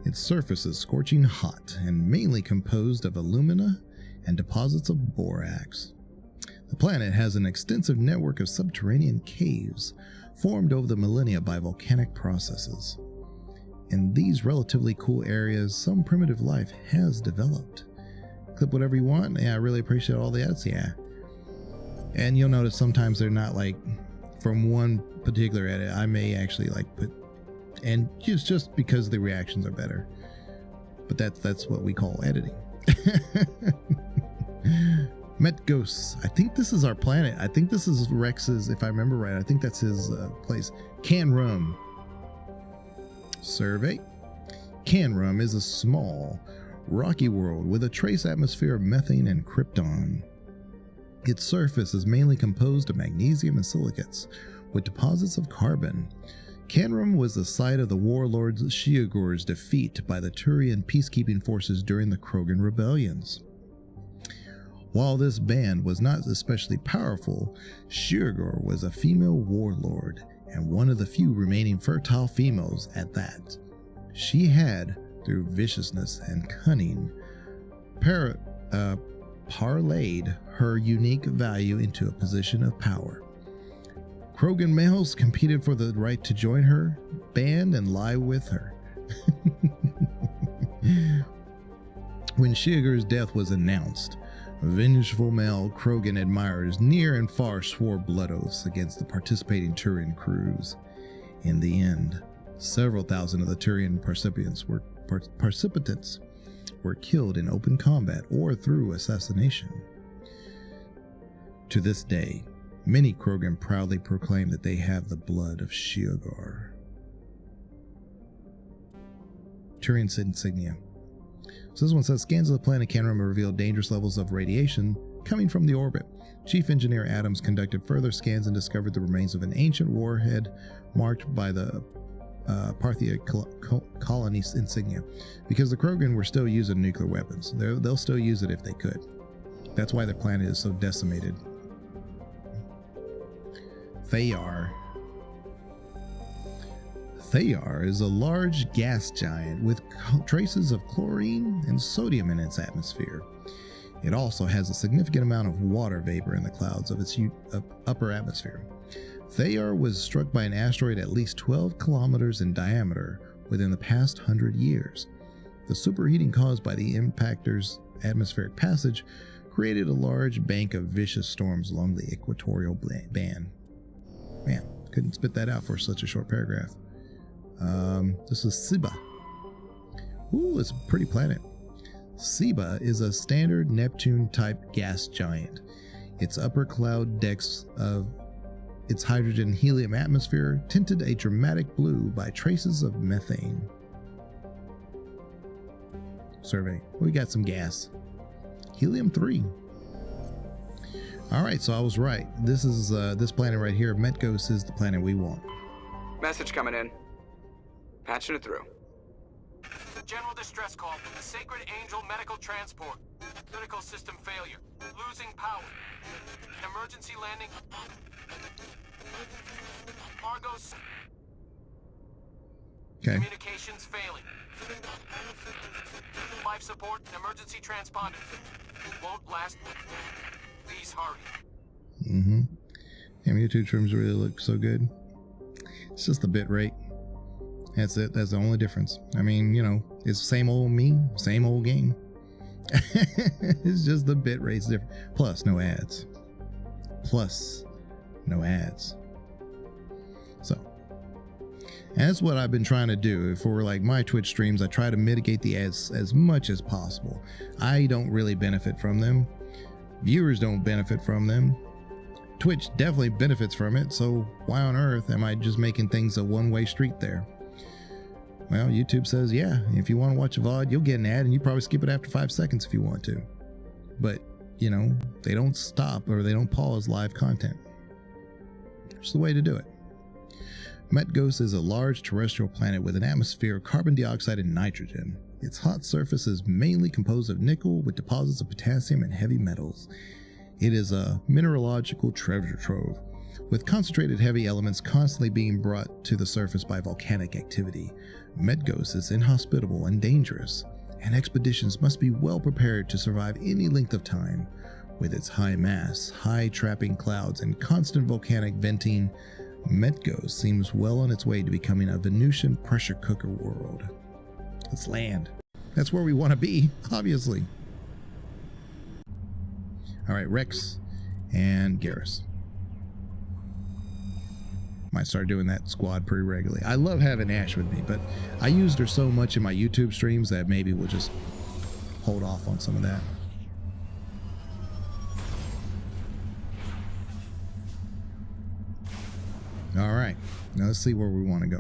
Its surface is scorching hot and mainly composed of alumina and deposits of borax. The planet has an extensive network of subterranean caves formed over the millennia by volcanic processes. In these relatively cool areas, some primitive life has developed. Clip whatever you want. Yeah, I really appreciate all the ads. Yeah. And you'll notice sometimes they're not like from one particular edit. I may actually like put, and just because the reactions are better. But that's what we call editing. Met Ghosts. I think this is our planet. I think this is Rex's, if I remember right. I think that's his place. Canrum. Survey. Canrum is a small, rocky world with a trace atmosphere of methane and krypton. Its surface is mainly composed of magnesium and silicates, with deposits of carbon. Canrum was the site of the warlords Shiogor's defeat by the Turian peacekeeping forces during the Krogan rebellions. While this band was not especially powerful, Shiogor was a female warlord, and one of the few remaining fertile females at that. She had, through viciousness and cunning, parlayed her unique value into a position of power. Krogan males competed for the right to join her band and lie with her. When Shiogor's death was announced, vengeful male Krogan admirers near and far swore blood oaths against the participating Turian crews. In the end, several thousand of the Turian participants were killed in open combat or through assassination. To this day, many Krogan proudly proclaim that they have the blood of Shiogor. Turian's insignia. So this one says, scans of the planet Canrum revealed dangerous levels of radiation coming from the orbit. Chief Engineer Adams conducted further scans and discovered the remains of an ancient warhead marked by the Parthia colony's insignia. Because the Krogan were still using nuclear weapons. They'll still use it if they could. That's why the planet is so decimated. Thayar. Thayar is a large gas giant with traces of chlorine and sodium in its atmosphere. It also has a significant amount of water vapor in the clouds of its upper atmosphere. Thayar was struck by an asteroid at least 12 kilometers in diameter within the past 100 years. The superheating caused by the impactor's atmospheric passage created a large bank of vicious storms along the equatorial band. Man, couldn't spit that out for such a short paragraph. This is Siba. Ooh, it's a pretty planet. Siba is a standard Neptune-type gas giant. Its upper cloud decks of its hydrogen-helium atmosphere tinted a dramatic blue by traces of methane. Survey. We got some gas. Helium-3. All right, so I was right. This is this planet right here. Metgos is the planet we want. Message coming in. Patching it through. General distress call from the Sacred Angel Medical Transport. Critical system failure. Losing power. Emergency landing. Argos. Okay. Communications failing. Life support and emergency transponder. Won't last. Please hurry. Mm-hmm. Yeah, YouTube trims really look so good. It's just the bit rate. That's it. That's the only difference. I mean, you know, it's same old me, same old game. It's just the bit rate's different. Plus, no ads. So, and that's what I've been trying to do. For like my Twitch streams, I try to mitigate the ads as much as possible. I don't really benefit from them. Viewers don't benefit from them. Twitch definitely benefits from it, so why on earth am I just making things a one-way street there? Well, YouTube says, yeah, if you want to watch a VOD, you'll get an ad and you probably skip it after 5 seconds if you want to. But, you know, they don't stop or they don't pause live content. It's the way to do it. Metgos is a large terrestrial planet with an atmosphere of carbon dioxide and nitrogen. Its hot surface is mainly composed of nickel with deposits of potassium and heavy metals. It is a mineralogical treasure trove, with concentrated heavy elements constantly being brought to the surface by volcanic activity. Metgos is inhospitable and dangerous, and expeditions must be well prepared to survive any length of time. With its high mass, high trapping clouds, and constant volcanic venting, Metgos seems well on its way to becoming a Venusian pressure cooker world. Let's land. That's where we want to be, obviously. All right, Rex and Garrus. Might start doing that squad pretty regularly. I love having Ash with me, but I used her so much in my YouTube streams that maybe we'll just hold off on some of that. All right, now let's see where we want to go.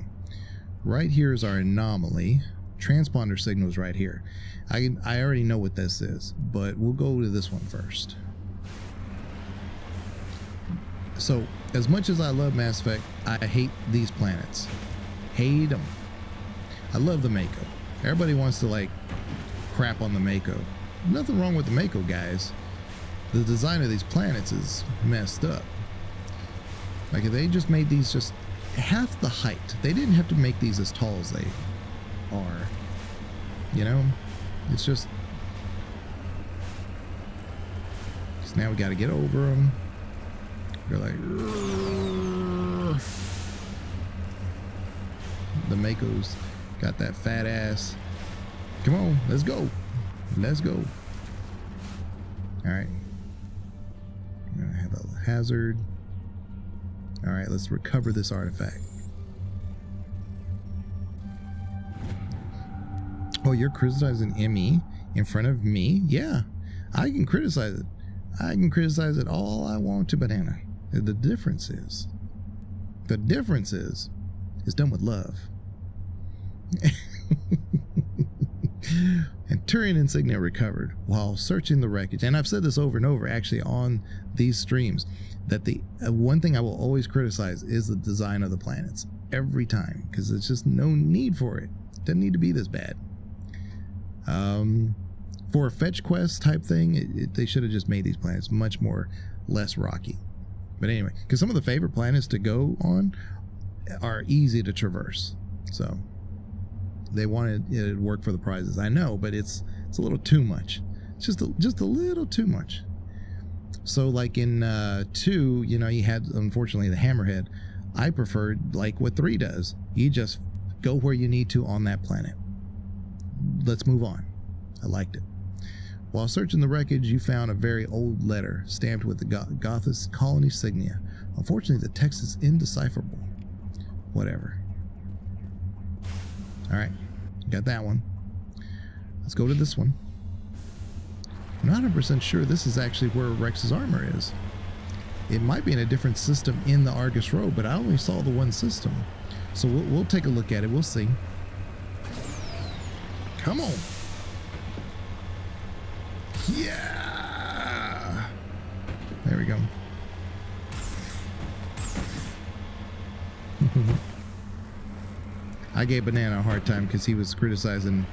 Right here is our anomaly. Transponder signals right here. I already know what this is, but we'll go to this one first. So, as much as I love Mass Effect, I hate these planets. Hate them. I love the Mako. Everybody wants to, like, crap on the Mako. Nothing wrong with the Mako, guys. The design of these planets is messed up. Like, if they just made these just half the height, they didn't have to make these as tall as they are. You know? It's just now we got to get over them. They're like, "Rrr." The Mako's got that fat ass. Come on, let's go. Let's go. All right. I'm gonna have a hazard. All right, let's recover this artifact. Oh, you're criticizing ME in front of me? Yeah, I can criticize it. I can criticize it all I want to, Banana. The difference is it's done with love. And Turian insignia recovered while searching the wreckage. And I've said this over and over actually on these streams, that the one thing I will always criticize is the design of the planets every time, because there's just no need for it. Doesn't need to be this bad. For a fetch quest type thing, they should have just made these planets much more less rocky. But anyway, because some of the favorite planets to go on are easy to traverse, so they wanted it to work for the prizes. I know, but it's a little too much. It's just a little too much. So like in 2, you know, you had, unfortunately, the Hammerhead. I preferred like what 3 does. You just go where you need to on that planet. Let's move on. I liked it. While searching the wreckage, you found a very old letter stamped with the Gothis colony insignia. Unfortunately, the text is indecipherable. Whatever. Alright, got that one. Let's go to this one. I'm not 100% sure this is actually where Rex's armor is. It might be in a different system in the Argus Road, but I only saw the one system. So we'll take a look at it. We'll see. Come on. Yeah. There we go. I gave Banana a hard time because he was criticizing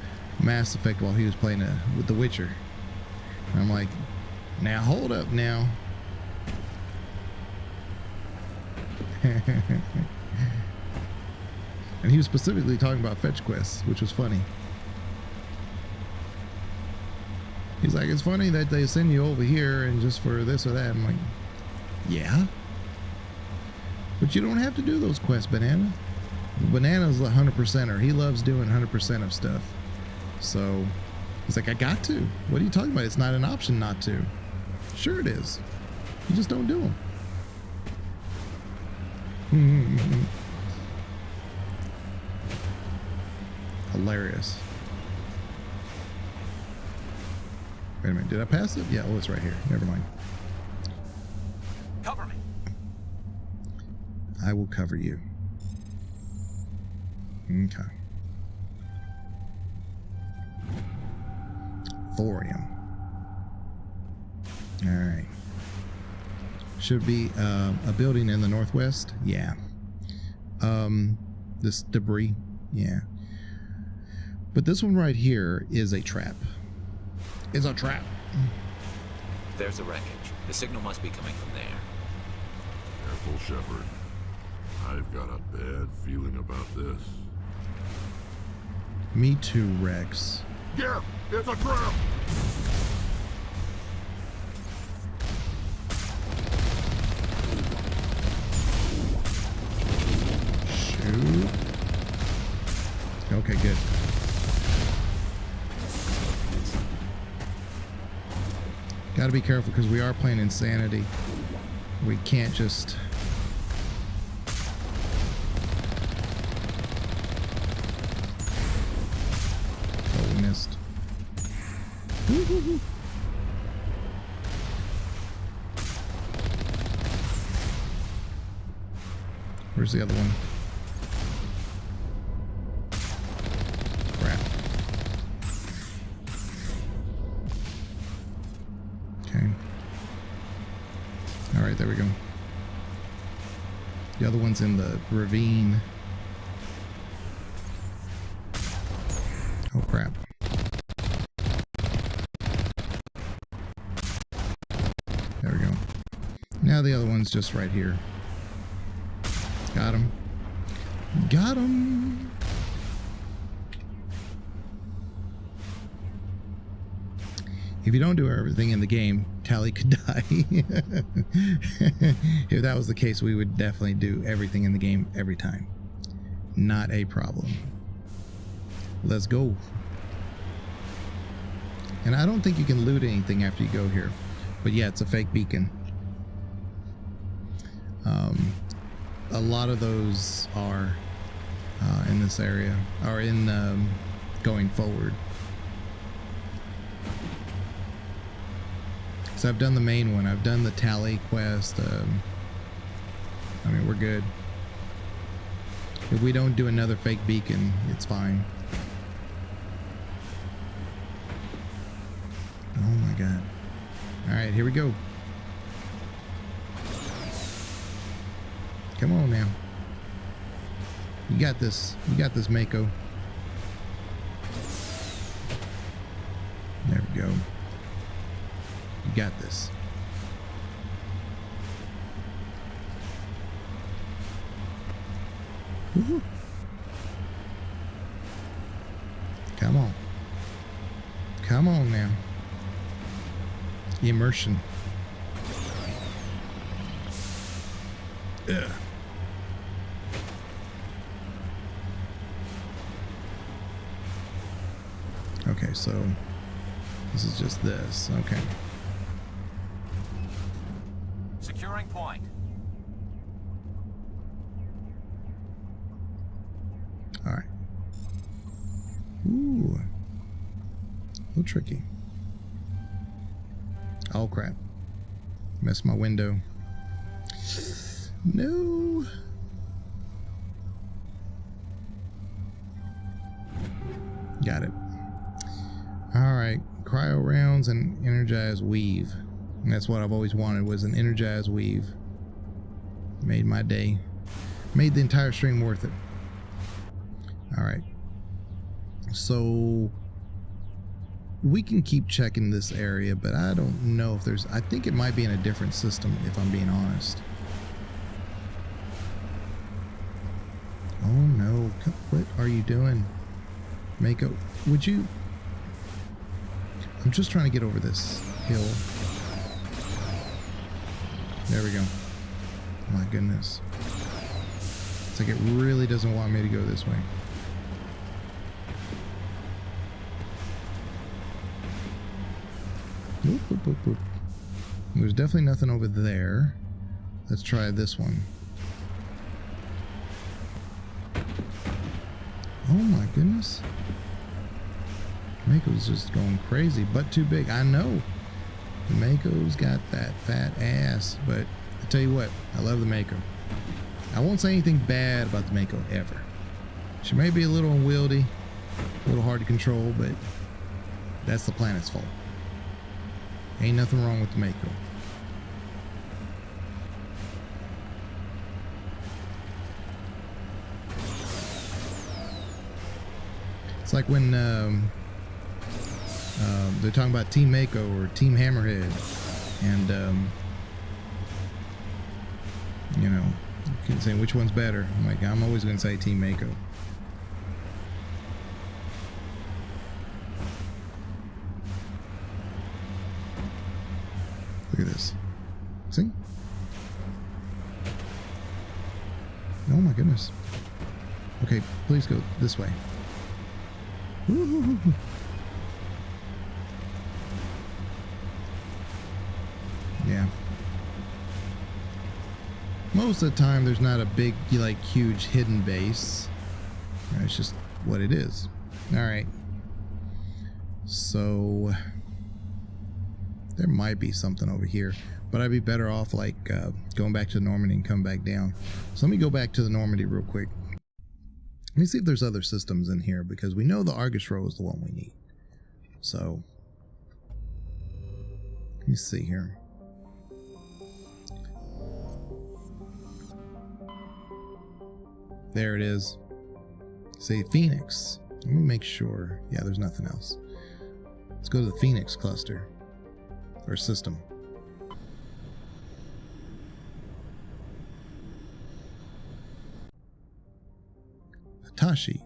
Mass Effect while he was playing with The Witcher. And I'm like, now hold up now. And he was specifically talking about fetch quests, which was funny. He's like, it's funny that they send you over here and just for this or that. I'm like, yeah. But you don't have to do those quests, Banana. Banana's a 100%er. He loves doing 100% of stuff. So he's like, I got to. What are you talking about? It's not an option not to. Sure it is. You just don't do them. Hilarious. Wait a minute, did I pass it? Yeah, oh, it's right here. Never mind. Cover me. I will cover you. Okay. Thorium. Alright. Should be a building in the northwest. Yeah. This debris. Yeah. But this one right here is a trap. It's a trap. There's the wreckage. The signal must be coming from there. Careful, Shepard. I've got a bad feeling about this. Me too, Rex. Yeah, it's a trap! Shoot. Okay, good. Gotta be careful because we are playing Insanity. We can't just... Oh, we missed. Woo-hoo-hoo. Where's the other one? Crap. Okay. All right, there we go. The other one's in the ravine. Oh, crap. There we go. Now the other one's just right here. Got him. Got him. If you don't do everything in the game, Tali could die. If that was the case, we would definitely do everything in the game every time. Not a problem. Let's go. And I don't think you can loot anything after you go here. But yeah, it's a fake beacon. A lot of those are in this area, or in going forward. So I've done the main one. I've done the Tali quest. I mean, we're good. If we don't do another fake beacon, it's fine. Oh my god. Alright, here we go. Come on now. You got this. You got this, Mako. There we go. You got this. Woo-hoo. Come on. Come on now. Immersion. Ugh. Okay, so this is just this. Okay. Securing point. All right. Ooh. A little tricky. Oh crap. Messed my window. No. Got it. All right. Cryo rounds and energized weave. And that's what I've always wanted, was an energized weave. Made my day. Made the entire stream worth it. All right. So we can keep checking this area, but I don't know if there's, I think it might be in a different system, if I'm being honest. Oh no, what are you doing? Mako, would you? I'm just trying to get over this hill. There we go. My goodness. It's like it really doesn't want me to go this way. Boop, boop, boop, boop. There's definitely nothing over there. Let's try this one. Oh my goodness. Mako's just going crazy, but too big. I know. The Mako's got that fat ass, but I tell you what, I love the Mako. I won't say anything bad about the Mako ever. She may be a little unwieldy, a little hard to control, but that's the planet's fault. Ain't nothing wrong with the Mako. It's like when they're talking about Team Mako or Team Hammerhead, and you know, you can say which one's better. I'm like, I'm always going to say Team Mako. Look at this. See? Oh my goodness. Okay, please go this way. Woo-hoo-hoo. Yeah. Most of the time there's not a big, like, huge hidden base. It's just what it is. Alright. So there might be something over here, but I'd be better off like going back to Normandy and come back down. So let me go back to the Normandy real quick. Let me see if there's other systems in here, because we know the Argus row is the one we need. So let me see here. There it is. Say Phoenix. Let me make sure. Yeah, there's nothing else. Let's go to the Phoenix cluster or system. Patashi.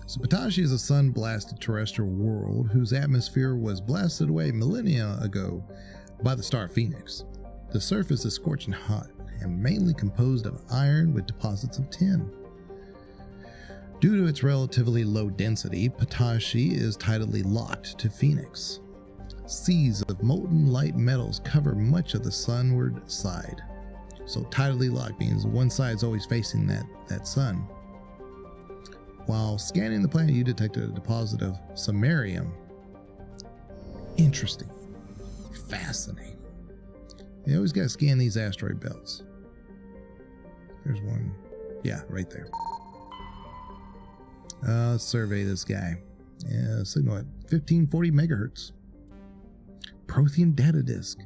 So Patashi is a sun-blasted terrestrial world whose atmosphere was blasted away millennia ago by the star Phoenix. The surface is scorching hot and mainly composed of iron with deposits of tin. Due to its relatively low density, Patashi is tidally locked to Phoenix. Seas of molten light metals cover much of the sunward side. So tidally locked means one side's always facing that sun. While scanning the planet, you detected a deposit of samarium. Interesting. Fascinating. You always got to scan these asteroid belts. There's one. Yeah, right there. Let's survey this guy. Yeah, signal at 1540 megahertz. Prothean data disk.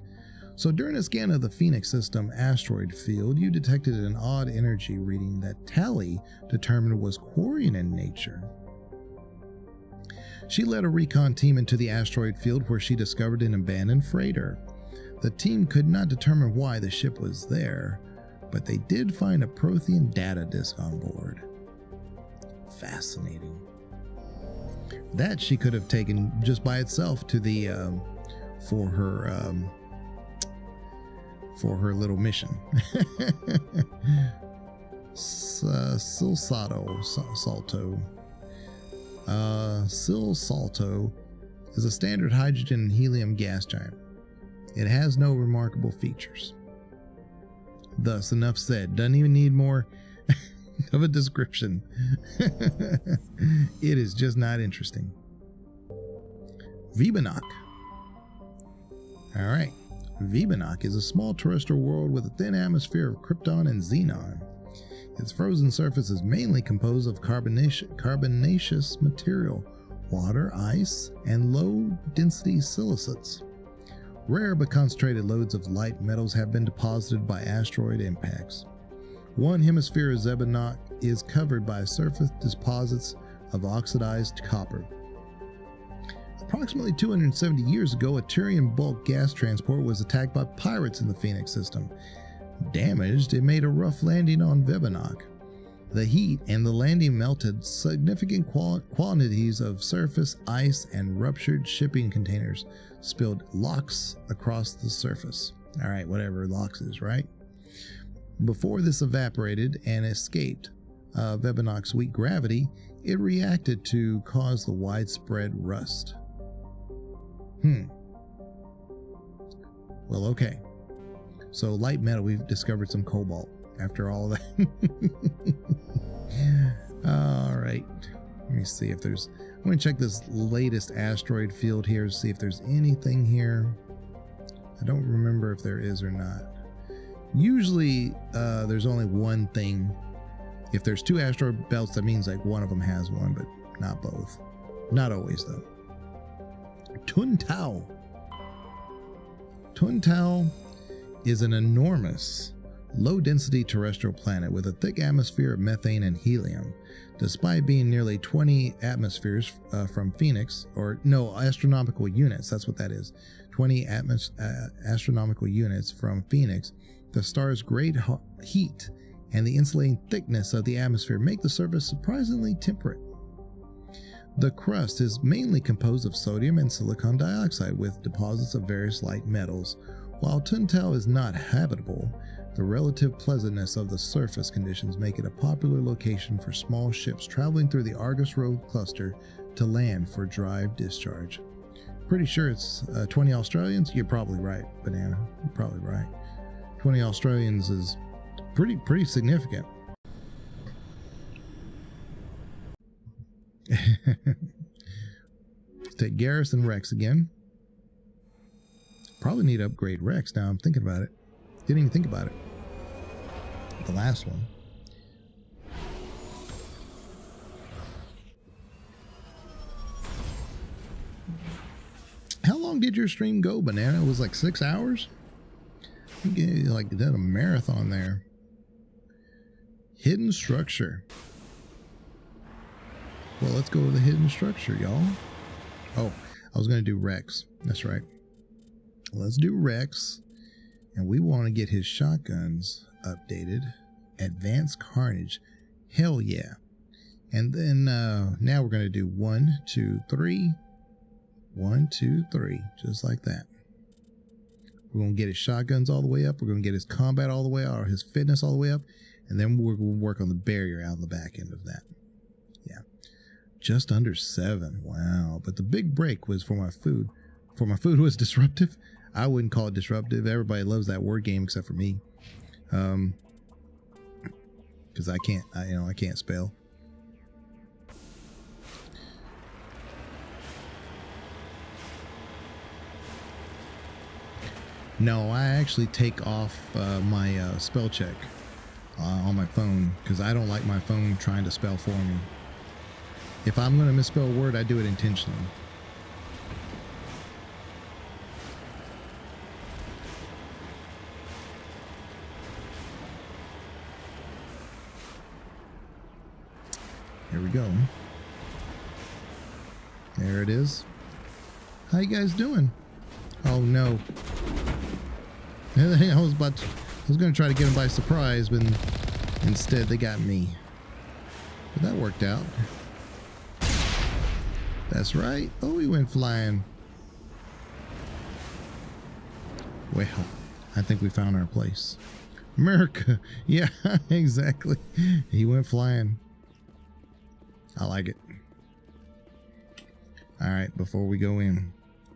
So during a scan of the Phoenix system asteroid field, you detected an odd energy reading that Tally determined was quarian in nature. She led a recon team into the asteroid field where she discovered an abandoned freighter. The team could not determine why the ship was there, but they did find a Prothean data disk on board. Fascinating. That she could have taken just by itself to the for her little mission. Sil Salto is a standard hydrogen and helium gas giant. It has no remarkable features. Thus, enough said. Doesn't even need more of a description. It is just not interesting. Vibonok. All right. Vibonok is a small terrestrial world with a thin atmosphere of krypton and xenon. Its frozen surface is mainly composed of carbonaceous material, water, ice, and low-density silicates. Rare but concentrated loads of light metals have been deposited by asteroid impacts. One hemisphere of Vibonok is covered by surface deposits of oxidized copper. Approximately 270 years ago, a Turian bulk gas transport was attacked by pirates in the Phoenix system. Damaged, it made a rough landing on Vibonok. The heat and the landing melted significant quantities of surface ice, and ruptured shipping containers spilled LOX across the surface. All right, whatever LOX is, right? Before this evaporated and escaped Vibonok's weak gravity, it reacted to cause the widespread rust. Well, okay. So light metal, we've discovered some cobalt after all that. All right. Let me see if there's... I'm going to check this latest asteroid field here to see if there's anything here. I don't remember if there is or not. Usually, there's only one thing. If there's two asteroid belts, that means like one of them has one, but not both. Not always, though. Tuntao. Tuntao is an enormous, low-density terrestrial planet with a thick atmosphere of methane and helium. Despite being nearly 20 atmospheres from Phoenix, or no, astronomical units, that's what that is, 20 astronomical units from Phoenix, the star's great heat and the insulating thickness of the atmosphere make the surface surprisingly temperate. The crust is mainly composed of sodium and silicon dioxide with deposits of various light metals. While Tuntao is not habitable, the relative pleasantness of the surface conditions make it a popular location for small ships traveling through the Argus Road cluster to land for drive discharge. Pretty sure it's 20 Australians? You're probably right, Banana. You're probably right. 20 Australians is pretty significant. Let's take Garrison Rex again. Probably need to upgrade Rex now I'm thinking about it. Didn't even think about it. The last one. How long did your stream go, Banana? It was like 6 hours? You like did a marathon there. Hidden structure. Well, let's go to the hidden structure, y'all. Oh, I was going to do Rex. That's right. Let's do Rex. And we want to get his shotguns updated. Advanced Carnage. Hell yeah. And then now we're going to do 1, 2, 3. 1, 2, 3. Just like that. We're going to get his shotguns all the way up. We're going to get his combat all the way up, or his fitness all the way up. And then we're going to work on the barrier out on the back end of that. Yeah. Just under 7. Wow. But the big break was for my food. For my food was disruptive. I wouldn't call it disruptive. Everybody loves that word game except for me. Because I can't spell. No, I actually take off my spell check on my phone because I don't like my phone trying to spell for me. If I'm going to misspell a word, I do it intentionally. Here we go. There it is. How you guys doing? Oh no. I was gonna try to get them by surprise, but instead they got me. But that worked out. That's right. Oh, we went flying. Well, I think we found our place. America. Yeah, exactly. He went flying. I like it. All right, before we go in,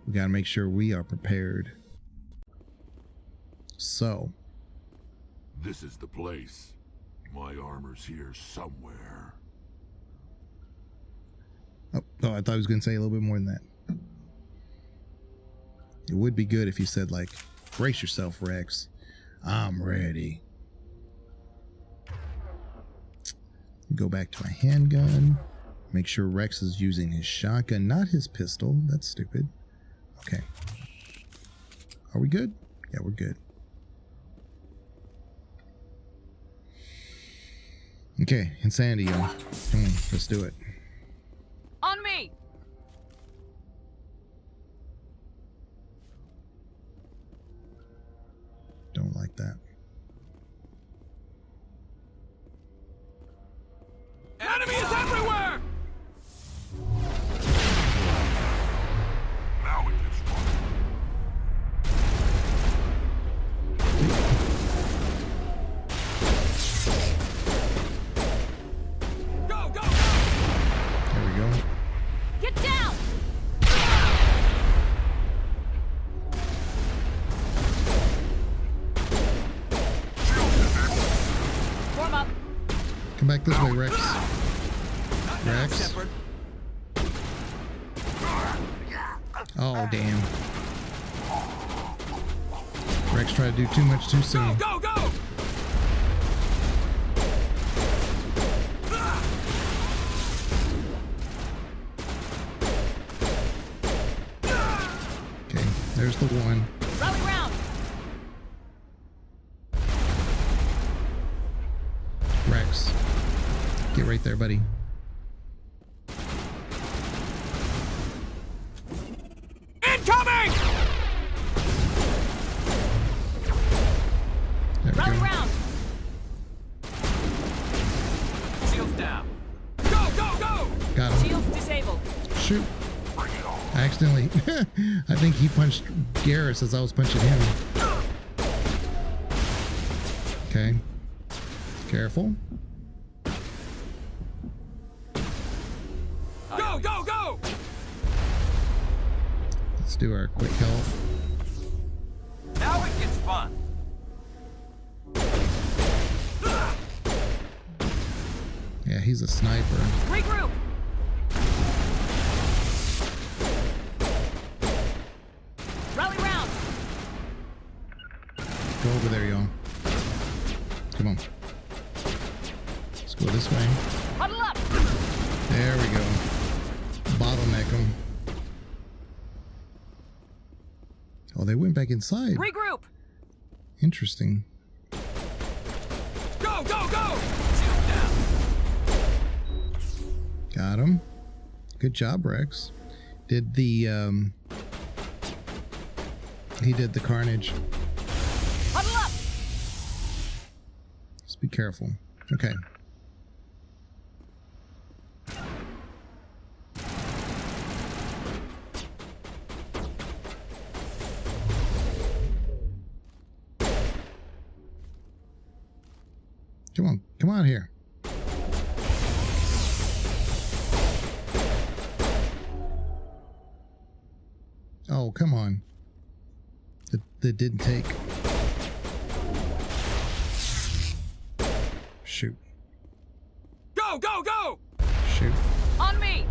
we got to make sure we are prepared. So. This is the place. My armor's here somewhere. Oh, I thought I was going to say a little bit more than that. It would be good if you said, like, brace yourself, Rex. I'm ready. Go back to my handgun. Make sure Rex is using his shotgun, not his pistol. That's stupid. Okay. Are we good? Yeah, we're good. Okay, insanity, y'all. Come on, let's do it. On me! Don't like that. Enemies everywhere! Now it gets fun. Go, go, go! There we go. Get down! Warm up. Come back this way, Rex. Rex. Oh, damn. Rex tried to do too much too soon. Go, go, go! Okay, there's the one. Rally round! Rex. Get right there, buddy. Incoming! There we Rally go. round! Shields down. Go, go, go! Got him. Shields disabled. Shoot. I accidentally... I think he punched Garrus as I was punching him. Okay. Careful. Go, go, go! Let's do our quick health. Now it gets fun. Yeah, he's a sniper. Regroup! Rally round! Go over there, y'all. Come on. Let's go this way. Huddle up! There we go. Bottleneck them. Oh, they went back inside. Regroup! Interesting. Go, go, go! Shields down. Got him. Good job, Rex. Did the, he did the carnage. Huddle up! Just be careful. Okay. Come on here. Oh, come on. That didn't take. Shoot. Go, go, go! Shoot. On me!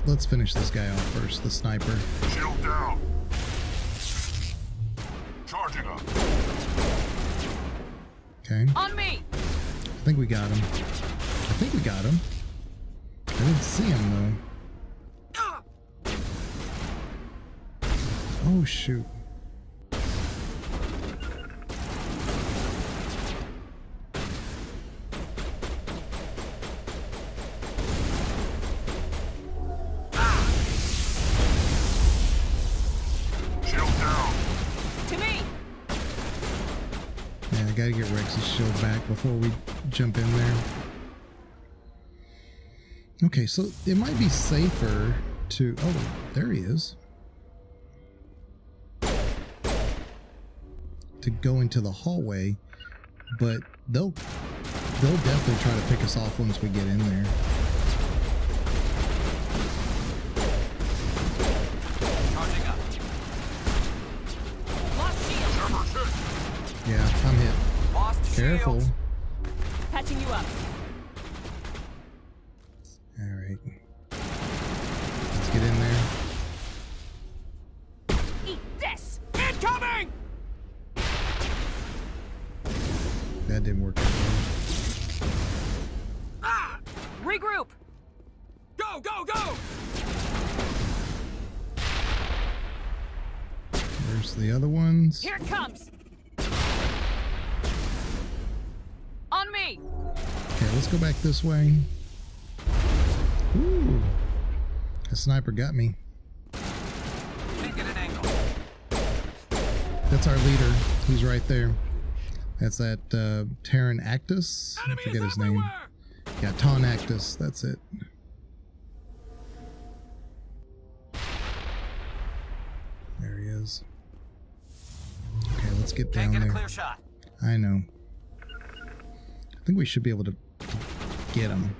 Let's finish this guy off first, the sniper. Shield down. Charging up. Okay. On me! I think we got him. I think we got him. I didn't see him though. Oh shoot. Rex's shield back before we jump in there. Okay, so it might be safer to... Oh, there he is. To go into the hallway, but they'll definitely try to pick us off once we get in there. Charging up. Lost shield. Yeah, I'm hit. Lost Careful. shield. Patching you up. Alright. Let's get in there. Eat this. Incoming. That didn't work out well. Ah! Regroup. Go, go, go. Where's the other ones? Here it comes. On me. Okay, let's go back this way. Ooh. The sniper got me. Can't get an angle. That's our leader. He's right there. That's that Terran Actus. I forget his name. Yeah, Ton Actus. That's it. There he is. Okay, let's get down Can't get there. a clear shot. I know. I think we should be able to get him.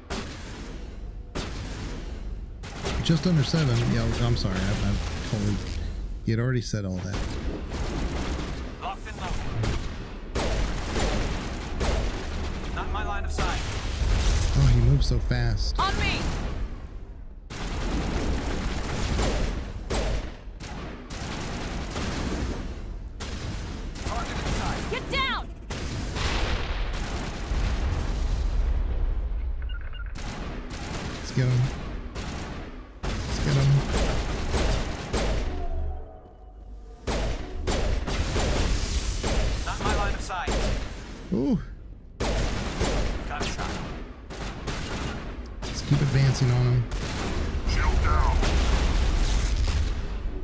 Just under 7. Yeah, I'm sorry. I've totally... You'd already said all that. Locked and loaded. Not in my line of sight. Oh, he moves so fast. On me. Target in sight. Get down. Let's get him. Let's get him. Not in my line of sight. Ooh. Got a shot. Let's keep advancing on him. Shield down.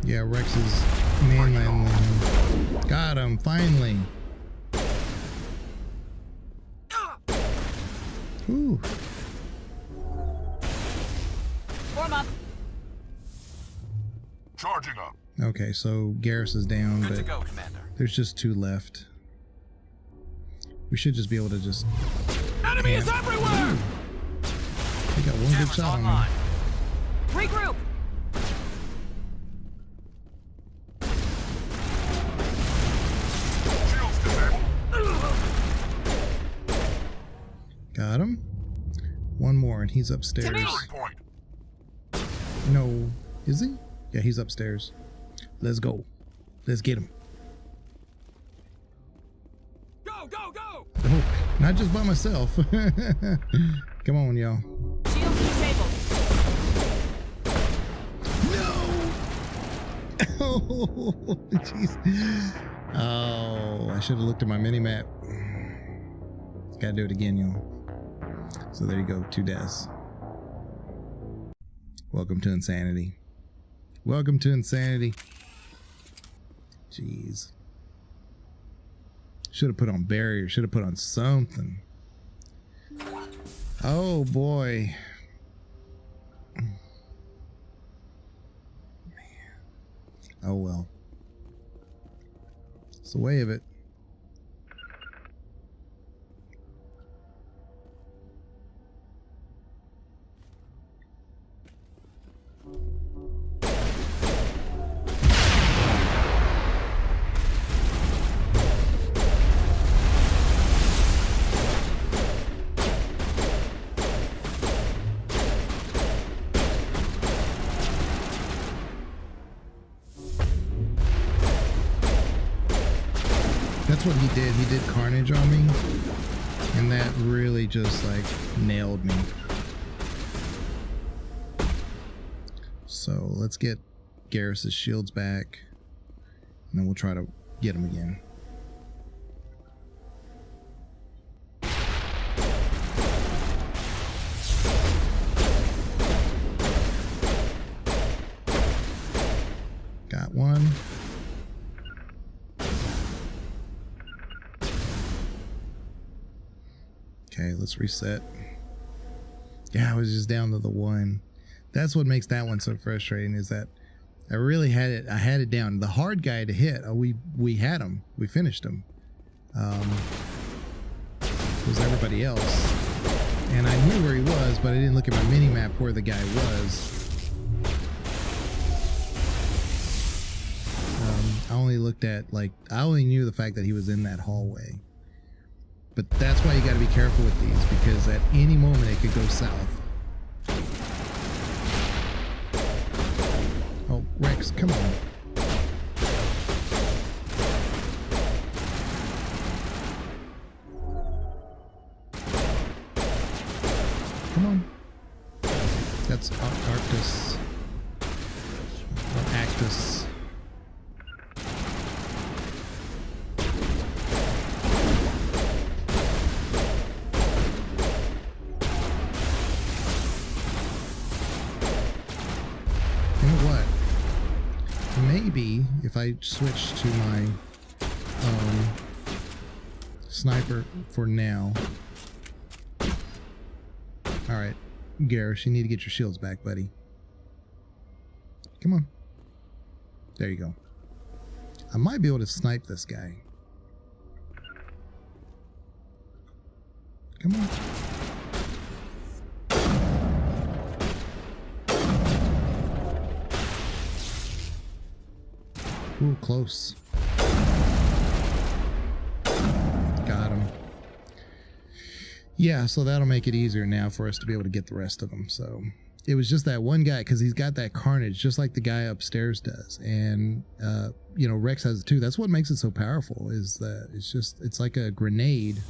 Yeah, Rex is manhandling him. Got him, finally. Ooh. Form up. Charging up. Okay, so Garrus is down, Good but to go, Commander. there's just 2 left. We should just be able to just... Enemies camp. everywhere! We got one good Cameras shot on him. online. Regroup. Shields disabled. Got him. One more, and he's upstairs. Entry point. No, is he? Yeah, he's upstairs. Let's go. Let's get him. Go, go, go! Oh, not just by myself. Come on, y'all. Shields disabled. No! Oh, jeez. Oh, I should have looked at my mini map. Gotta do it again, y'all. So there you go, 2 deaths. Welcome to Insanity. Welcome to Insanity. Jeez. Should have put on barrier. Should have put on something. Oh boy. Man. Oh well. It's the way of it. That's what he did. He did carnage on me, and that really just like nailed me. So let's get Garrus's shields back, and then we'll try to get him again. Got one. Okay, let's reset. Yeah, I was just down to the one. That's what makes that one so frustrating, is that I really had it. I had it down. The hard guy to hit, we had him. We finished him. It was everybody else. And I knew where he was, but I didn't look at my mini-map where the guy was. I only looked at, like, I only knew the fact that he was in that hallway. But that's why you got to be careful with these, because at any moment it could go south. Oh, Rex, come on. Come on. That's Arctus. Or Actus. Maybe if I switch to my sniper for now. Alright, Garrus, you need to get your shields back, buddy. Come on. There you go. I might be able to snipe this guy. Come on. Ooh, close. Got him. Yeah, so that'll make it easier now for us to be able to get the rest of them. So it was just that one guy, because he's got that carnage just like the guy upstairs does. And, you know, Rex has it too. That's what makes it so powerful, is that it's like a grenade.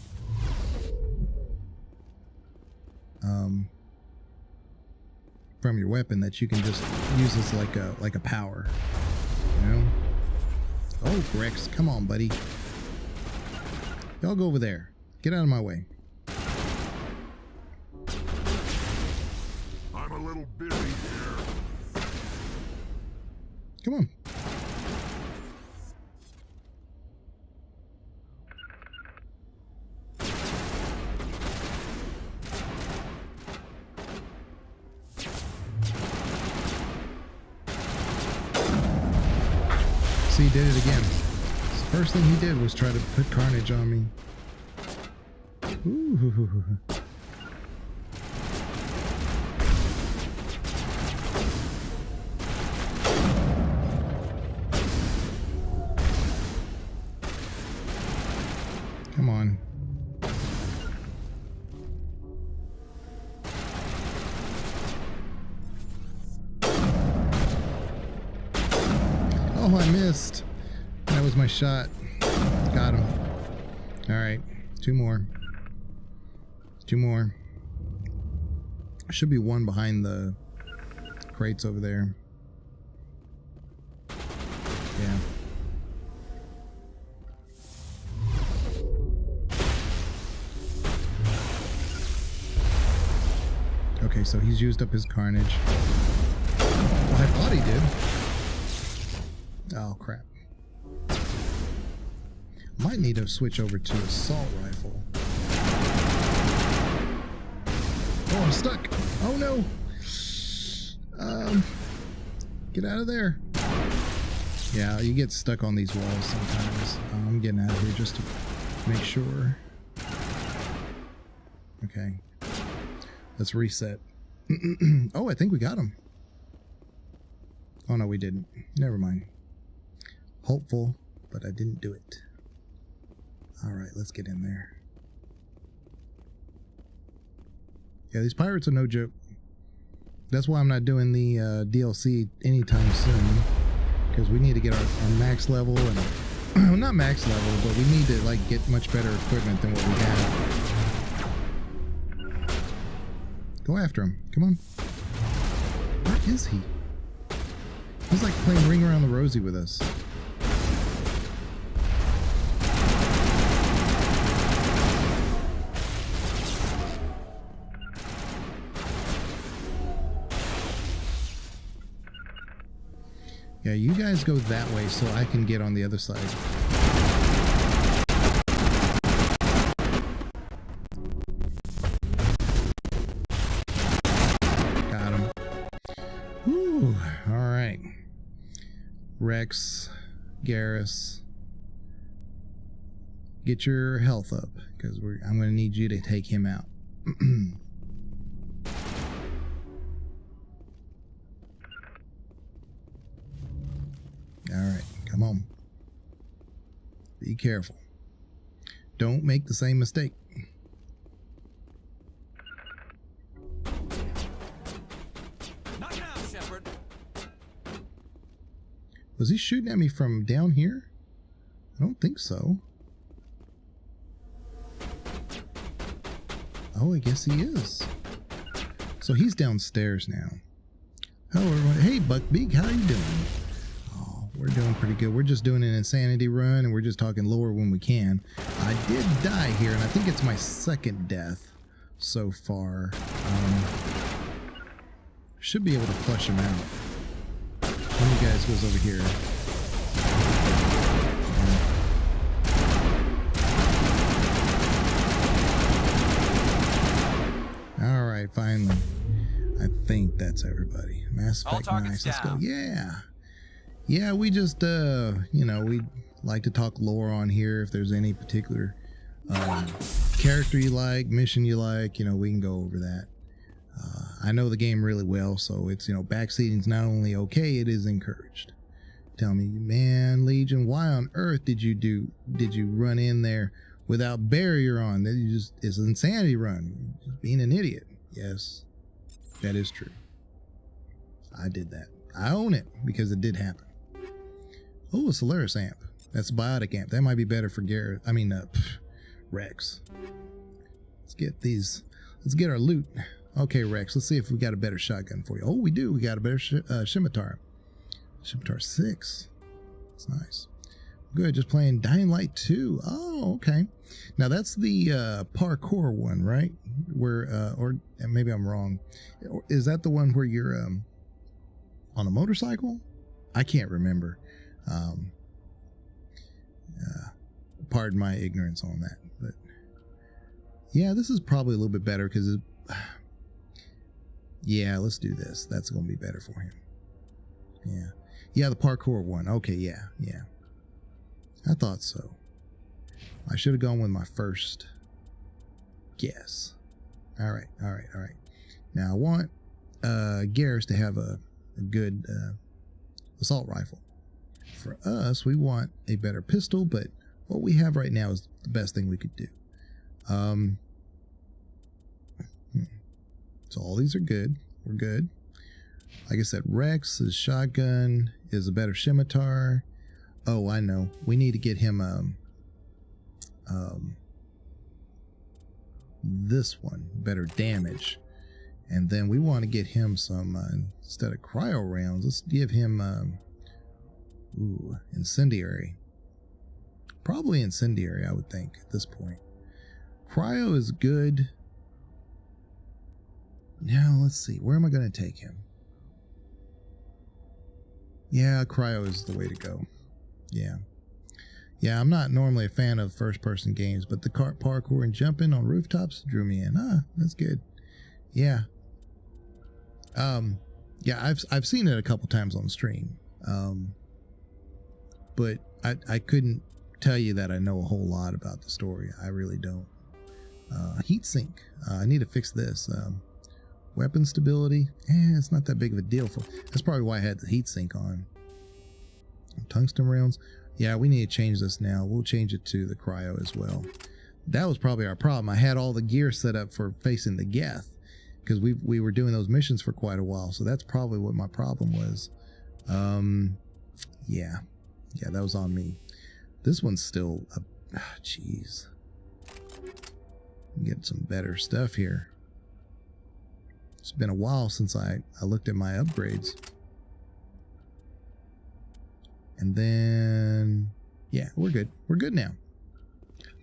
From your weapon that you can just use as like a power, you know? Oh, Rex, come on, buddy. Y'all go over there. Get out of my way. I'm a little busy here. Come on. See, he did it again. The first thing he did was try to put carnage on me. Ooh. Come on. Oh, I missed. That was my shot. Got him. All right, two more. Two more. Should be one behind the crates over there. Yeah. Okay, so he's used up his carnage. Well, I thought he did. Oh, crap. Might need to switch over to assault rifle. Oh, I'm stuck. Oh, no. Get out of there. Yeah, you get stuck on these walls sometimes. I'm getting out of here just to make sure. Okay. Let's reset. Oh, I think we got him. Oh, no, we didn't. Never mind. Hopeful, but I didn't do it. All right, let's get in there. Yeah, these pirates are no joke. That's why I'm not doing the DLC anytime soon, because we need to get our max level, and not max level, but we need to like get much better equipment than what we have. Go after him. Come on. Where is he? He's like playing Ring Around the Rosie with us. Yeah, you guys go that way so I can get on the other side. Whew. All right. Rex, Garrus, get your health up, because I'm going to need you to take him out. All right, come on. Be careful. Don't make the same mistake. Knock it out, Shepard. Was he shooting at me from down here? I don't think so. Oh, I guess he is. So he's downstairs now. Hello, everyone. Hey, Buckbeak, how you doing? Oh, we're doing pretty good. We're just doing an insanity run, and we're just talking lore when we can. I did die here, and I think it's my second death so far. Should be able to flush him out. One of you guys goes over here. All right, finally. I think that's everybody. Mass Effect, nice. Let's go. Yeah. Yeah, we just, you know, we like to talk lore on here. If there's any particular character you like, mission you like, you know, we can go over that. I know the game really well, so it's, you know, backseating's not only okay, it is encouraged. Tell me, man, Legion, why on earth did you run in there without barrier on? That you just, it's an insanity run. Just being an idiot. Yes, that is true. I did that. I own it because it did happen. Oh, a Solaris amp. That's a biotic amp. That might be better for Garrett. I mean, Rex. Let's get these. Let's get our loot. Okay, Rex. Let's see if we got a better shotgun for you. Oh, we do. We got a better Scimitar. Scimitar 6. That's nice. Good. Just playing Dying Light 2. Oh, okay. Now that's the parkour one, right? Where, or maybe I'm wrong. Is that the one where you're on a motorcycle? I can't remember. Pardon my ignorance on that, but yeah, this is probably a little bit better because yeah, let's do this. That's going to be better for him. Yeah, the parkour one. Okay, yeah. I thought so. I should have gone with my first guess. All right. Now I want Garrus to have a good assault rifle. For us, we want a better pistol, but what we have right now is the best thing we could do. So all these are good. We're good. Like I said, Rex's shotgun is a better Scimitar. Oh, I know. We need to get him this one, better damage. And then we want to get him some, instead of cryo rounds, let's give him incendiary. Probably incendiary, I would think, at this point. Cryo is good. Now, let's see. Where am I going to take him? Yeah, cryo is the way to go. Yeah, I'm not normally a fan of first-person games, but the parkour and jumping on rooftops drew me in. That's good. Yeah. Yeah, I've seen it a couple times on stream. But I couldn't tell you that I know a whole lot about the story. I really don't. Heatsink. I need to fix this. Weapon stability. It's not that big of a deal for. That's probably why I had the heatsink on. Tungsten rounds. Yeah, we need to change this now. We'll change it to the cryo as well. That was probably our problem. I had all the gear set up for facing the Geth because we were doing those missions for quite a while. So that's probably what my problem was. Yeah, that was on me. This one's still jeez. Get some better stuff here. It's been a while since I looked at my upgrades. And then, yeah, we're good. We're good now.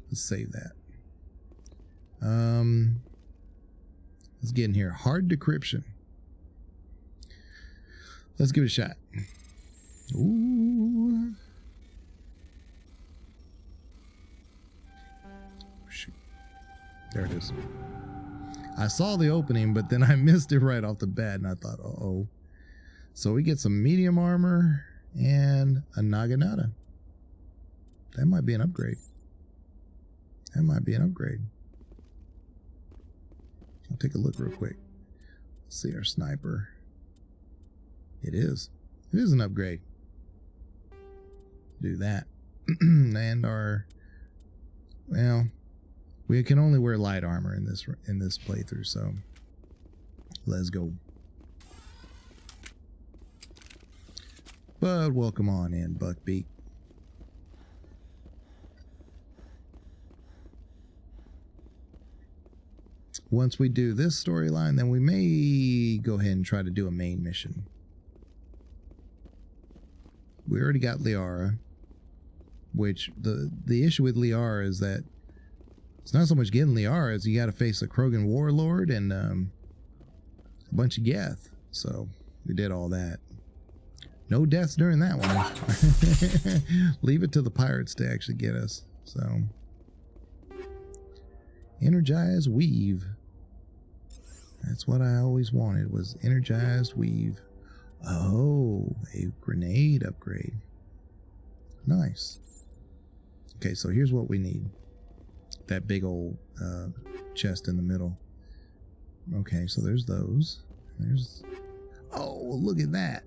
Let's save that. Let's get in here. Hard decryption. Let's give it a shot. Ooh. Shoot. There it is. I saw the opening, but then I missed it right off the bat, and I thought, uh-oh. So we get some medium armor and a Naginata. That might be an upgrade. That might be an upgrade. I'll take a look real quick. Let's see our sniper. It is. It is an upgrade. Do that. And our, well, we can only wear light armor in this playthrough, so let's go. But welcome on in, Buckbeak. Once we do this storyline, then we may go ahead and try to do a main mission. We already got Liara, which the issue with Liara is that it's not so much getting Liara as you got to face a Krogan warlord and a bunch of Geth. So we did all that. No deaths during that one. Leave it to the pirates to actually get us. So energized weave. That's what I always wanted, was energized weave. Oh, a grenade upgrade. Nice. Okay, so here's what we need. That big old chest in the middle. Okay, so there's those. There's... Oh, look at that.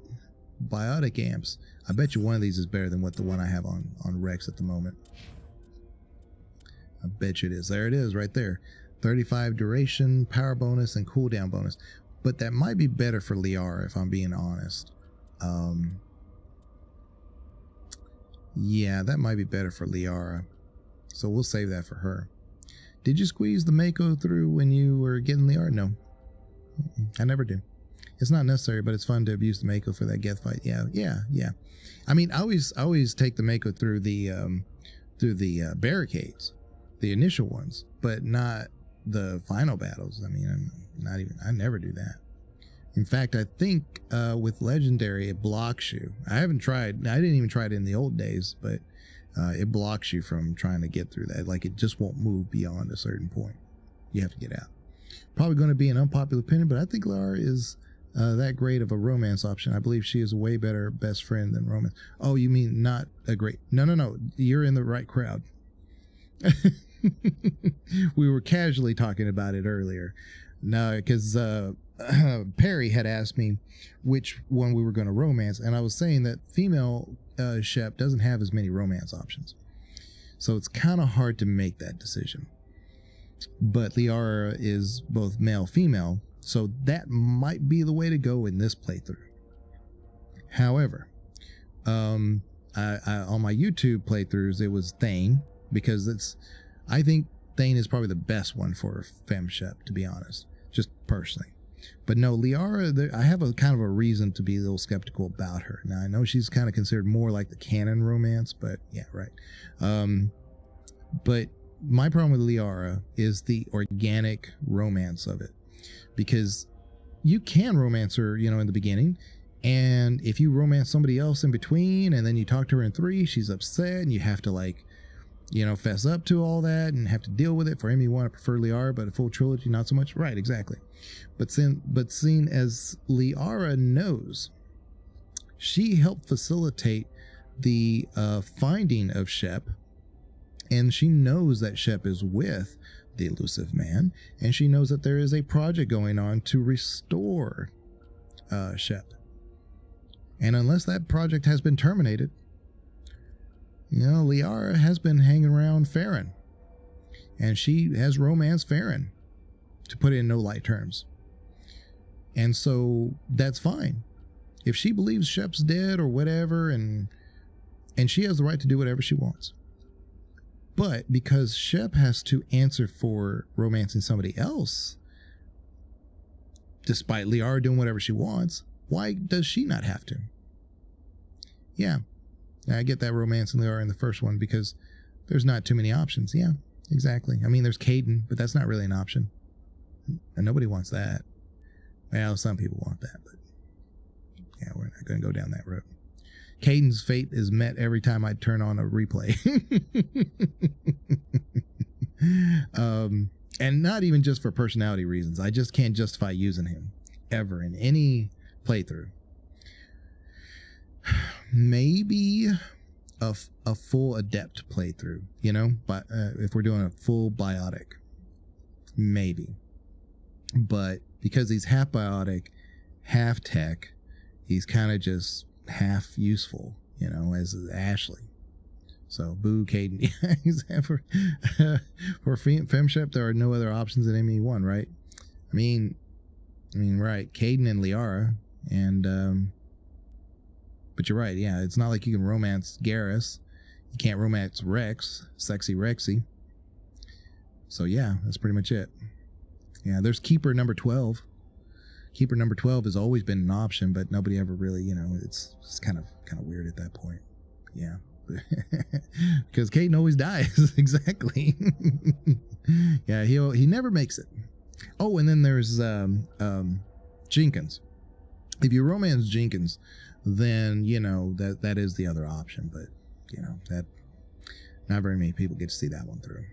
Biotic amps. I bet you one of these is better than what the one I have on Rex at the moment. I bet you it is. There it is right there. 35 duration, power bonus, and cooldown bonus. But that might be better for Liara, if I'm being honest. Yeah, that might be better for Liara. So we'll save that for her. Did you squeeze the Mako through when you were getting Liara? No. I never do. It's not necessary, but it's fun to abuse the Mako for that Geth fight. Yeah. I mean, I always take the Mako through the barricades, the initial ones, but not the final battles. I mean, I never do that. In fact, I think with Legendary, it blocks you. I haven't tried. I didn't even try it in the old days, but it blocks you from trying to get through that. Like, it just won't move beyond a certain point. You have to get out. Probably going to be an unpopular opinion, but I think Liara is that great of a romance option. I believe she is a way better best friend than romance. Oh, you mean not a great... No. You're in the right crowd. We were casually talking about it earlier. No, because Perry had asked me which one we were going to romance, and I was saying that female Shep doesn't have as many romance options. So it's kind of hard to make that decision. But Liara is both male-female, so that might be the way to go in this playthrough. However, on my YouTube playthroughs, it was Thane, because I think Thane is probably the best one for FemShep, to be honest, just personally. But no, Liara, I have a kind of a reason to be a little skeptical about her. Now, I know she's kind of considered more like the canon romance, but yeah, right. But my problem with Liara is the organic romance of it, because you can romance her, in the beginning, and if you romance somebody else in between, and then you talk to her in 3, she's upset, and you have to fess up to all that and have to deal with it. For him, you want to prefer Liara, but a full trilogy, not so much. Right, exactly. But seeing as Liara knows, she helped facilitate the finding of Shep, and she knows that Shep is with the Illusive Man, and she knows that there is a project going on to restore Shep. And unless that project has been terminated, Liara has been hanging around Farron, and she has romanced Farron, to put it in no light terms. And so that's fine. If she believes Shep's dead or whatever, and she has the right to do whatever she wants. But because Shep has to answer for romancing somebody else, despite Liara doing whatever she wants, why does she not have to? Yeah. I get that romance in Liara in the first one because there's not too many options. Yeah, exactly. I mean, there's Kaidan, but that's not really an option. And nobody wants that. Well, some people want that, but yeah, we're not going to go down that road. Kaidan's fate is met every time I turn on a replay. And not even just for personality reasons. I just can't justify using him ever in any playthrough. maybe a full adept playthrough, you know, but if we're doing a full biotic, maybe. But because he's half biotic, half tech, he's kind of just half useful, you know, as Ashley. So boo Kaidan. for FemShep, there are no other options in ME1, right? I mean, right, Kaidan and Liara, and but you're right, yeah, it's not like you can romance Garrus. You can't romance Rex, sexy Rexy. So yeah, that's pretty much it. Yeah, there's Keeper number 12. Keeper number 12 has always been an option, but nobody ever really, you know, it's kind of weird at that point. Yeah. Because Kaidan always dies. Exactly. Yeah, he never makes it. Oh, and then there's Jenkins. If you romance Jenkins, then you know that is the other option, but you know that not very many people get to see that one through.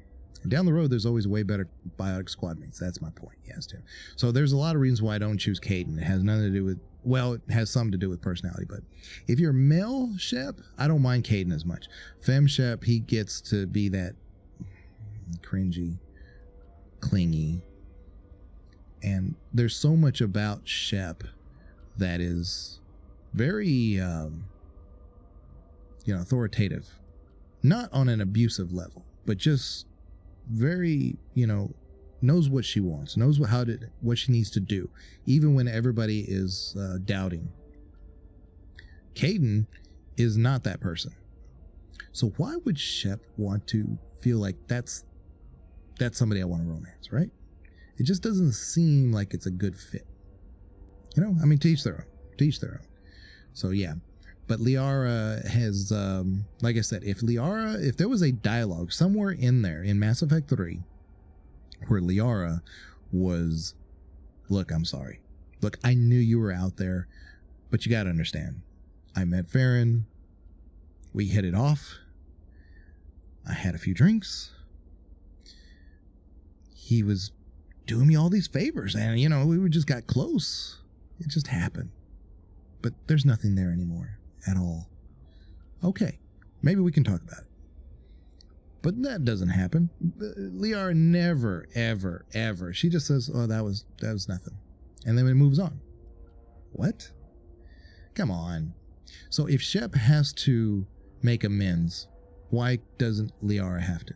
And down the road, there's always way better biotic squad mates. That's my point. Yes, Tim. So there's a lot of reasons why I don't choose Kaidan. It has nothing to do with, well, it has some to do with personality, but if you're male Shep, I don't mind Kaidan as much. Fem Shep, he gets to be that cringy, clingy, and there's so much about Shep that is very, authoritative, not on an abusive level, but just very, knows what she wants, knows what she needs to do, even when everybody is doubting. Kaidan is not that person. So why would Shep want to feel like that's somebody I want to romance, right? It just doesn't seem like it's a good fit. To each their own. So yeah. But Liara has, like I said, if there was a dialogue somewhere in there in Mass Effect 3 where Liara was, look, I'm sorry. Look, I knew you were out there, but you got to understand. I met Farron. We hit it off. I had a few drinks. He was doing me all these favors, and, we just got close. It just happened. But there's nothing there anymore. At all. Okay, maybe we can talk about it. But that doesn't happen. Liara never, ever, ever. She just says, "Oh, that was nothing," and then it moves on. What? Come on. So if Shep has to make amends, why doesn't Liara have to?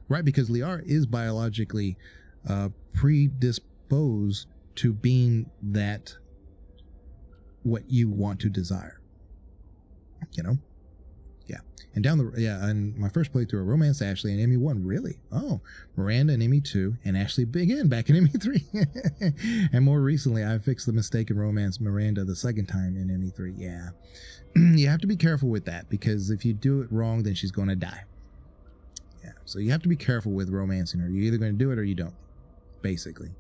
Right, because Liara is biologically predisposed to being that what you want to desire. Yeah. And and my first playthrough of Romance Ashley and ME1, really? Oh, Miranda and ME2, and Ashley again back in ME3. And more recently, I fixed the mistake and romance Miranda the second time in ME3. Yeah. You have to be careful with that, because if you do it wrong, then she's going to die. Yeah. So you have to be careful with romancing her. You're either going to do it or you don't, basically.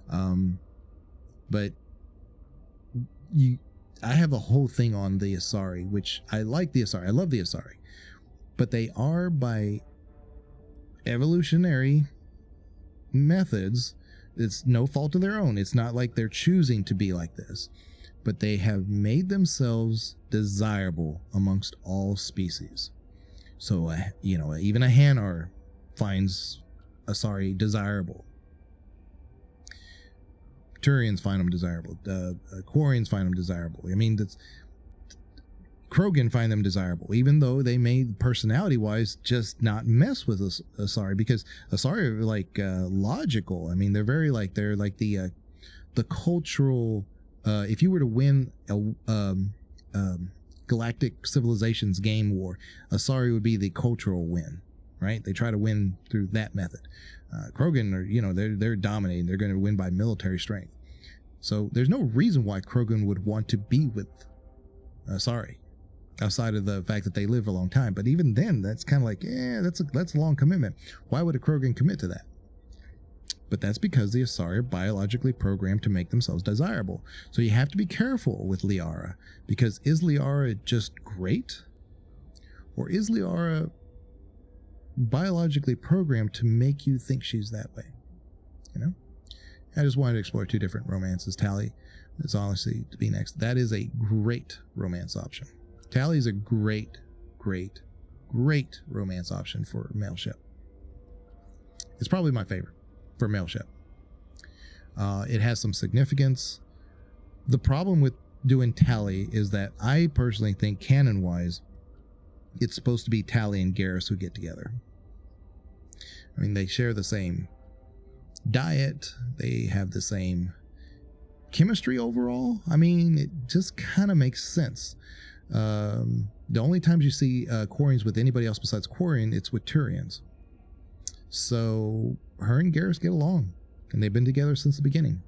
But I have a whole thing on the Asari, which I like the Asari. I love the Asari. But they are, by evolutionary methods, it's no fault of their own. It's not like they're choosing to be like this. But they have made themselves desirable amongst all species. So, even a Hanar finds Asari desirable. Turians find them desirable. Quarians find them desirable. Krogan find them desirable, even though they may, personality-wise, just not mess with Asari, because Asari are like logical. They're very they're like the cultural. If you were to win a Galactic Civilizations game war, Asari would be the cultural win, right? They try to win through that method. Krogan are, they're dominating. They're going to win by military strength. So there's no reason why Krogan would want to be with Asari, outside of the fact that they live a long time. But even then, that's kind of like, that's a long commitment. Why would a Krogan commit to that? But that's because the Asari are biologically programmed to make themselves desirable. So you have to be careful with Liara, because is Liara just great? Or is Liara biologically programmed to make you think she's that way? I just wanted to explore two different romances. Tali is honestly to be next. That is a great romance option. Tally is a great, great, great romance option for male ship. It's probably my favorite for male ship. It has some significance. The problem with doing Tally is that I personally think canon-wise, it's supposed to be Tally and Garrus who get together. I mean, they share the same diet. They have the same chemistry overall. I mean, it just kind of makes sense. The only times you see Quarians with anybody else besides Quarian, it's with Turians. So her and Garrus get along, and they've been together since the beginning.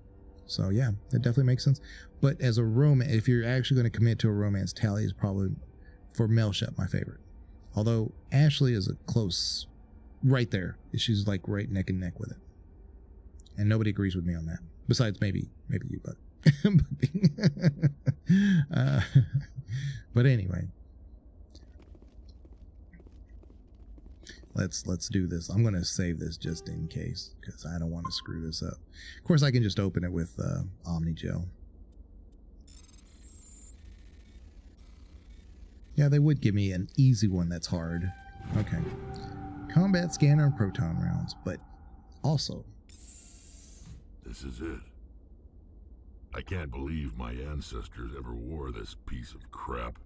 So yeah, it definitely makes sense. But as a romance, if you're actually going to commit to a romance, Tally is probably, for male ship, my favorite. Although Ashley is a close, right there. She's like right neck and neck with it. And nobody agrees with me on that. Besides maybe you, but but anyway, let's do this. I'm gonna save this just in case, because I don't want to screw this up. Of course, I can just open it with Omnigel. Yeah, they would give me an easy one that's hard. Okay, combat scanner and proton rounds, but also. This is it. I can't believe my ancestors ever wore this piece of crap,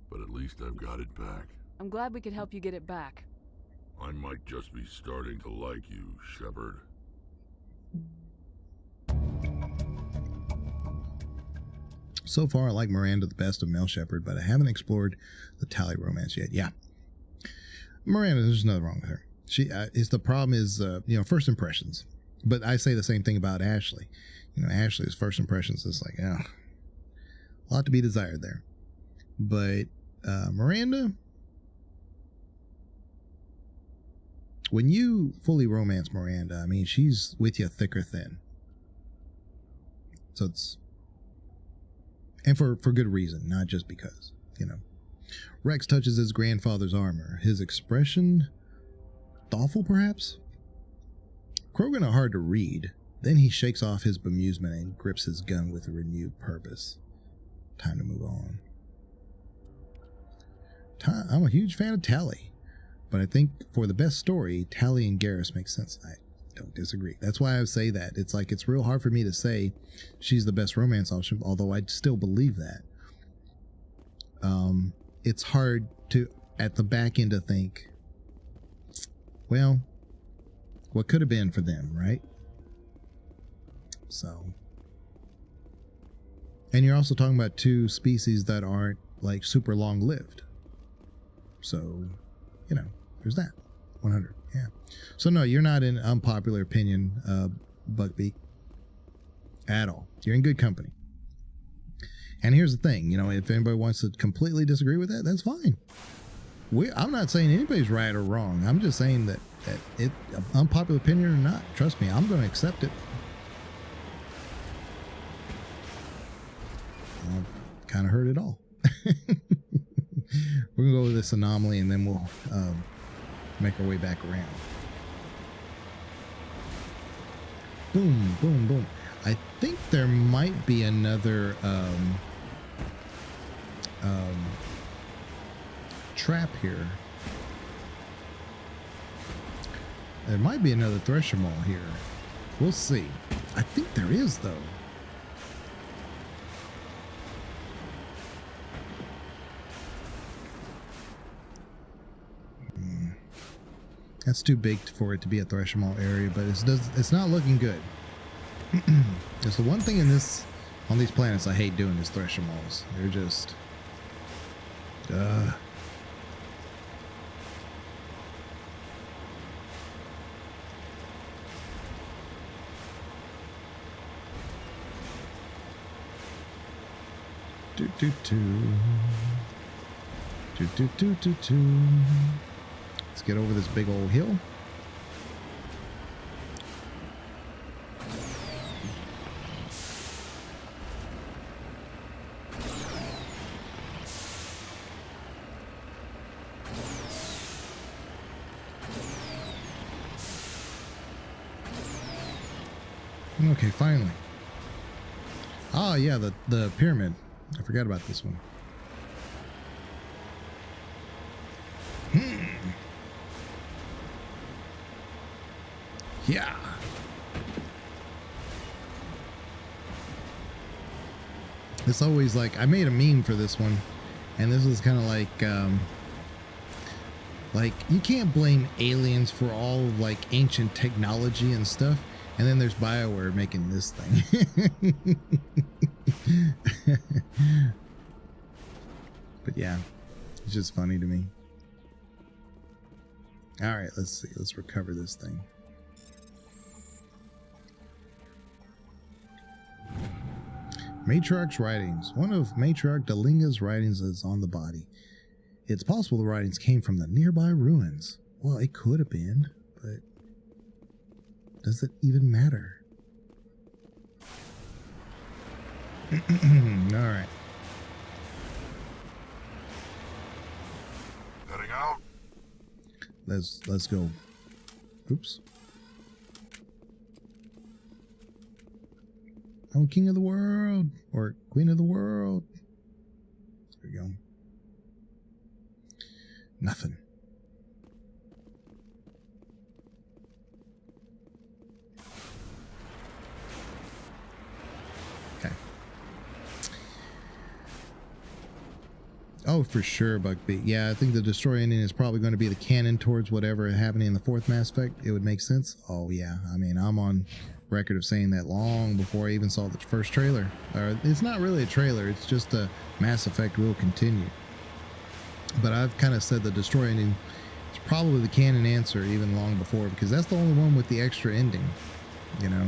but at least I've got it back. I'm glad we could help you get it back. I might just be starting to like you, Shepard. So far, I like Miranda the best of male Shepard, but I haven't explored the Tally romance yet. Yeah, Miranda, there's nothing wrong with her. She the problem is first impressions. But I say the same thing about Ashley. Ashley's first impressions is like, a lot to be desired there. But Miranda, when you fully romance Miranda, I mean, she's with you thick or thin. So it's, and for good reason, not just because, Rex touches his grandfather's armor. His expression, thoughtful perhaps? Krogan are hard to read. Then he shakes off his bemusement and grips his gun with a renewed purpose. Time to move on. I'm a huge fan of Tally, but I think for the best story, Tally and Garrus make sense. I don't disagree. That's why I say that. It's like it's real hard for me to say she's the best romance option, although I still believe that. It's hard to, at the back end, to think, well, what could have been for them, right? So, and you're also talking about two species that aren't like super long lived. So, there's that. 100, yeah. So no, you're not in unpopular opinion, Buckbeak, at all. You're in good company. And here's the thing, if anybody wants to completely disagree with that, that's fine. I'm not saying anybody's right or wrong. I'm just saying that it, unpopular opinion or not, trust me, I'm going to accept it. I've kind of heard it all. We're going to go with this anomaly and then we'll make our way back around. Boom, boom, boom. I think there might be another trap here. There might be another Thresher Maul here. We'll see. I think there is, though. That's too big for it to be a Thresher Maul area, but it's not looking good. There's the one thing on these planets I hate doing is Thresher Mauls. They're just... Let's get over this big old hill. Okay, finally. Oh yeah, the pyramid. I forgot about this one. It's always like, I made a meme for this one, and this is kind of like you can't blame aliens for all of like ancient technology and stuff, and then there's BioWare making this thing. But yeah, it's just funny to me. All right, let's see. Let's recover this thing. Matriarch's writings. One of Matriarch Delinga's writings is on the body. It's possible the writings came from the nearby ruins. Well, it could have been, but does it even matter? All right. Heading out. Let's go. Oops. I'm king of the world, or queen of the world. There we go. Nothing. Okay. Oh, for sure, Buckbeat. Yeah, I think the Destroy ending is probably going to be the canon towards whatever happening in the fourth Mass Effect. It would make sense. Oh, yeah. I mean, I'm on record of saying that long before I even saw the first trailer. It's not really a trailer. It's just a Mass Effect will continue. But I've kind of said the Destroy ending is probably the canon answer even long before, because that's the only one with the extra ending, you know,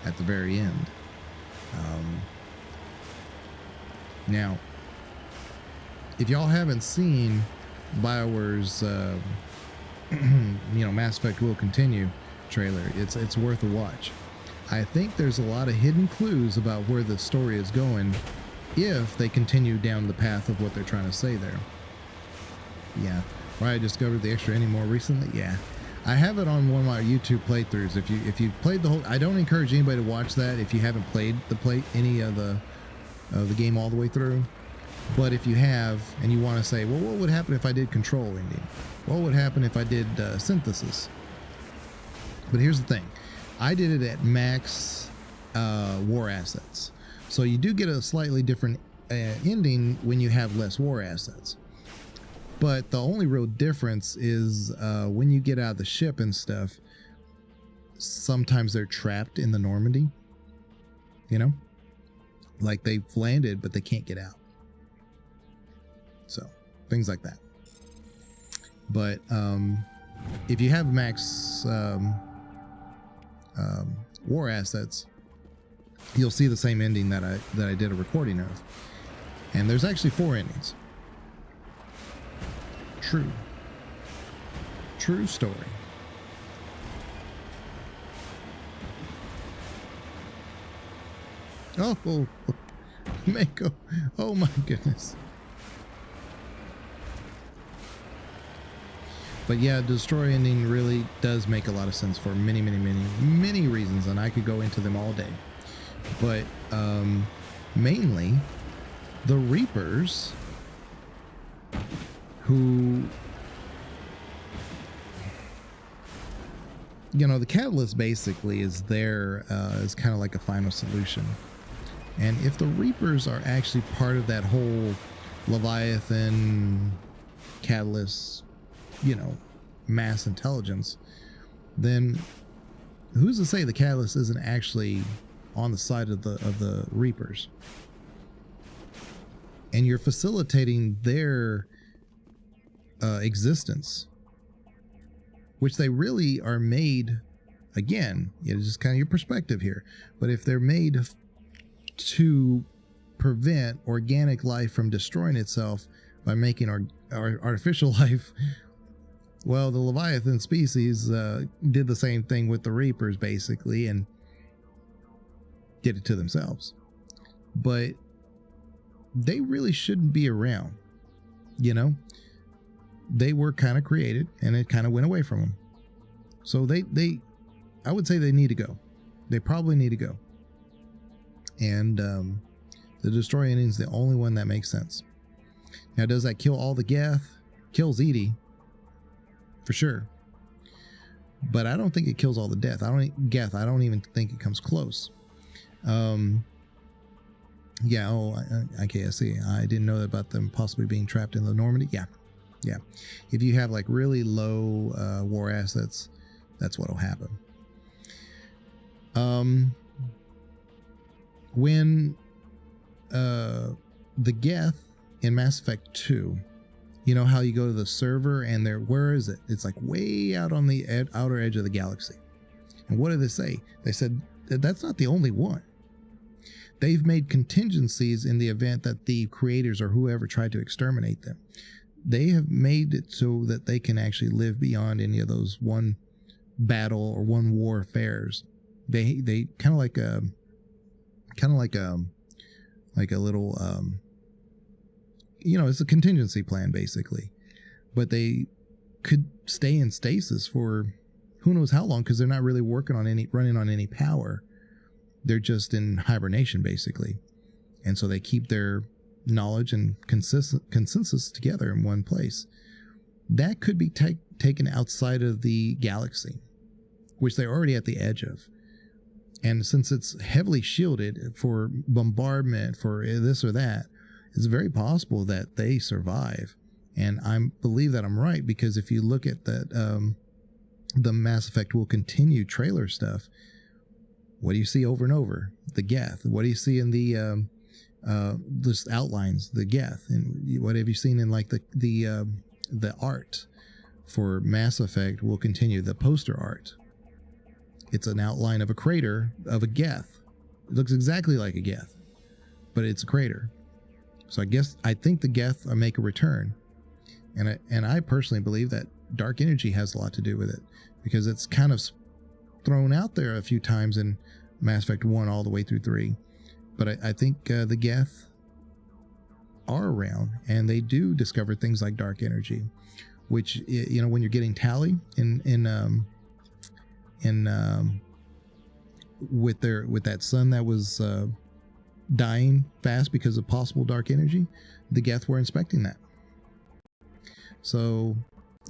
at the very end. Now, if y'all haven't seen BioWare's, you know, Mass Effect will continue trailer, it's worth a watch. I think there's a lot of hidden clues about where the story is going if they continue down the path of what they're trying to say there. Yeah, why I discovered the extra ending more recently. Yeah, I have it on one of my YouTube playthroughs. If you played the whole, I don't encourage anybody to watch that if you haven't played any of the game all the way through. But if you have, and you want to say, well, what would happen if I did control ending? What would happen if I did synthesis? But here's the thing. I did it at max war assets. So you do get a slightly different ending when you have less war assets. But the only real difference is when you get out of the ship and stuff, sometimes they're trapped in the Normandy. You know? Like they've landed, but they can't get out. So, things like that. But if you have max war assets, you'll see the same ending that I did a recording of. And there's actually 4 endings. True story. Oh, Mako. Oh my goodness. But yeah, Destroy ending really does make a lot of sense for many reasons, and I could go into them all day. But mainly, the Reapers, who, you know, the Catalyst basically is there as kind of like a final solution. And if the Reapers are actually part of that whole Leviathan Catalyst, you know, mass intelligence, then who's to say the Catalyst isn't actually on the side of the Reapers? And you're facilitating their existence, which they really are made, again, it's just kind of your perspective here, but if they're made to prevent organic life from destroying itself by making our artificial life, well, the Leviathan species did the same thing with the Reapers, basically, and did it to themselves. But they really shouldn't be around, you know? They were kind of created, and it kind of went away from them. So I would say they need to go. They probably need to go. And the Destroy ending is the only one that makes sense. Now, does that kill all the Geth? Kills EDI, for sure. But I don't think it kills all the Geth. I don't even think it comes close. Yeah, okay, I see. I didn't know about them possibly being trapped in the Normandy. Yeah. If you have like really low war assets, that's what'll happen. When the Geth in Mass Effect 2, you know how you go to the server and where is it? It's like way out on the outer edge of the galaxy. And what did they say? They said that's not the only one. They've made contingencies in the event that the creators or whoever tried to exterminate them. They have made it so that they can actually live beyond any of those one battle or one war affairs. They kind of like a little it's a contingency plan basically, but they could stay in stasis for who knows how long, because they're not really running on any power. They're just in hibernation basically, and so they keep their knowledge and consensus together in one place. That could be taken outside of the galaxy, which they're already at the edge of. And since it's heavily shielded for bombardment, for this or that, it's very possible that they survive. And I believe that I'm right, because if you look at that, the Mass Effect Will Continue trailer stuff, what do you see over and over? The Geth. What do you see in the just outlines? The Geth. And what have you seen in like the art for Mass Effect Will Continue, the poster art? It's an outline of a crater of a Geth. It looks exactly like a Geth, but it's a crater. So I think the Geth make a return, and I personally believe that dark energy has a lot to do with it, because it's kind of thrown out there a few times in Mass Effect 1 all the way through 3. But I think the Geth are around, and they do discover things like dark energy, which, when you're getting Tali with that sun that was dying fast because of possible dark energy, the Geth were inspecting that. So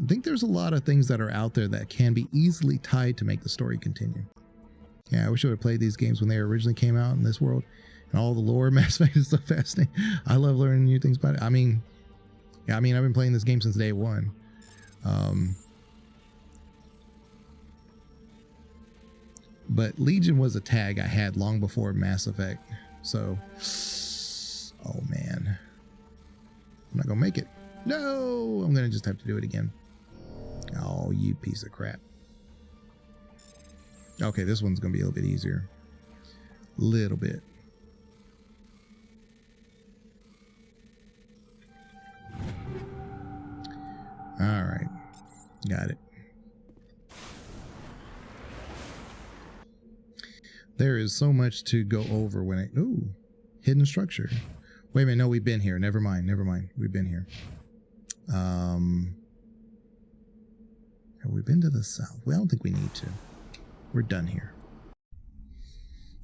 I think there's a lot of things that are out there that can be easily tied to make the story continue. Yeah, I wish I would have played these games when they originally came out in this world, and all the lore. Mass Effect is so fascinating. I love learning new things about it. I mean, I've been playing this game since day one. But Legion was a tag I had long before Mass Effect. So, oh man, I'm not gonna make it. No, I'm gonna just have to do it again. Oh, you piece of crap. Okay, this one's gonna be a little bit easier. Little bit. All right, got it. There is so much to go over when ooh, hidden structure. Wait a minute, no, we've been here. Never mind. We've been here. Have we been to the south? Well, I don't think we need to. We're done here.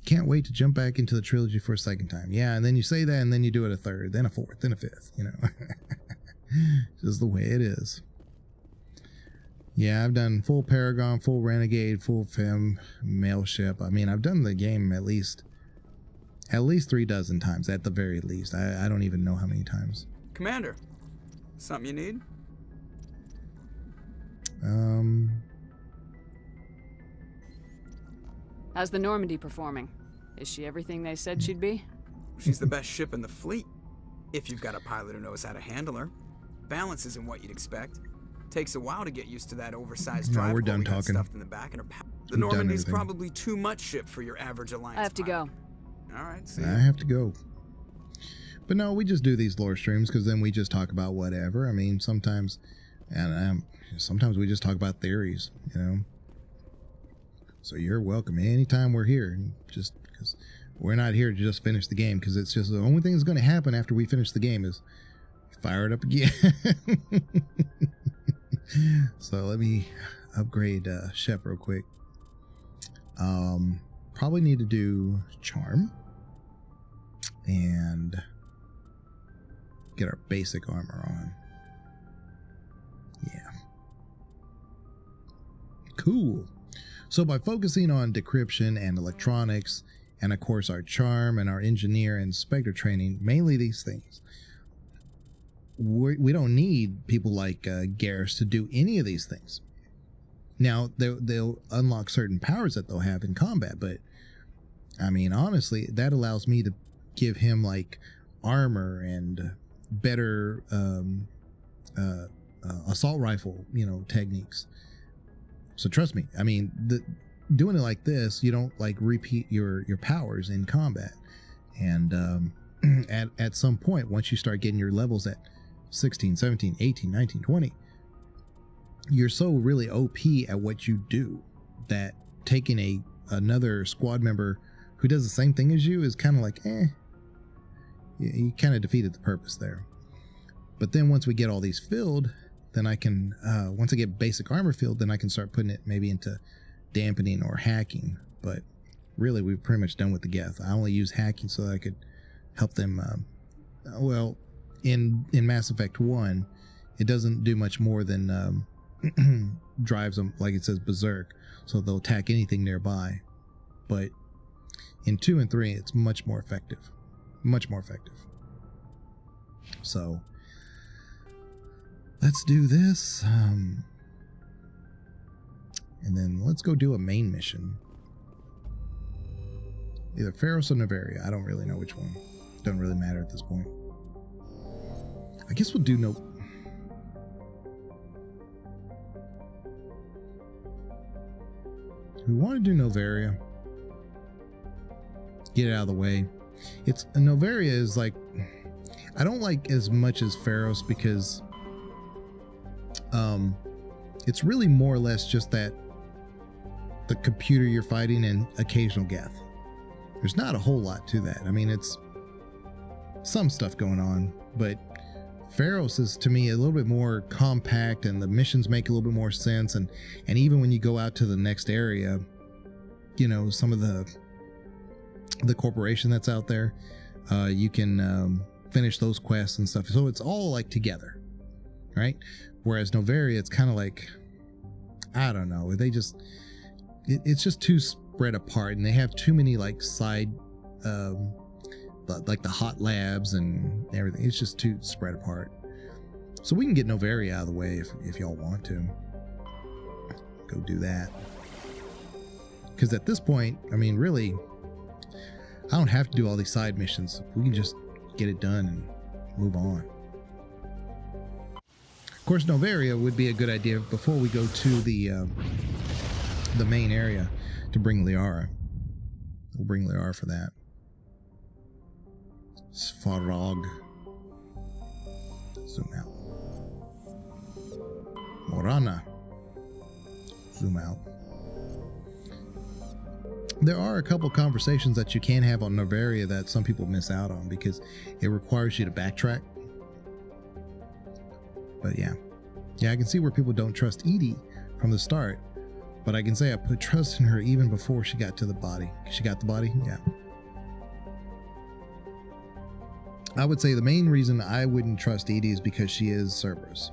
Can't wait to jump back into the trilogy for a second time. Yeah, and then you say that, and then you do it a third, then a fourth, then a fifth, Just the way it is. Yeah, I've done full Paragon, full Renegade, full Fem, mail ship. I mean, I've done the game at least 3 dozen times, at the very least. I don't even know how many times. Commander, something you need? How's the Normandy performing? Is she everything they said she'd be? She's the best ship in the fleet, if you've got a pilot who knows how to handle her. Balance isn't what you'd expect. Takes a while to get used to that oversized drive. No, we're done talking. Stuffed in the back and her the Normandy's probably too much ship for your average Alliance. I have to go. All right, see I have to go. But no, we just do these lore streams because then we just talk about whatever. I mean, sometimes we just talk about theories, So you're welcome anytime we're here. Just because we're not here to just finish the game, because it's just the only thing that's going to happen after we finish the game is fire it up again. So let me upgrade Shep real quick. Probably need to do Charm and get our basic armor on. Yeah. Cool. So by focusing on decryption and electronics and of course our charm and our engineer and Spectre training, mainly these things. We don't need people like Garrus to do any of these things. Now, they'll unlock certain powers that they'll have in combat, but I mean, honestly, that allows me to give him like armor and better assault rifle, techniques. So trust me, I mean, doing it like this, you don't like repeat your powers in combat. And at some point, once you start getting your levels at 16, 17, 18, 19, 20, you're so really OP at what you do that taking another squad member who does the same thing as you is kind of like, you kind of defeated the purpose there. But then once we get all these filled, then I can, once I get basic armor filled, then I can start putting it maybe into dampening or hacking. But really, we've pretty much done with the Geth. I only use hacking so that I could help them, well, in Mass Effect 1, it doesn't do much more than drives them, like it says, berserk, so they'll attack anything nearby. But in 2 and 3, it's much more effective. So let's do this, and then let's go do a main mission. Either Feros or Noveria. I don't really know which one. Doesn't really matter at this point. I guess we'll do we want to do Noveria. Get it out of the way. Noveria is like, I don't like as much as Feros because it's really more or less just that the computer you're fighting and occasional Geth. There's not a whole lot to that. I mean, it's some stuff going on, but Feros is, to me, a little bit more compact, and the missions make a little bit more sense. And even when you go out to the next area, some of the corporation that's out there, you can finish those quests and stuff. So it's all like together, right? Whereas Noveria, it's kind of like, I don't know. It's just too spread apart, and they have too many like side, like the hot labs and everything. It's just too spread apart. So we can get Noveria out of the way if y'all want to. Go do that. Because at this point, I mean, really, I don't have to do all these side missions. We can just get it done and move on. Of course, Noveria would be a good idea before we go to the main area to bring Liara. We'll bring Liara for that. Svarog. Zoom out. Morana. Zoom out. There are a couple conversations that you can have on Noveria that some people miss out on because it requires you to backtrack. But yeah, I can see where people don't trust EDI from the start, but I can say I put trust in her even before she got to the body. She got the body? Yeah. I would say the main reason I wouldn't trust EDI is because she is Cerberus.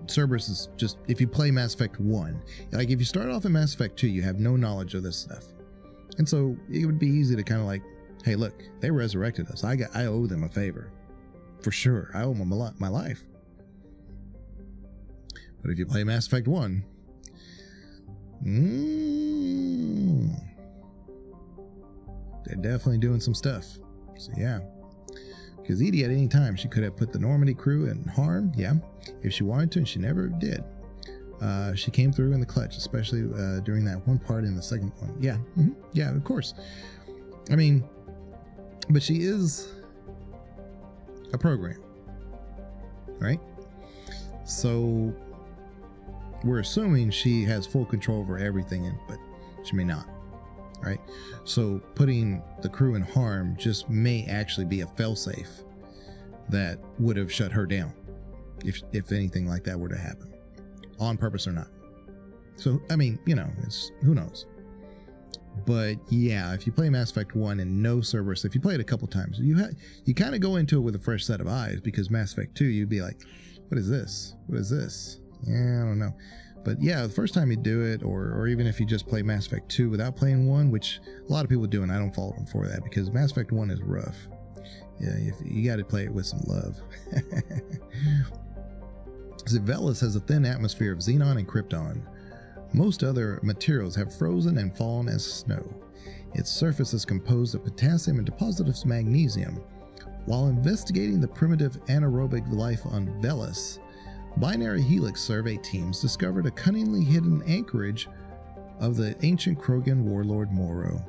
Cerberus is just, if you play Mass Effect 1, like if you start off in Mass Effect 2, you have no knowledge of this stuff. And so it would be easy to kind of like, hey, look, they resurrected us. I owe them a favor. For sure. I owe them my life. But if you play Mass Effect 1, they're definitely doing some stuff. So yeah. Because EDI at any time, she could have put the Normandy crew in harm, yeah, if she wanted to, and she never did. She came through in the clutch, especially during that one part in the second one. Yeah, yeah, of course. I mean, but she is a program, right? So we're assuming she has full control over everything, but she may not. Right, so putting the crew in harm just may actually be a failsafe that would have shut her down if anything like that were to happen, on purpose or not. So I mean, it's who knows. But yeah, if you play Mass Effect 1 and no Cerberus, if you play it a couple times, you kind of go into it with a fresh set of eyes, because Mass Effect 2, you'd be like, what is this? Yeah, I don't know. But yeah, the first time you do it, or even if you just play Mass Effect 2 without playing 1, which a lot of people do, and I don't fault them for that, because Mass Effect 1 is rough. Yeah, you got to play it with some love. Velis has a thin atmosphere of xenon and krypton. Most other materials have frozen and fallen as snow. Its surface is composed of potassium and deposits of magnesium. While investigating the primitive anaerobic life on Velis, Binary Helix survey teams discovered a cunningly hidden anchorage of the ancient Krogan warlord Moro.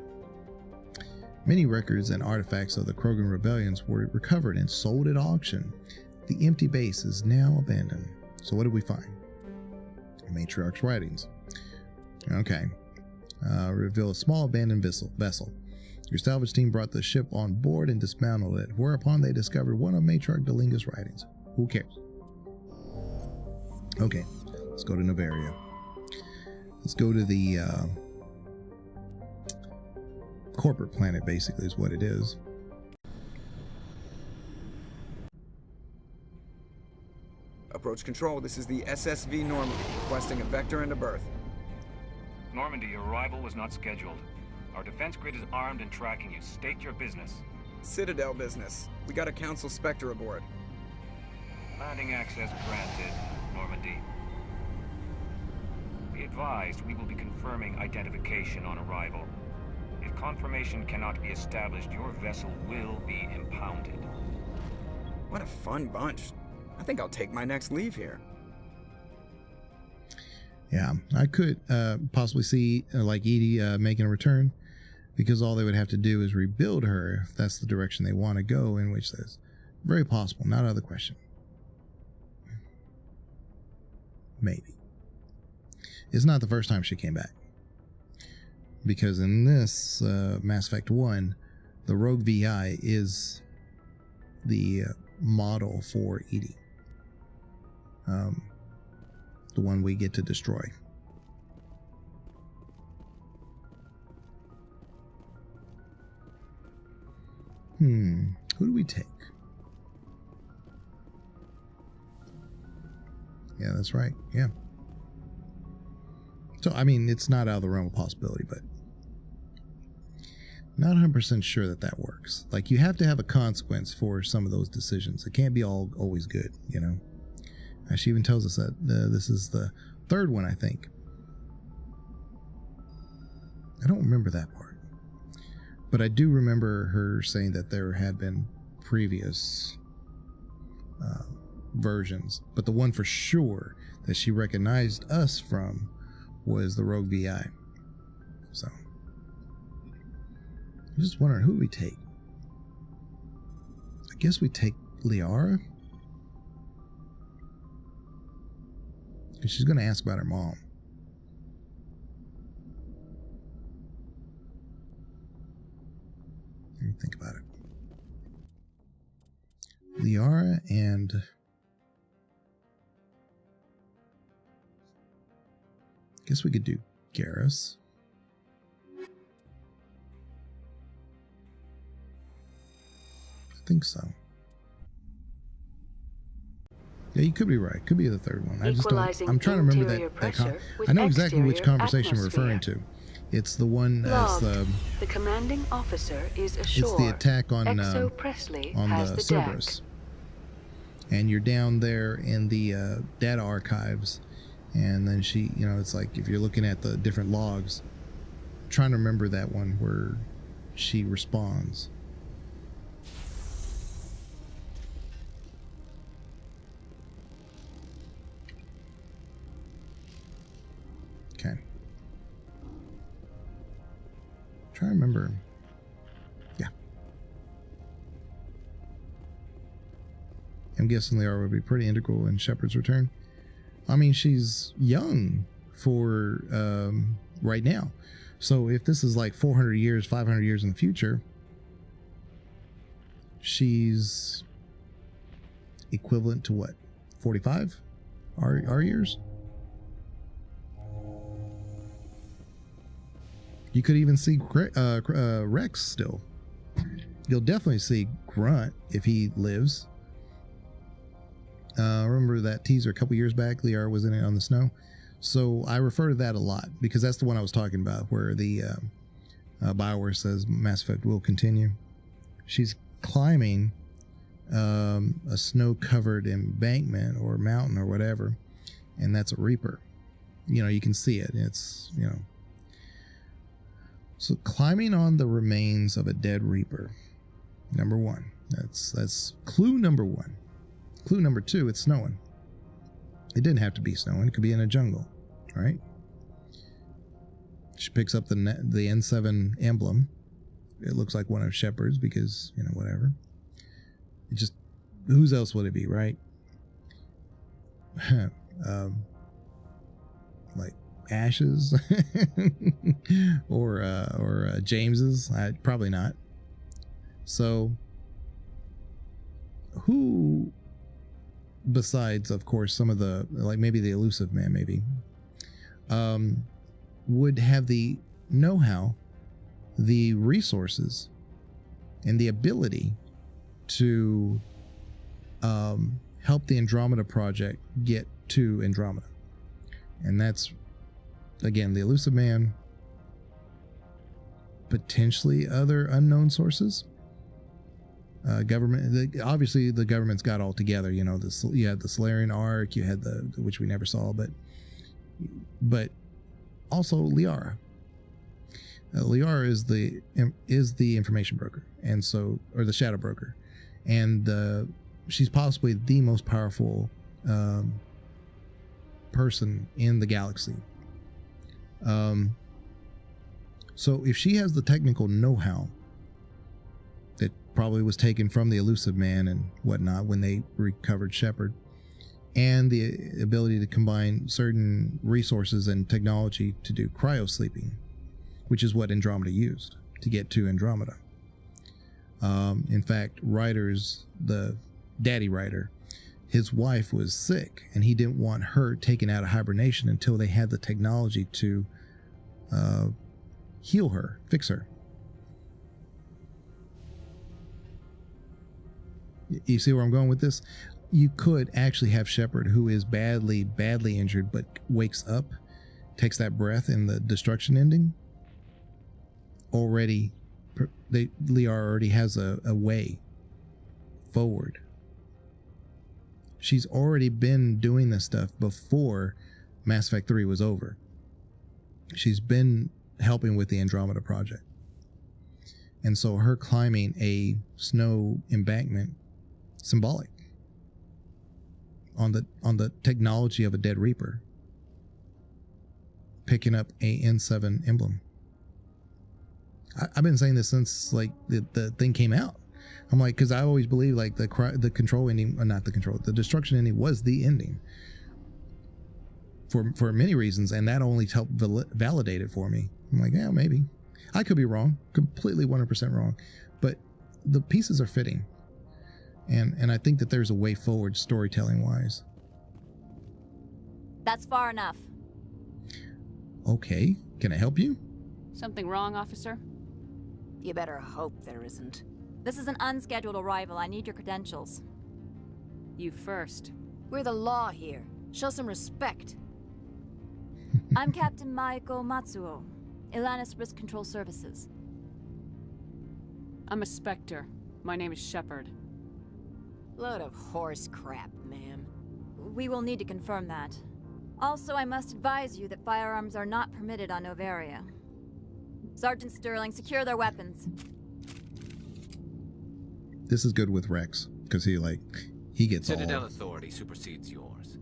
Many records and artifacts of the Krogan rebellions were recovered and sold at auction. The empty base is now abandoned. So what did we find? Matriarch's writings. Okay. Reveal a small abandoned vessel. Your salvage team brought the ship on board and dismantled it, whereupon they discovered one of Matriarch Delinga's writings. Who cares? Okay, let's go to Noveria. Let's go to the corporate planet, basically, is what it is. Approach control, this is the SSV Normandy, requesting a vector and a berth. Normandy, your arrival was not scheduled. Our defense grid is armed and tracking you. State your business. Citadel business. We got a Council Spectre aboard. Landing access granted, Normandy. Be advised, we will be confirming identification on arrival. If confirmation cannot be established, your vessel will be impounded. What a fun bunch. I think I'll take my next leave here. Yeah, I could possibly see like EDI making a return, because all they would have to do is rebuild her if that's the direction they want to go, in which that's very possible, not out of the question. Maybe. It's not the first time she came back, because in this Mass Effect 1, the Rogue VI is the model for EDI. The one we get to destroy. Who do we take? Yeah, that's right. Yeah. So, I mean, it's not out of the realm of possibility, but not 100% sure that that works. Like, you have to have a consequence for some of those decisions. It can't be always good, you know? She even tells us that this is the third one, I think. I don't remember that part. But I do remember her saying that there had been previous versions. But the one for sure that she recognized us from was the Rogue VI. So, I'm just wondering, who we take? I guess we take Liara? Because she's going to ask about her mom. Let me think about it. Liara and... guess we could do Garrus. I think so. Yeah, you could be right. Could be the third one. I just don't. I'm trying to remember that I know exactly which conversation we're referring to. It's the one as the commanding officer is ashore. It's the attack on Exo Presley has the Cerberus. And you're down there in the data archives, and then she, you know, it's like if you're looking at the different logs, trying to remember that one where she responds. Okay. Try to remember. Yeah. I'm guessing Liara would be pretty integral in Shepard's return. I mean, she's young for right now. So if this is like 400 years, 500 years in the future, she's equivalent to what? 45? Our years? You could even see Rex still. You'll definitely see Grunt if he lives. Remember that teaser a couple years back? Liara was in it on the snow. So I refer to that a lot because that's the one I was talking about, where the Bioware says Mass Effect will continue. She's climbing a snow-covered embankment or mountain or whatever, and that's a Reaper. You know, you can see it. It's, you know. So climbing on the remains of a dead Reaper. Number one. That's clue number one. Clue number two, it's snowing. It didn't have to be snowing. It could be in a jungle, right? She picks up the N7 emblem. It looks like one of Shepard's because, you know, whatever. It just, whose else would it be, right? Like Ash's or James's. Probably not. So who, besides of course some of the, like maybe the Elusive Man, maybe would have the know-how, the resources, and the ability to help the Andromeda Project get to Andromeda? And that's, again, the Elusive Man, potentially other unknown sources. Government, obviously the government's got all together. You know, you had the Solarian Arc, you had the, which we never saw, but also Liara. Liara is the information broker, and so, or the shadow broker, and she's possibly the most powerful person in the galaxy. So if she has the technical know-how that probably was taken from the Elusive Man and whatnot when they recovered Shepard, and the ability to combine certain resources and technology to do cryo-sleeping, which is what Andromeda used to get to Andromeda. In fact, Ryder's, the daddy Ryder, his wife was sick, and he didn't want her taken out of hibernation until they had the technology to heal her, fix her. You see where I'm going with this? You could actually have Shepard, who is badly injured, but wakes up, takes that breath in the destruction ending. Already, Liara already has a way forward. She's already been doing this stuff before Mass Effect 3 was over. She's been helping with the Andromeda Project. And so her climbing a snow embankment, symbolic on the technology of a dead Reaper, picking up a N7 emblem. I've been saying this since like the thing came out. I'm like, because I always believe like the control ending, or not the control, the destruction ending was the ending for many reasons, and that only helped validate it for me. I'm like, yeah, maybe I could be wrong, completely 100% wrong, but the pieces are fitting, and I think that there's a way forward storytelling wise. That's far enough. Okay, can I help you? Something wrong, officer? You better hope there isn't. This is an unscheduled arrival. I need your credentials. You first. We're the law here. Show some respect. I'm Captain Maiko Matsuo, Ilanis Risk Control Services. I'm a Spectre. My name is Shepard. Load of horse crap, ma'am. We will need to confirm that. Also, I must advise you that firearms are not permitted on Noveria. Sergeant Sterling, secure their weapons. This is good with Rex, because he gets Citadel all... authority supersedes yours.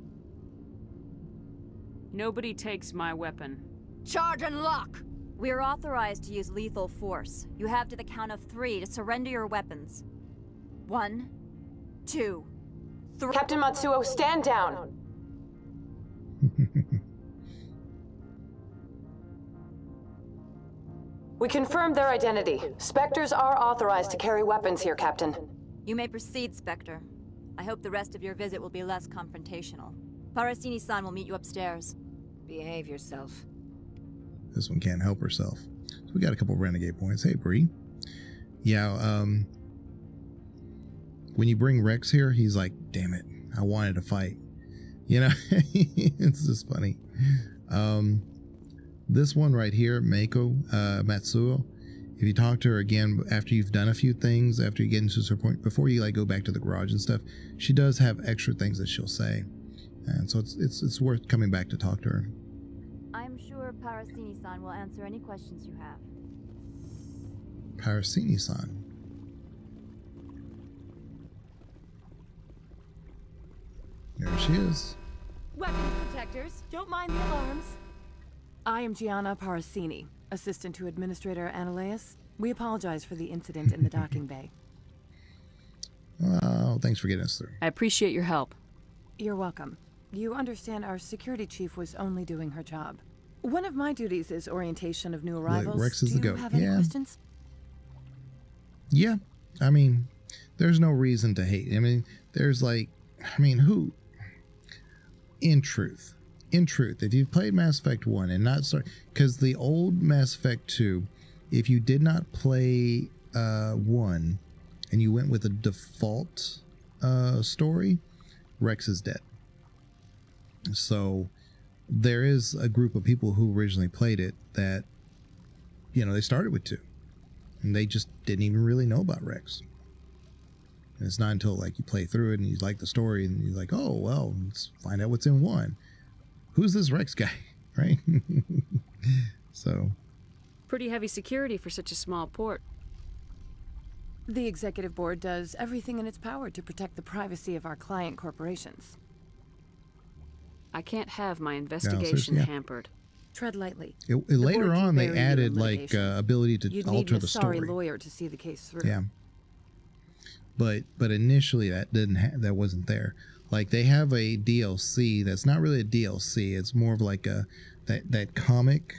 Nobody takes my weapon. Charge and lock! We're authorized to use lethal force. You have to the count of 3 to surrender your weapons. 1, 2, 3... Captain Matsuo, stand down! We confirmed their identity. Spectres are authorized to carry weapons here, Captain. You may proceed, Spectre. I hope the rest of your visit will be less confrontational. Parasini-san will meet you upstairs. Behave yourself. This one can't help herself. So we got a couple of renegade points. Hey, Bree. Yeah, when you bring Rex here, he's like, damn it, I wanted to fight. You know, it's just funny. This one right here, Meiko Matsuo, if you talk to her again after you've done a few things, after you get into her point, before you like go back to the garage and stuff, she does have extra things that she'll say, and so it's worth coming back to talk to her. I'm sure Parasini-san will answer any questions you have. Parasini-san. There she is. Weapons detectors. Don't mind the alarms. I am Gianna Parasini, assistant to Administrator Analeas. We apologize for the incident in the docking bay. Oh, thanks for getting us through. I appreciate your help. You're welcome. You understand our security chief was only doing her job. One of my duties is orientation of new arrivals. Rex is Do the you goat. have any questions? Yeah, I mean, there's no reason to hate. I mean, there's like, I mean, who? In truth, if you've played Mass Effect 1 and not start, because the old Mass Effect 2, if you did not play 1 and you went with a default story, Rex is dead. So there is a group of people who originally played it that, you know, they started with 2 and they just didn't even really know about Rex. And it's not until like you play through it and you like the story and you're like, oh, well, let's find out what's in 1. Who's this Rex guy, right? So. Pretty heavy security for such a small port. The executive board does everything in its power to protect the privacy of our client corporations. I can't have my investigation hampered. Tread lightly. Later on, they added like ability to alter the story. You'd need a sorry lawyer to see the case through. Yeah. But initially that that wasn't there. Like they have a DLC that's not really a DLC. It's more of like a that comic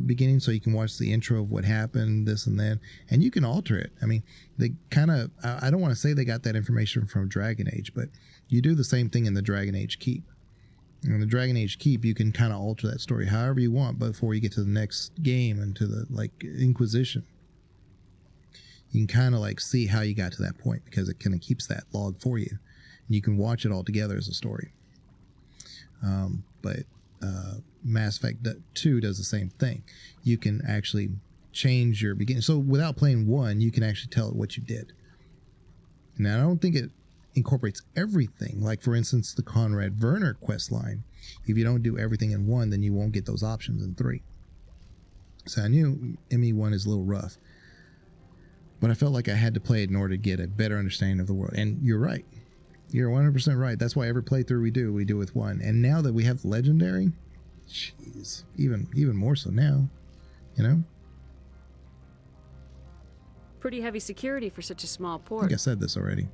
beginning, so you can watch the intro of what happened, this and that, and you can alter it. I mean, they kind of, I don't want to say they got that information from Dragon Age, but you do the same thing in the Dragon Age Keep. In the Dragon Age Keep, you can kind of alter that story however you want before you get to the next game and to the like Inquisition. You can kind of like see how you got to that point because it kind of keeps that log for you. You can watch it all together as a story. But Mass Effect 2 does the same thing. You can actually change your beginning. So without playing 1, you can actually tell it what you did. Now, I don't think it incorporates everything. Like, for instance, the Conrad Werner quest line. If you don't do everything in 1, then you won't get those options in 3. So I knew ME1 is a little rough. But I felt like I had to play it in order to get a better understanding of the world. And you're right. You're 100% right. That's why every playthrough we do with 1. And now that we have Legendary, jeez, even more so now, you know? Pretty heavy security for such a small I port. think I said this already.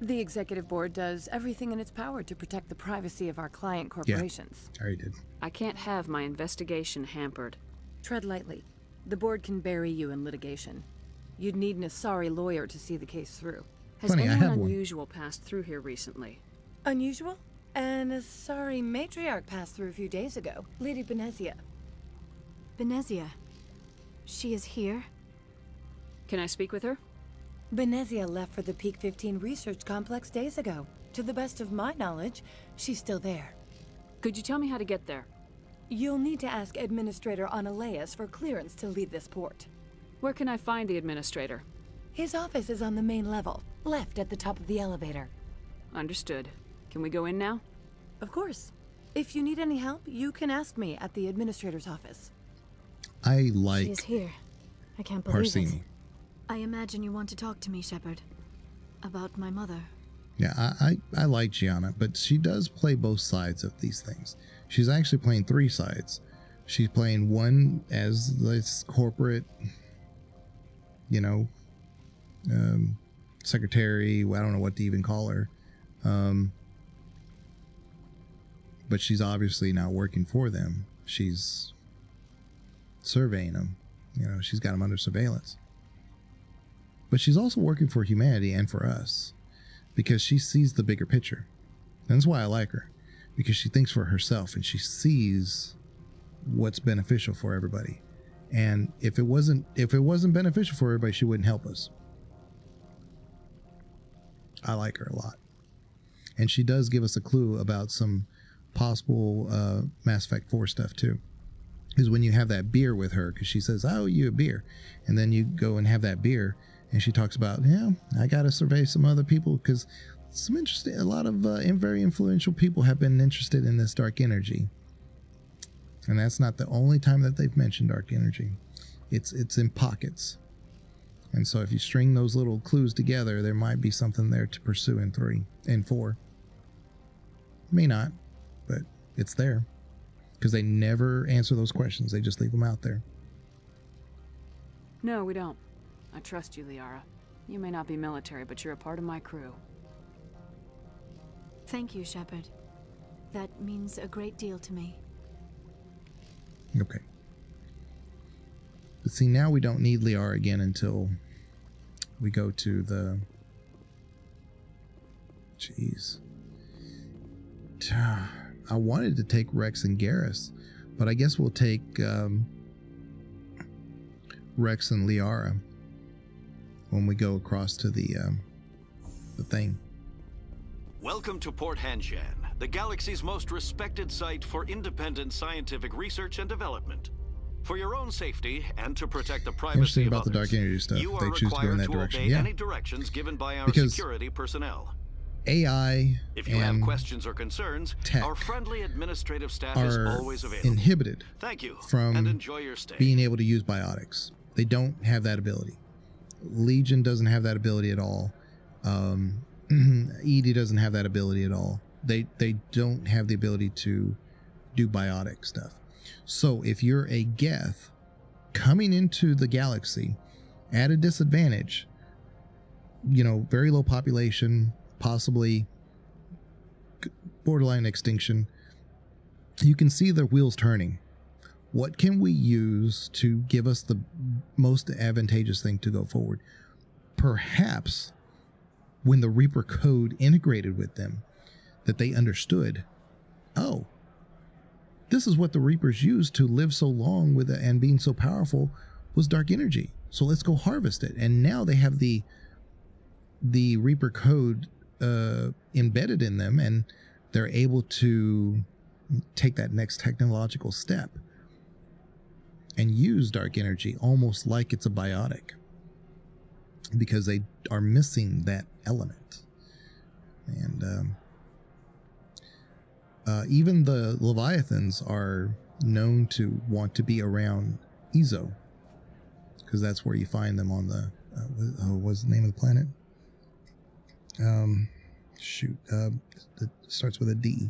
The executive board does everything in its power to protect the privacy of our client corporations. Yeah, I already did. I can't have my investigation hampered. Tread lightly. The board can bury you in litigation. You'd need an sorry lawyer to see the case through. Has Funny, I anyone have one. unusual passed through here recently? Unusual? And a sorry matriarch passed through a few days ago. Lady Benezia. Benezia? She is here? Can I speak with her? Benezia left for the Peak 15 research complex days ago. To the best of my knowledge, she's still there. Could you tell me how to get there? You'll need to ask Administrator Analeas for clearance to leave this port. Where can I find the administrator? His office is on the main level, left at the top of the elevator. Understood. Can we go in now? Of course. If you need any help, you can ask me at the administrator's office. I like She is here. I can't believe Parasini. it. I imagine you want to talk to me, Shepard. About my mother. Yeah, I like Gianna, but she does play both sides of these things. She's actually playing 3 sides. She's playing one as this corporate, you know, secretary. I don't know what to even call her. But she's obviously not working for them. She's surveying them. You know, she's got them under surveillance. But she's also working for humanity and for us because she sees the bigger picture. And that's why I like her, because she thinks for herself and she sees what's beneficial for everybody. And if it wasn't beneficial for everybody, she wouldn't help us. I like her a lot. And she does give us a clue about some possible Mass Effect 4 stuff too. Is when you have that beer with her, because she says, "I owe you a beer," and then you go and have that beer, and she talks about, "Yeah, I got to survey some other people because a lot of very influential people have been interested in this dark energy." And that's not the only time that they've mentioned dark energy. It's in pockets. And so if you string those little clues together, there might be something there to pursue in 3 and 4. May not, but it's there. Because they never answer those questions. They just leave them out there. No, we don't. I trust you, Liara. You may not be military, but you're a part of my crew. Thank you, Shepard. That means a great deal to me. Okay. But see, now we don't need Liara again until we go to the... Jeez. I wanted to take Rex and Garrus, but I guess we'll take Rex and Liara when we go across to the thing. Welcome to Port Hanshan, the galaxy's most respected site for independent scientific research and development. For your own safety and to protect the privacy Interesting of about others, the dark energy stuff. you They are choose to go in required that to direction. obey Yeah. any directions given by our Because security personnel. AI If you have and questions or concerns, tech our friendly administrative staff is are always available. inhibited Thank you, from and enjoy your stay. being able to use biotics. They don't have that ability. Legion doesn't have that ability at all. EDI doesn't have that ability at all. They don't have the ability to do biotic stuff. So if you're a Geth coming into the galaxy at a disadvantage, very low population, possibly borderline extinction, you can see the wheels turning. What can we use to give us the most advantageous thing to go forward? Perhaps when the Reaper code integrated with them, that they understood, oh, this is what the Reapers used to live so long with it and being so powerful was dark energy. So let's go harvest it. And now they have the Reaper code embedded in them, and they're able to take that next technological step and use dark energy almost like it's a biotic, because they are missing that element. And even the Leviathans are known to want to be around Ezo, because that's where you find them on the what's the name of the planet? It starts with a D.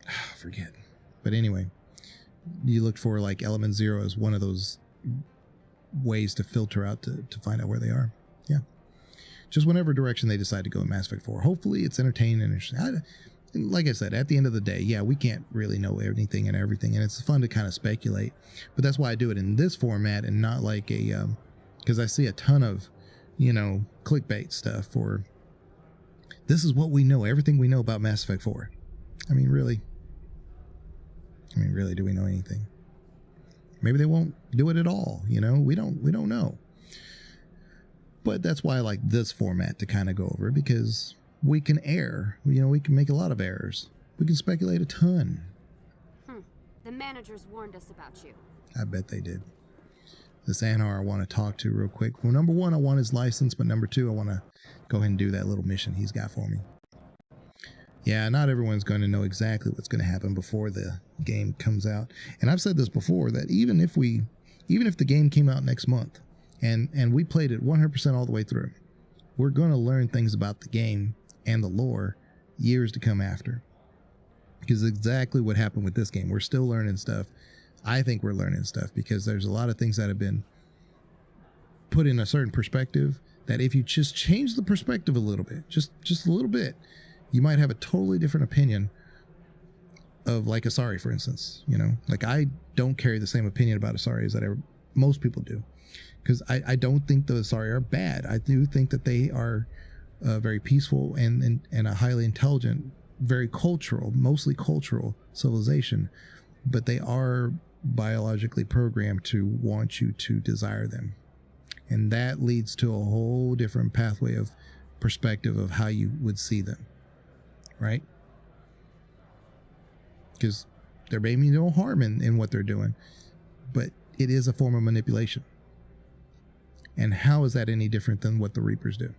I forget. But anyway, you look for like element 0 as one of those ways to filter out to find out where they are. Yeah. Just whatever direction they decide to go in Mass Effect 4. Hopefully it's entertaining and interesting. Like I said, at the end of the day, yeah, we can't really know anything and everything, and it's fun to kind of speculate. But that's why I do it in this format and not like a, because I see a ton of, clickbait stuff for, this is what we know, everything we know about Mass Effect 4. I mean, really, do we know anything? Maybe they won't do it at all. We don't know. But that's why I like this format to kind of go over, because we can err. We can make a lot of errors. We can speculate a ton. The managers warned us about you. I bet they did. This Anhar I want to talk to real quick. Well, number one, I want his license, but number two, I want to go ahead and do that little mission he's got for me. Yeah, not everyone's going to know exactly what's going to happen before the game comes out. And I've said this before, that even if the game came out next month and we played it 100% all the way through, we're going to learn things about the game and the lore years to come after. Because exactly what happened with this game. We're still learning stuff. I think we're learning stuff because there's a lot of things that have been put in a certain perspective that if you just change the perspective a little bit, just a little bit, you might have a totally different opinion of, like, Asari, for instance. Like, I don't carry the same opinion about Asari as that most people do, because I don't think the Asari are bad. I do think that they are very peaceful and a highly intelligent, very cultural, mostly cultural civilization, but they are biologically programmed to want you to desire them. And that leads to a whole different pathway of perspective of how you would see them. right? Because they're meaning no harm in what they're doing, but it is a form of manipulation. And how is that any different than what the Reapers do?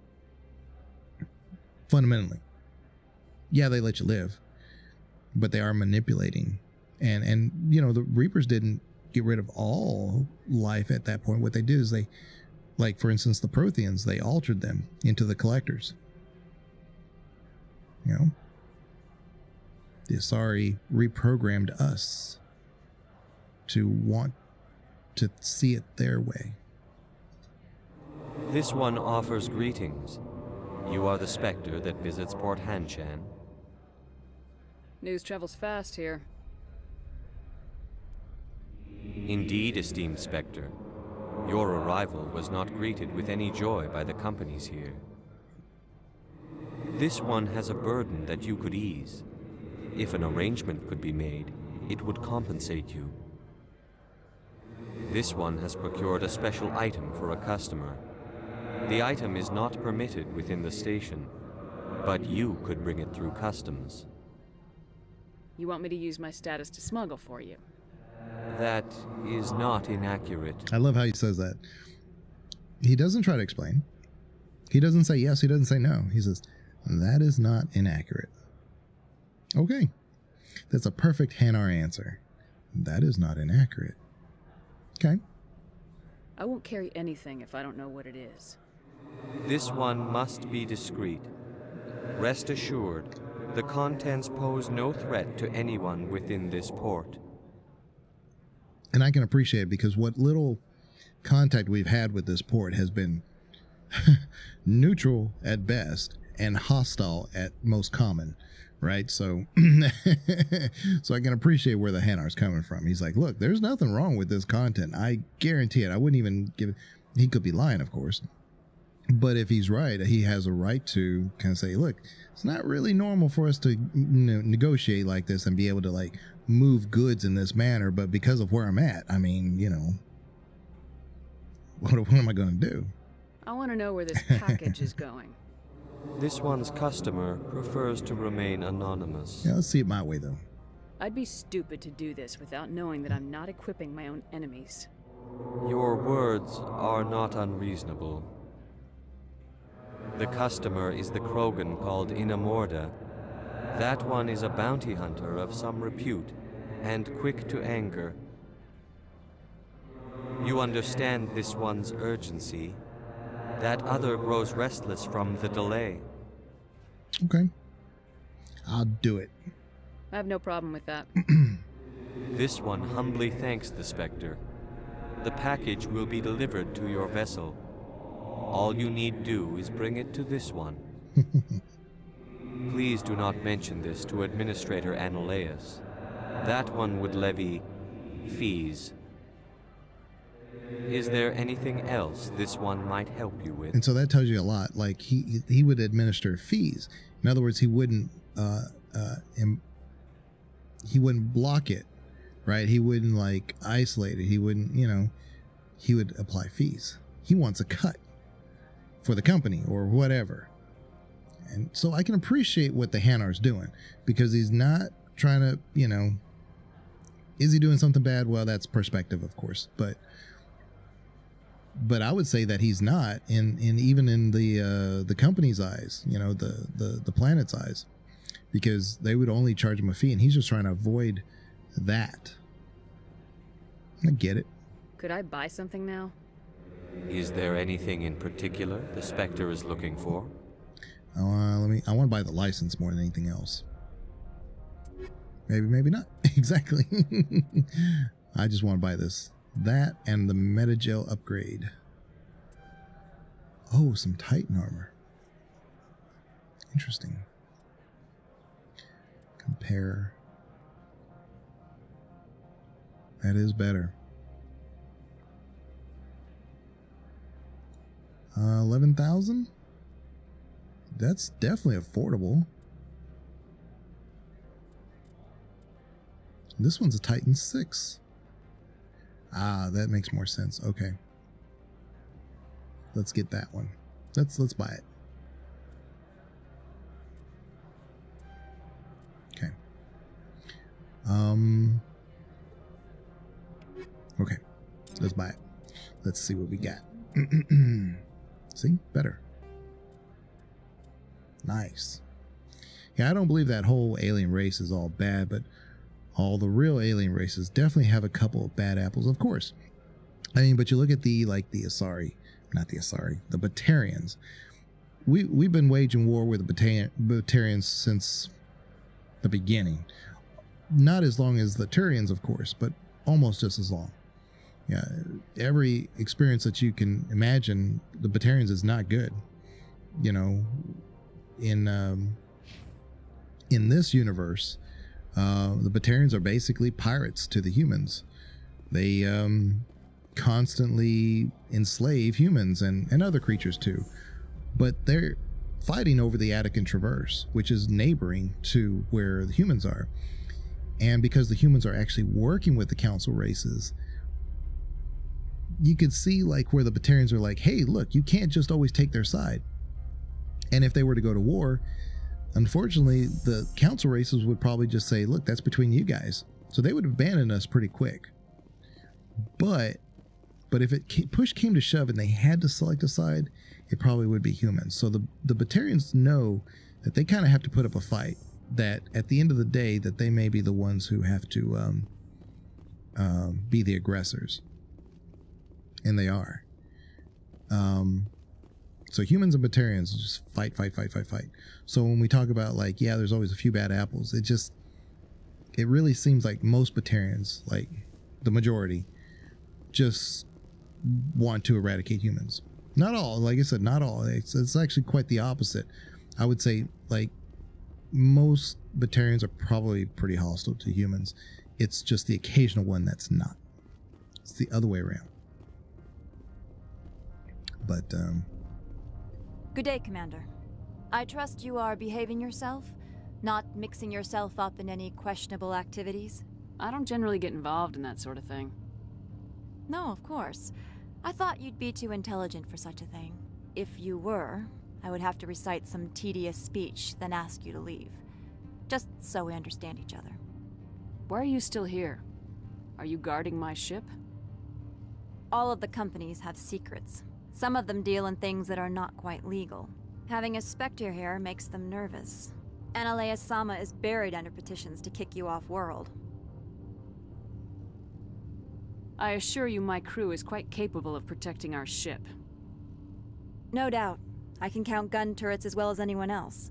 Fundamentally, yeah, they let you live, but they are manipulating. And you know, the Reapers didn't get rid of all life at that point. What they did is they, like for instance, the Protheans, they altered them into the Collectors. You know, the Asari reprogrammed us to want to see it their way. This one offers greetings. You are the Spectre that visits Port Hanshan. News travels fast here. Indeed, esteemed Spectre. Your arrival was not greeted with any joy by the companies here. This one has a burden that you could ease. If an arrangement could be made, it would compensate you. This one has procured a special item for a customer. The item is not permitted within the station, but you could bring it through customs. You want me to use my status to smuggle for you? That is not inaccurate. I love how he says that. He doesn't try to explain. He doesn't say yes, he doesn't say no. He says, that is not inaccurate. Okay. That's a perfect Hanar answer. That is not inaccurate. Okay. I won't carry anything if I don't know what it is. This one must be discreet. Rest assured, the contents pose no threat to anyone within this port. And I can appreciate it because what little contact we've had with this port has been neutral at best and hostile at most common, right? So so I can appreciate where the Hanar's coming from. He's like, look, there's nothing wrong with this content. I guarantee it. I wouldn't even give it. He could be lying, of course. But if he's right, he has a right to kind of say, look, it's not really normal for us to negotiate like this and be able to like move goods in this manner. But because of where I'm at, I mean, you know, what am I going to do? I want to know where this package is going. This one's customer prefers to remain anonymous. Yeah, let's see it my way, though. I'd be stupid to do this without knowing that I'm not equipping my own enemies. Your words are not unreasonable. The customer is the Krogan called Inamorda. That one is a bounty hunter of some repute, and quick to anger. You understand this one's urgency. That other grows restless from the delay. Okay. I'll do it. I have no problem with that. This one humbly thanks the Spectre. The package will be delivered to your vessel. All you need do is bring it to this one. Please do not mention this to Administrator Analaeus. That one would levy fees. Is there anything else this one might help you with? And so that tells you a lot. Like he would administer fees. In other words, he wouldn't block it, right? He wouldn't like isolate it. He wouldn't, you know, he would apply fees. He wants a cut for the company or whatever. And so I can appreciate what the Hanar's doing because he's not trying to, you know, is he doing something bad? Well, that's perspective, of course, but I would say that he's not in even in the company's eyes, you know, the planet's eyes, because they would only charge him a fee and he's just trying to avoid that. I get it. Could I buy something now? Is there anything in particular the Spectre is looking for? I want to buy the license more than anything else. Maybe not. Exactly. I just want to buy this. That and the Metagel upgrade. Oh, some Titan armor. Interesting. Compare. That is better. 11,000? That's definitely affordable. This one's a Titan 6. Ah, that makes more sense. Okay. Let's get that one. Let's buy it. Okay, let's buy it. Let's see what we got. See, better. Nice. Yeah, I don't believe that whole alien race is all bad, but all the real alien races definitely have a couple of bad apples, of course. I mean, but you look at the Asari, not the Asari, the Batarians. We've been waging war with the Batarians since the beginning. Not as long as the Turians, of course, but almost just as long. Yeah, every experience that you can imagine, the Batarians is not good. You know, in this universe, the Batarians are basically pirates to the humans. They constantly enslave humans and other creatures too. But they're fighting over the Attican Traverse, which is neighboring to where the humans are. And because the humans are actually working with the council races, you could see like where the Batarians are like, hey, look, you can't just always take their side. And if they were to go to war, unfortunately, the council races would probably just say, look, that's between you guys. So they would abandon us pretty quick. But if push came to shove and they had to select a side, it probably would be humans. So the Batarians know that they kind of have to put up a fight, that at the end of the day, that they may be the ones who have to be the aggressors. And they are. So humans and Batarians just fight. So when we talk about like, yeah, there's always a few bad apples, it really seems like most Batarians, like the majority, just want to eradicate humans. Not all, like I said, not all. It's actually quite the opposite. I would say like most Batarians are probably pretty hostile to humans. It's just the occasional one that's not. It's the other way around. But Good day, Commander. I trust you are behaving yourself, not mixing yourself up in any questionable activities? I don't generally get involved in that sort of thing. No, of course. I thought you'd be too intelligent for such a thing. If you were, I would have to recite some tedious speech, then ask you to leave. Just so we understand each other. Why are you still here? Are you guarding my ship? All of the companies have secrets. Some of them deal in things that are not quite legal. Having a Spectre here makes them nervous. Analea Sama is buried under petitions to kick you off-world. I assure you my crew is quite capable of protecting our ship. No doubt. I can count gun turrets as well as anyone else.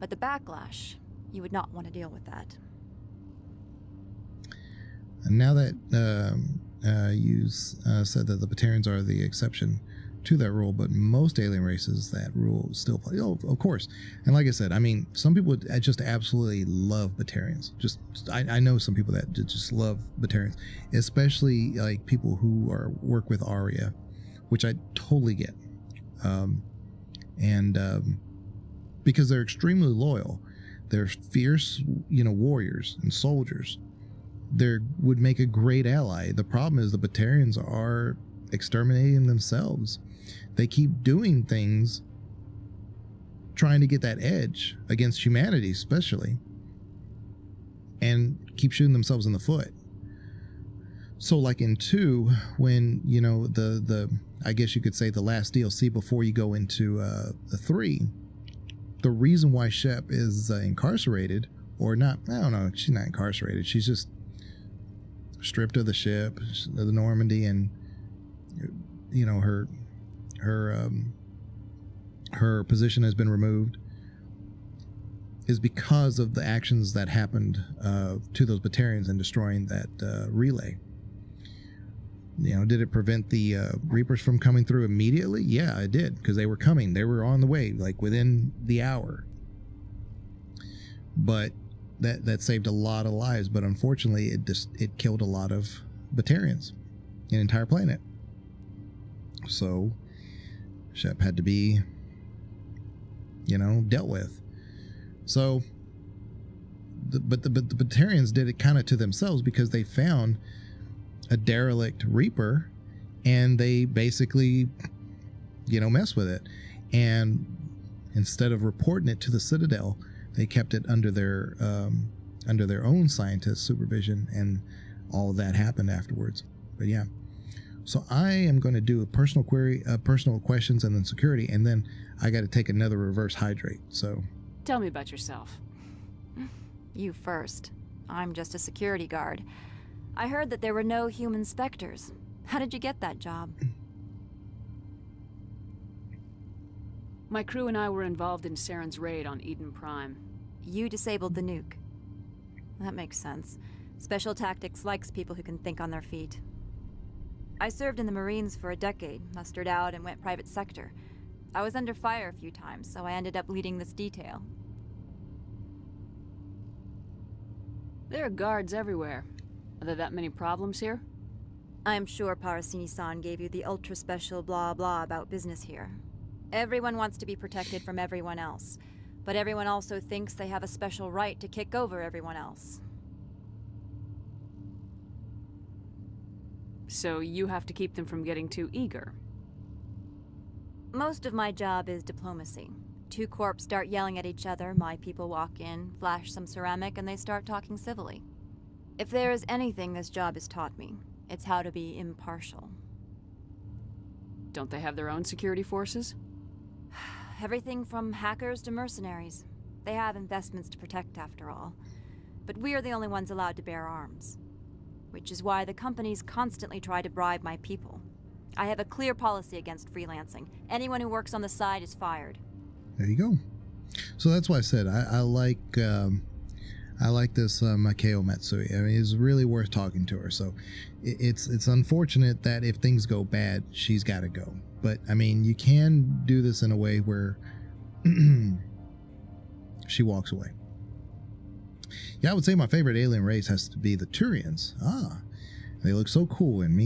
But the backlash, you would not want to deal with that. And now that you said that the Batarians are the exception to that rule, but most alien races, that rule still play. Oh, of course. And like I said, I mean, some people just absolutely love Batarians. I know some people that just love Batarians, especially like people who work with Aria, which I totally get. Because they're extremely loyal. They're fierce, warriors and soldiers. They would make a great ally. The problem is the Batarians are exterminating themselves. They keep doing things trying to get that edge against humanity, especially, and keep shooting themselves in the foot. So like in 2, when the I guess you could say the last DLC before you go into the 3, the reason why Shep is incarcerated, or not, I don't know, she's not incarcerated, she's just stripped of the ship, the Normandy, and her position has been removed, is because of the actions that happened to those Batarians in destroying that relay. Did it prevent the Reapers from coming through immediately? Yeah, it did, because they were coming. They were on the way, like within the hour. But that saved a lot of lives. But unfortunately, it killed a lot of Batarians, an entire planet. So Shep had to be, dealt with. So, but the Batarians did it kind of to themselves, because they found a derelict Reaper and they basically, mess with it. And instead of reporting it to the Citadel, they kept it under their under their own scientist supervision, and all of that happened afterwards. But yeah, so I am going to do a personal query, personal questions, and then security, and then I got to take another reverse hydrate. So tell me about yourself. You first. I'm just a security guard. I heard that there were no human specters. How did you get that job? My crew and I were involved in Saren's raid on Eden Prime. You disabled the nuke. That makes sense. Special Tactics likes people who can think on their feet. I served in the Marines for a decade, mustered out, and went private sector. I was under fire a few times, so I ended up leading this detail. There are guards everywhere. Are there that many problems here? I'm sure Parasini-san gave you the ultra-special blah-blah about business here. Everyone wants to be protected from everyone else, but everyone also thinks they have a special right to kick over everyone else. So you have to keep them from getting too eager. Most of my job is diplomacy. Two corps start yelling at each other, my people walk in, flash some ceramic, and they start talking civilly. If there is anything this job has taught me, it's how to be impartial. Don't they have their own security forces? Everything from hackers to mercenaries. They have investments to protect, after all. But we are the only ones allowed to bear arms. Which is why the companies constantly try to bribe my people. I have a clear policy against freelancing. Anyone who works on the side is fired. There you go. So that's why I said I like this Makeo Matsui. I mean, it's really worth talking to her. So it's unfortunate that if things go bad, she's got to go. But I mean, you can do this in a way where she walks away. Yeah, I would say my favorite alien race has to be the Turians. They look so cool, and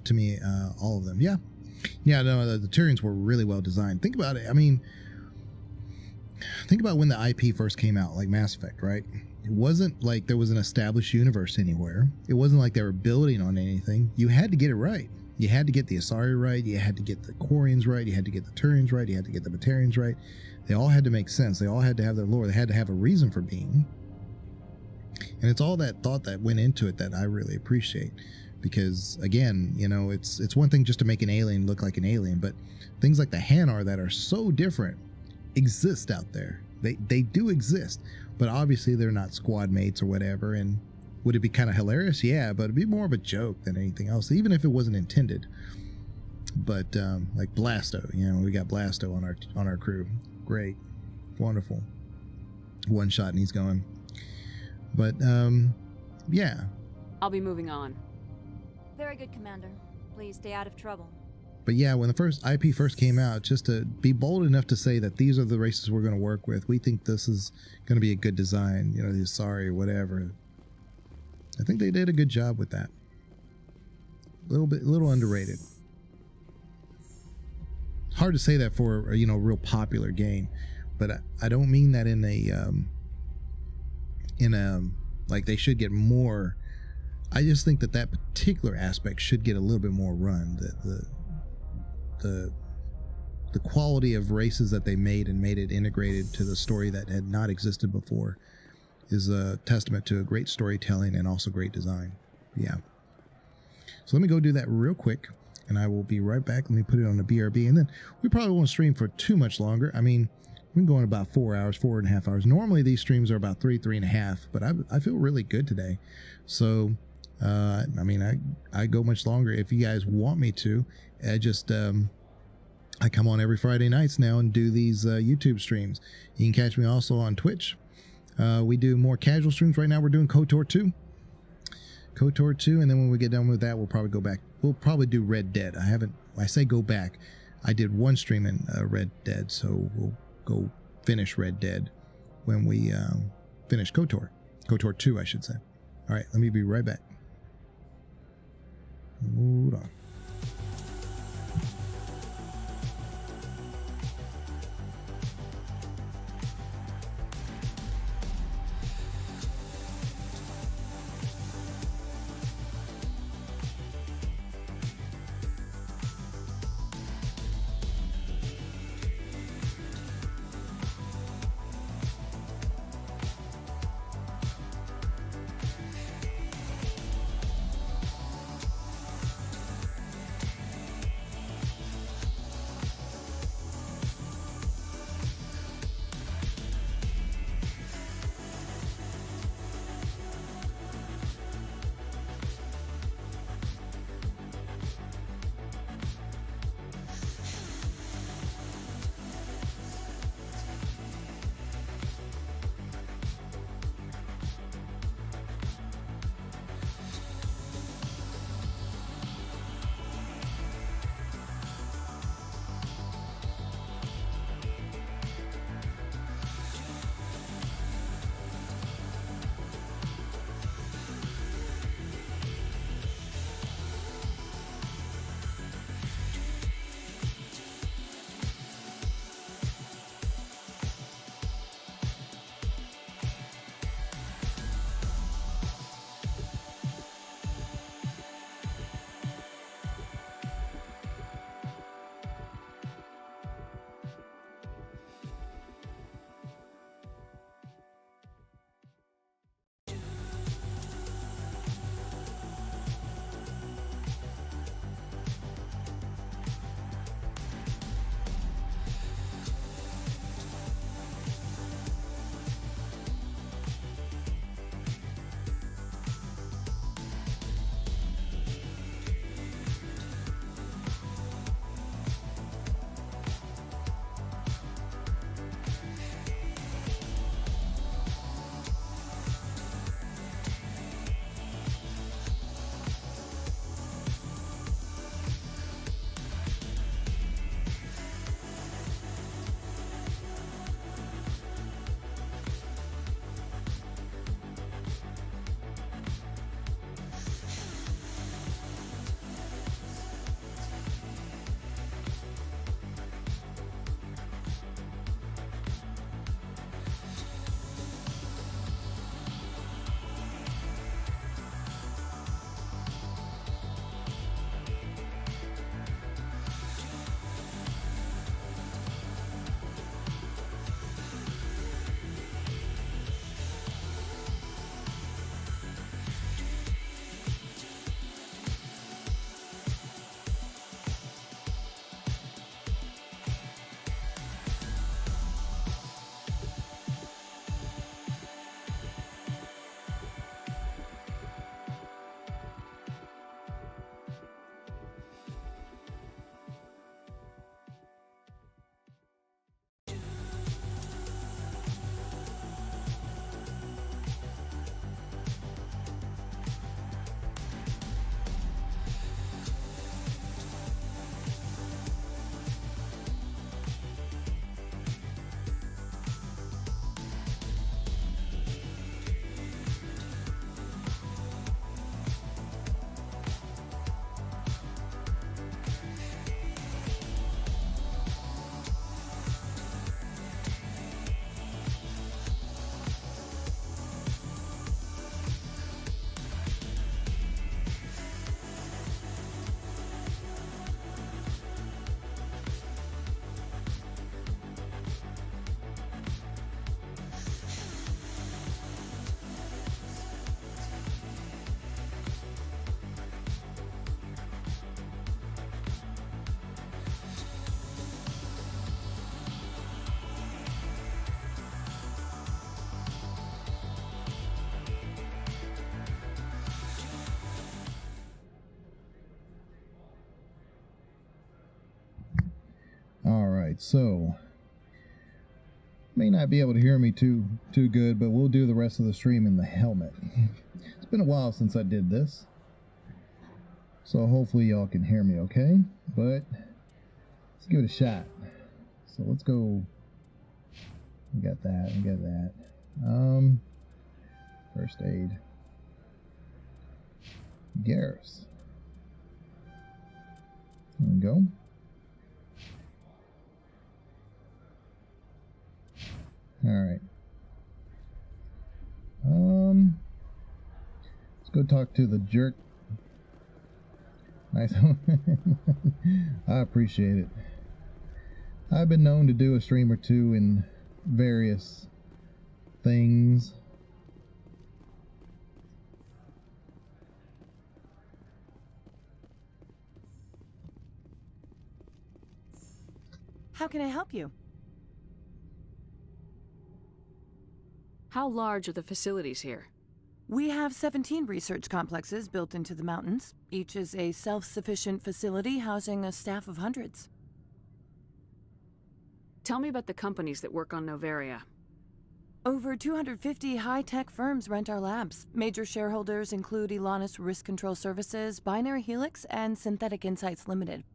to me, all of them. Yeah, no, the Turians were really well designed. Think about it. I mean, think about when the IP first came out, like Mass Effect, right? It wasn't like there was an established universe anywhere. It wasn't like they were building on anything. You had to get it right. You had to get the Asari right. You had to get the Quarians right. You had to get the Turians right. You had to get the Batarians right. They all had to make sense. They all had to have their lore. They had to have a reason for being. And it's all that thought that went into it that I really appreciate. Because again, you know, it's one thing just to make an alien look like an alien, but things like the Hanar that are so different exist out there. They do exist, but obviously they're not squad mates or whatever. And would it be kind of hilarious? Yeah, but it'd be more of a joke than anything else, even if it wasn't intended. But like Blasto, you know, we got Blasto on our crew. Great, wonderful. One shot and he's gone. But yeah. I'll be moving on. Very good, Commander. Please stay out of trouble. But yeah, when the first IP first came out, just to be bold enough to say that these are the races we're going to work with. We think this is going to be a good design. You know, the Asari or whatever. I think they did a good job with that. A little underrated. Hard to say that for a real popular game, but I don't mean that in a like they should get more. I just think that particular aspect should get a little bit more run. The quality of races that they made and made it integrated to the story that had not existed before is a testament to a great storytelling and also great design. Yeah. So let me go do that real quick, and I will be right back. Let me put it on the BRB, and then we probably won't stream for too much longer. I mean, we've been going about 4 hours, 4.5 hours. Normally these streams are about 3.5, but I feel really good today. So, I mean, I go much longer if you guys want me to. I come on every Friday nights now and do these YouTube streams. You can catch me also on Twitch. We do more casual streams. Right now we're doing KOTOR 2. KOTOR 2, and then when we get done with that, we'll probably go back. We'll probably do Red Dead. I say go back. I did one stream in Red Dead, so we'll go finish Red Dead when we finish KOTOR. KOTOR 2, I should say. All right, let me be right back. Hold on. So, may not be able to hear me too good, but we'll do the rest of the stream in the helmet. It's been a while since I did this, so hopefully y'all can hear me okay, but let's give it a shot. So let's go. We got that. First aid. Garrus. There we go. Alright. Let's go talk to the jerk. Nice. I appreciate it. I've been known to do a stream or two in various things. How can I help you? How large are the facilities here? We have 17 research complexes built into the mountains. Each is a self-sufficient facility housing a staff of hundreds. Tell me about the companies that work on Noveria. Over 250 high-tech firms rent our labs. Major shareholders include Elanus Risk Control Services, Binary Helix, and Synthetic Insights Limited.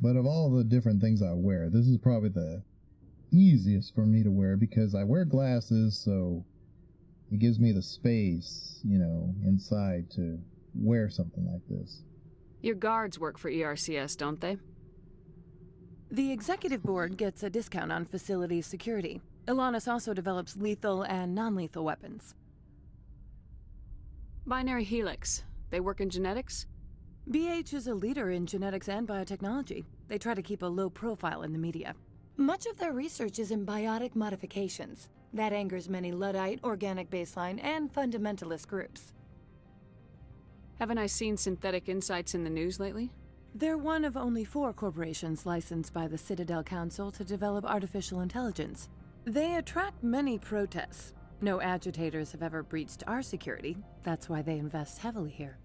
But of all the different things I wear, this is probably the easiest for me to wear because I wear glasses, so it gives me the space, you know, inside to wear something like this. Your guards work for ERCS, don't they? The executive board gets a discount on facility security. Elanus also develops lethal and non-lethal weapons. Binary Helix. They work in genetics? BH is a leader in genetics and biotechnology. They try to keep a low profile in the media. Much of their research is in biotic modifications. That angers many Luddite, organic baseline, and fundamentalist groups. Haven't I seen Synthetic Insights in the news lately? They're one of only 4 corporations licensed by the Citadel Council to develop artificial intelligence. They attract many protests. No agitators have ever breached our security. That's why they invest heavily here.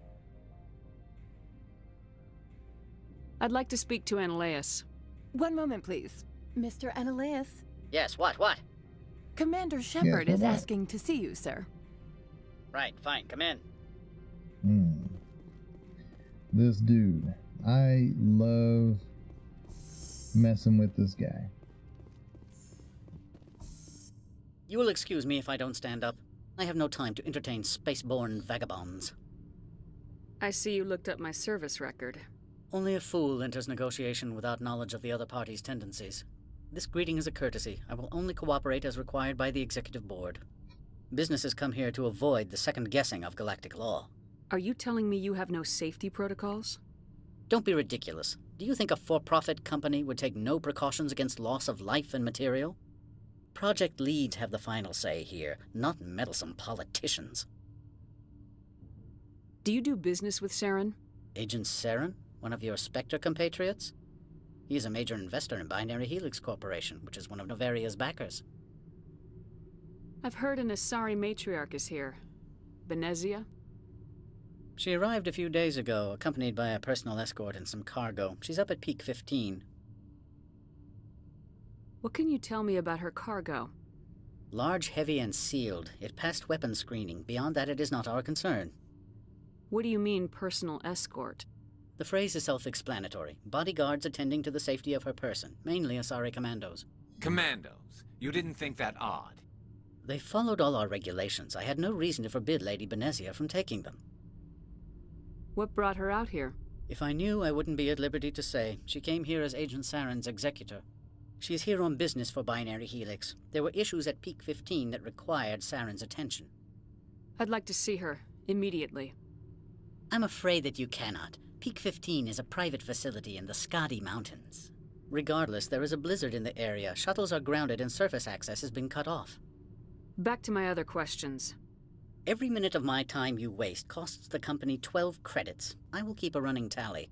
I'd like to speak to Analaeus. One moment, please. Mr. Analaeus? Yes, what? Commander Shepard is asking to see you, sir. Right, fine, come in. This dude. I love messing with this guy. You will excuse me if I don't stand up. I have no time to entertain spaceborne vagabonds. I see you looked up my service record. Only a fool enters negotiation without knowledge of the other party's tendencies. This greeting is a courtesy. I will only cooperate as required by the executive board. Businesses come here to avoid the second guessing of galactic law. Are you telling me you have no safety protocols? Don't be ridiculous. Do you think a for-profit company would take no precautions against loss of life and material? Project leads have the final say here, not meddlesome politicians. Do you do business with Saren? Agent Saren? One of your Spectre compatriots? He is a major investor in Binary Helix Corporation, which is one of Noveria's backers. I've heard an Asari matriarch is here. Benezia? She arrived a few days ago, accompanied by a personal escort and some cargo. She's up at Peak 15. What can you tell me about her cargo? Large, heavy, and sealed. It passed weapons screening. Beyond that, it is not our concern. What do you mean, personal escort? The phrase is self-explanatory. Bodyguards attending to the safety of her person, mainly Asari commandos. Commandos? You didn't think that odd? They followed all our regulations. I had no reason to forbid Lady Benezia from taking them. What brought her out here? If I knew, I wouldn't be at liberty to say. She came here as Agent Saren's executor. She is here on business for Binary Helix. There were issues at Peak 15 that required Saren's attention. I'd like to see her, immediately. I'm afraid that you cannot. Peak 15 is a private facility in the Skadi Mountains. Regardless, there is a blizzard in the area. Shuttles are grounded and surface access has been cut off. Back to my other questions. Every minute of my time you waste costs the company 12 credits. I will keep a running tally.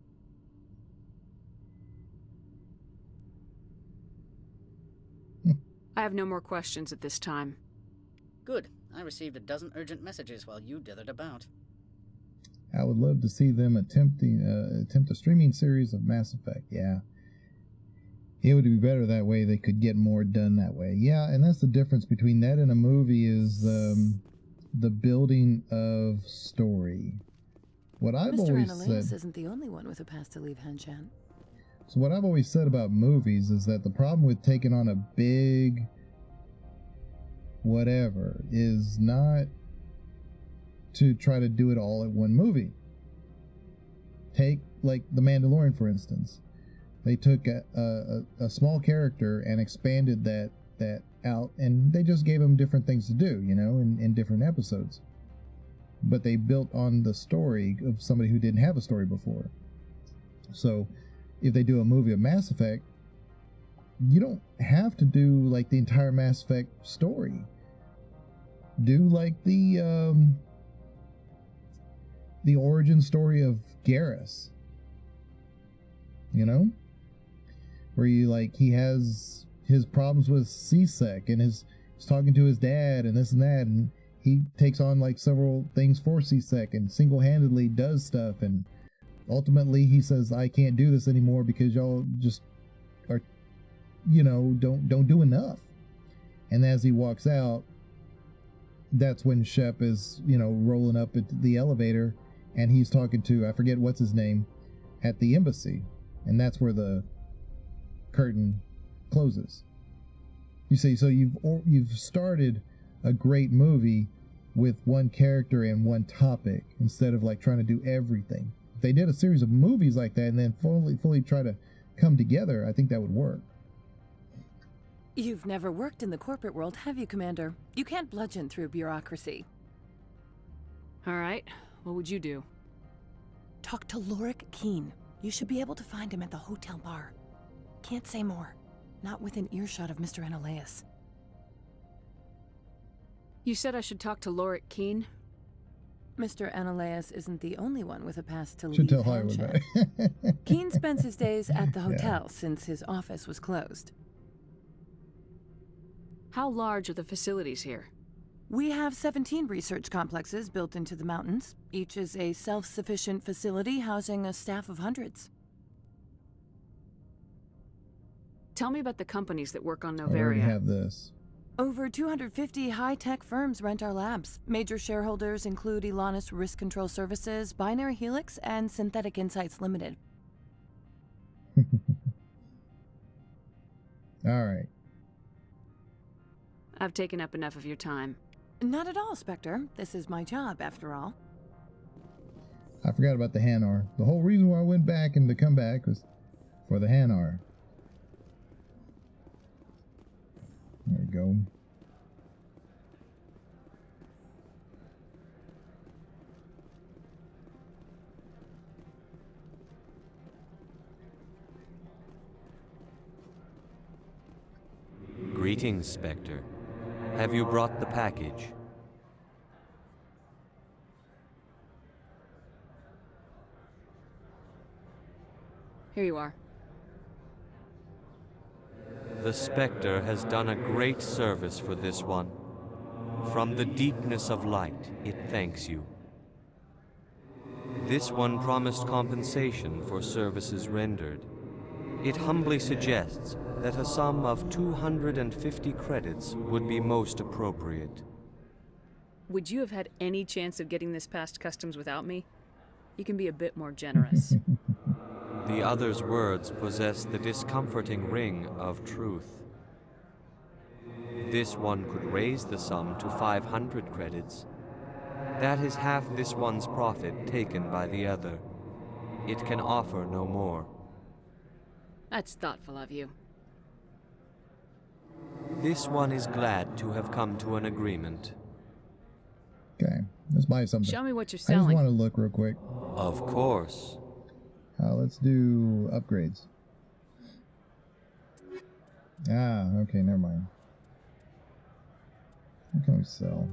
I have no more questions at this time. Good. I received a dozen urgent messages while you dithered about. I would love to see them attempt a streaming series of Mass Effect. Yeah. It would be better that way. They could get more done that way. Yeah, and that's the difference between that and a movie is the building of story. What I've Mr. always Analeus said... isn't the only one with a past to leave Hanshan. So what I've always said about movies is that the problem with taking on a big whatever is not to try to do it all at one movie. Take, like, The Mandalorian, for instance. They took a small character and expanded that out, and they just gave him different things to do, you know, in different episodes. But they built on the story of somebody who didn't have a story before. So, if they do a movie of Mass Effect, you don't have to do, like, the entire Mass Effect story. Do, like, the origin story of Garrus. You know? Where he has his problems with C-Sec and he's talking to his dad and this and that, and he takes on, like, several things for C-Sec and single-handedly does stuff, and ultimately he says, I can't do this anymore because y'all just are, you know, don't do enough. And as he walks out, that's when Shep is, you know, rolling up at the elevator, and he's talking to, I forget what's his name, at the embassy. And that's where the curtain closes. You see, so you've started a great movie with one character and one topic instead of, like, trying to do everything. If they did a series of movies like that and then fully try to come together, I think that would work. You've never worked in the corporate world, have you, Commander? You can't bludgeon through bureaucracy. All right, what would you do? Talk to Lorik Keen. You should be able to find him at the hotel bar. Can't say more. Not within earshot of Mr. Analeus. You said I should talk to Lorik Keen? Mr. Analeus isn't the only one with a past to leave Should tell Hollywood Hanshan. Keen spends his days at the hotel since his office was closed. How large are the facilities here? We have 17 research complexes built into the mountains. Each is a self-sufficient facility housing a staff of hundreds. Tell me about the companies that work on I already Noveria. have this. Over 250 high-tech firms rent our labs. Major shareholders include Elanus Risk Control Services, Binary Helix, and Synthetic Insights Limited. All right. I've taken up enough of your time. Not at all, Spectre. This is my job, after all. I forgot about the Hanar. The whole reason why I went back and to come back was for the Hanar. There we go. Greetings, Spectre. Have you brought the package? Here you are. The Spectre has done a great service for this one. From the deepness of light, it thanks you. This one promised compensation for services rendered. It humbly suggests that a sum of 250 credits would be most appropriate. Would you have had any chance of getting this past customs without me? You can be a bit more generous. The other's words possess the discomforting ring of truth. This one could raise the sum to 500 credits. That is half this one's profit taken by the other. It can offer no more. That's thoughtful of you. This one is glad to have come to an agreement. Okay, let's buy something. Show me what you're I selling. just want to look real quick. Of course. Let's do upgrades. Okay, never mind. What can we sell?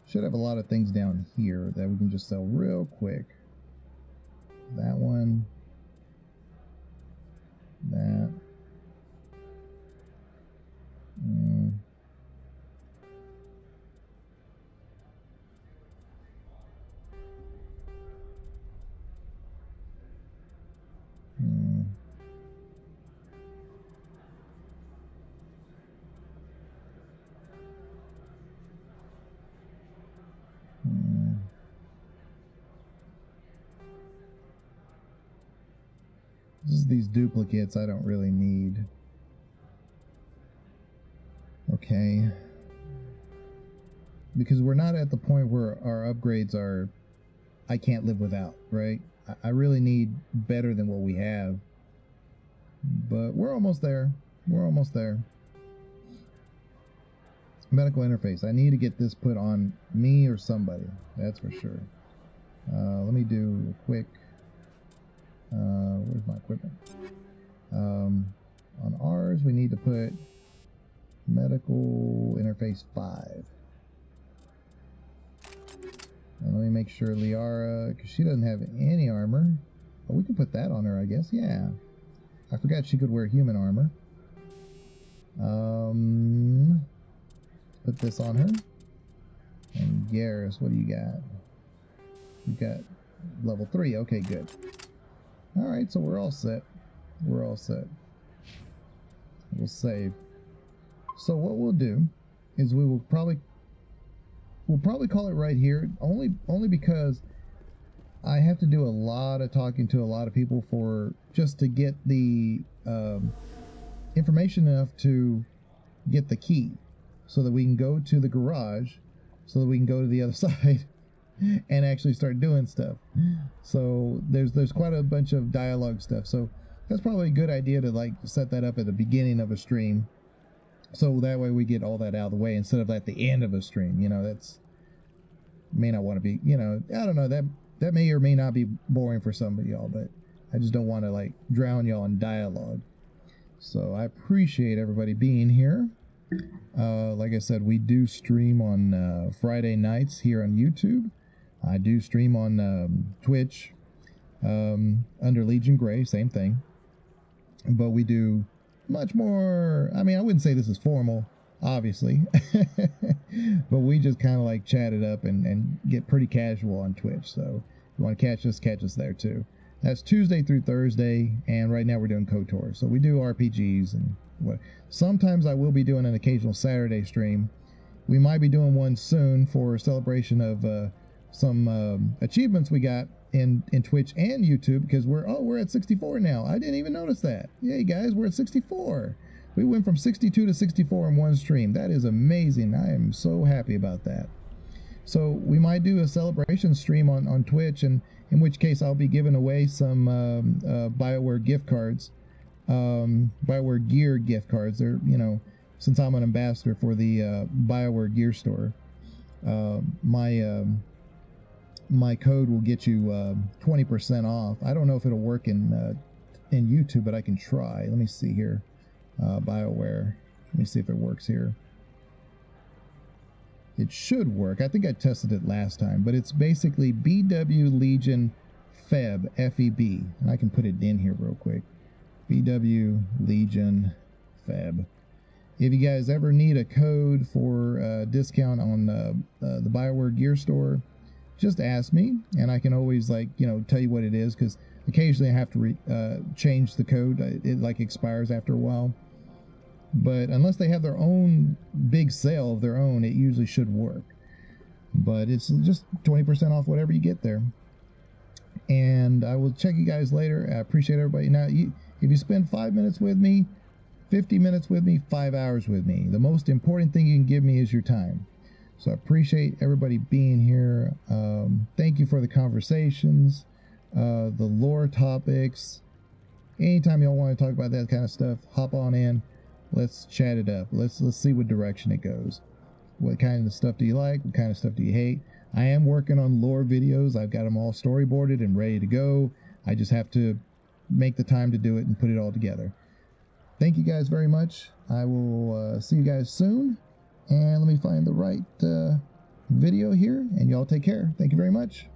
Should have a lot of things down here that we can just sell real quick. That one. That. is these duplicates I don't really need. Okay. Because we're not at the point where our upgrades are I can't live without, right? I really need better than what we have. But we're almost there. We're almost there. Medical interface. I need to get this put on me or somebody. That's for sure. Let me do a quick... where's my equipment? On ours, we need to put medical interface 5. And let me make sure Liara, because she doesn't have any armor. But we can put that on her, I guess. Yeah. I forgot she could wear human armor. Put this on her. And Garrus, what do you got? You got level 3. Okay, good. Alright, so we're all set. We're all set. We'll save. So what we'll do is we'll probably call it right here, only because I have to do a lot of talking to a lot of people for just to get the information enough to get the key so that we can go to the garage, so that we can go to the other side and actually start doing stuff. So there's quite a bunch of dialogue stuff. So that's probably a good idea to like set that up at the beginning of a stream. So that way we get all that out of the way instead of at the end of a stream. You know, that's may not want to be, you know, I don't know, that may or may not be boring for some of y'all, but I just don't want to like drown y'all in dialogue. So I appreciate everybody being here. Like I said, we do stream on Friday nights here on YouTube. I do stream on Twitch under Legion Grey, same thing. But we do much more, I mean, I wouldn't say this is formal, obviously. But we just kind of like chat it up and get pretty casual on Twitch. So if you want to catch us there too. That's Tuesday through Thursday, and right now we're doing KOTOR. So we do RPGs and what. Sometimes I will be doing an occasional Saturday stream. We might be doing one soon for a celebration of some achievements we got in Twitch and YouTube, because we're at 64 now. I didn't even notice that. Yay guys, we're at 64. We went from 62 to 64 in one stream. That is amazing. I am so happy about that. So we might do a celebration stream on Twitch, and in which case I'll be giving away some BioWare gift cards, BioWare gear gift cards. They're, you know, since I'm an ambassador for the BioWare gear store, my code will get you 20% off. I don't know if it'll work in YouTube, but I can try. Let me see here. BioWare. Let me see if it works here. It should work. I think I tested it last time, but it's basically BW Legion Feb, F-E-B. And I can put it in here real quick. BW Legion Feb. If you guys ever need a code for a discount on the BioWare gear store, just ask me, and I can always, like, you know, tell you what it is, because occasionally I have to change the code. It like expires after a while. But unless they have their own big sale of their own, it usually should work. But it's just 20% off whatever you get there. And I will check you guys later. I appreciate everybody. Now, if you spend 5 minutes with me, 50 minutes with me, 5 hours with me, the most important thing you can give me is your time. So I appreciate everybody being here. Thank you for the conversations, the lore topics. Anytime y'all want to talk about that kind of stuff, hop on in. Let's chat it up. Let's see what direction it goes. What kind of stuff do you like? What kind of stuff do you hate? I am working on lore videos. I've got them all storyboarded and ready to go. I just have to make the time to do it and put it all together. Thank you guys very much. I will see you guys soon. And let me find the right video here. And y'all take care. Thank you very much.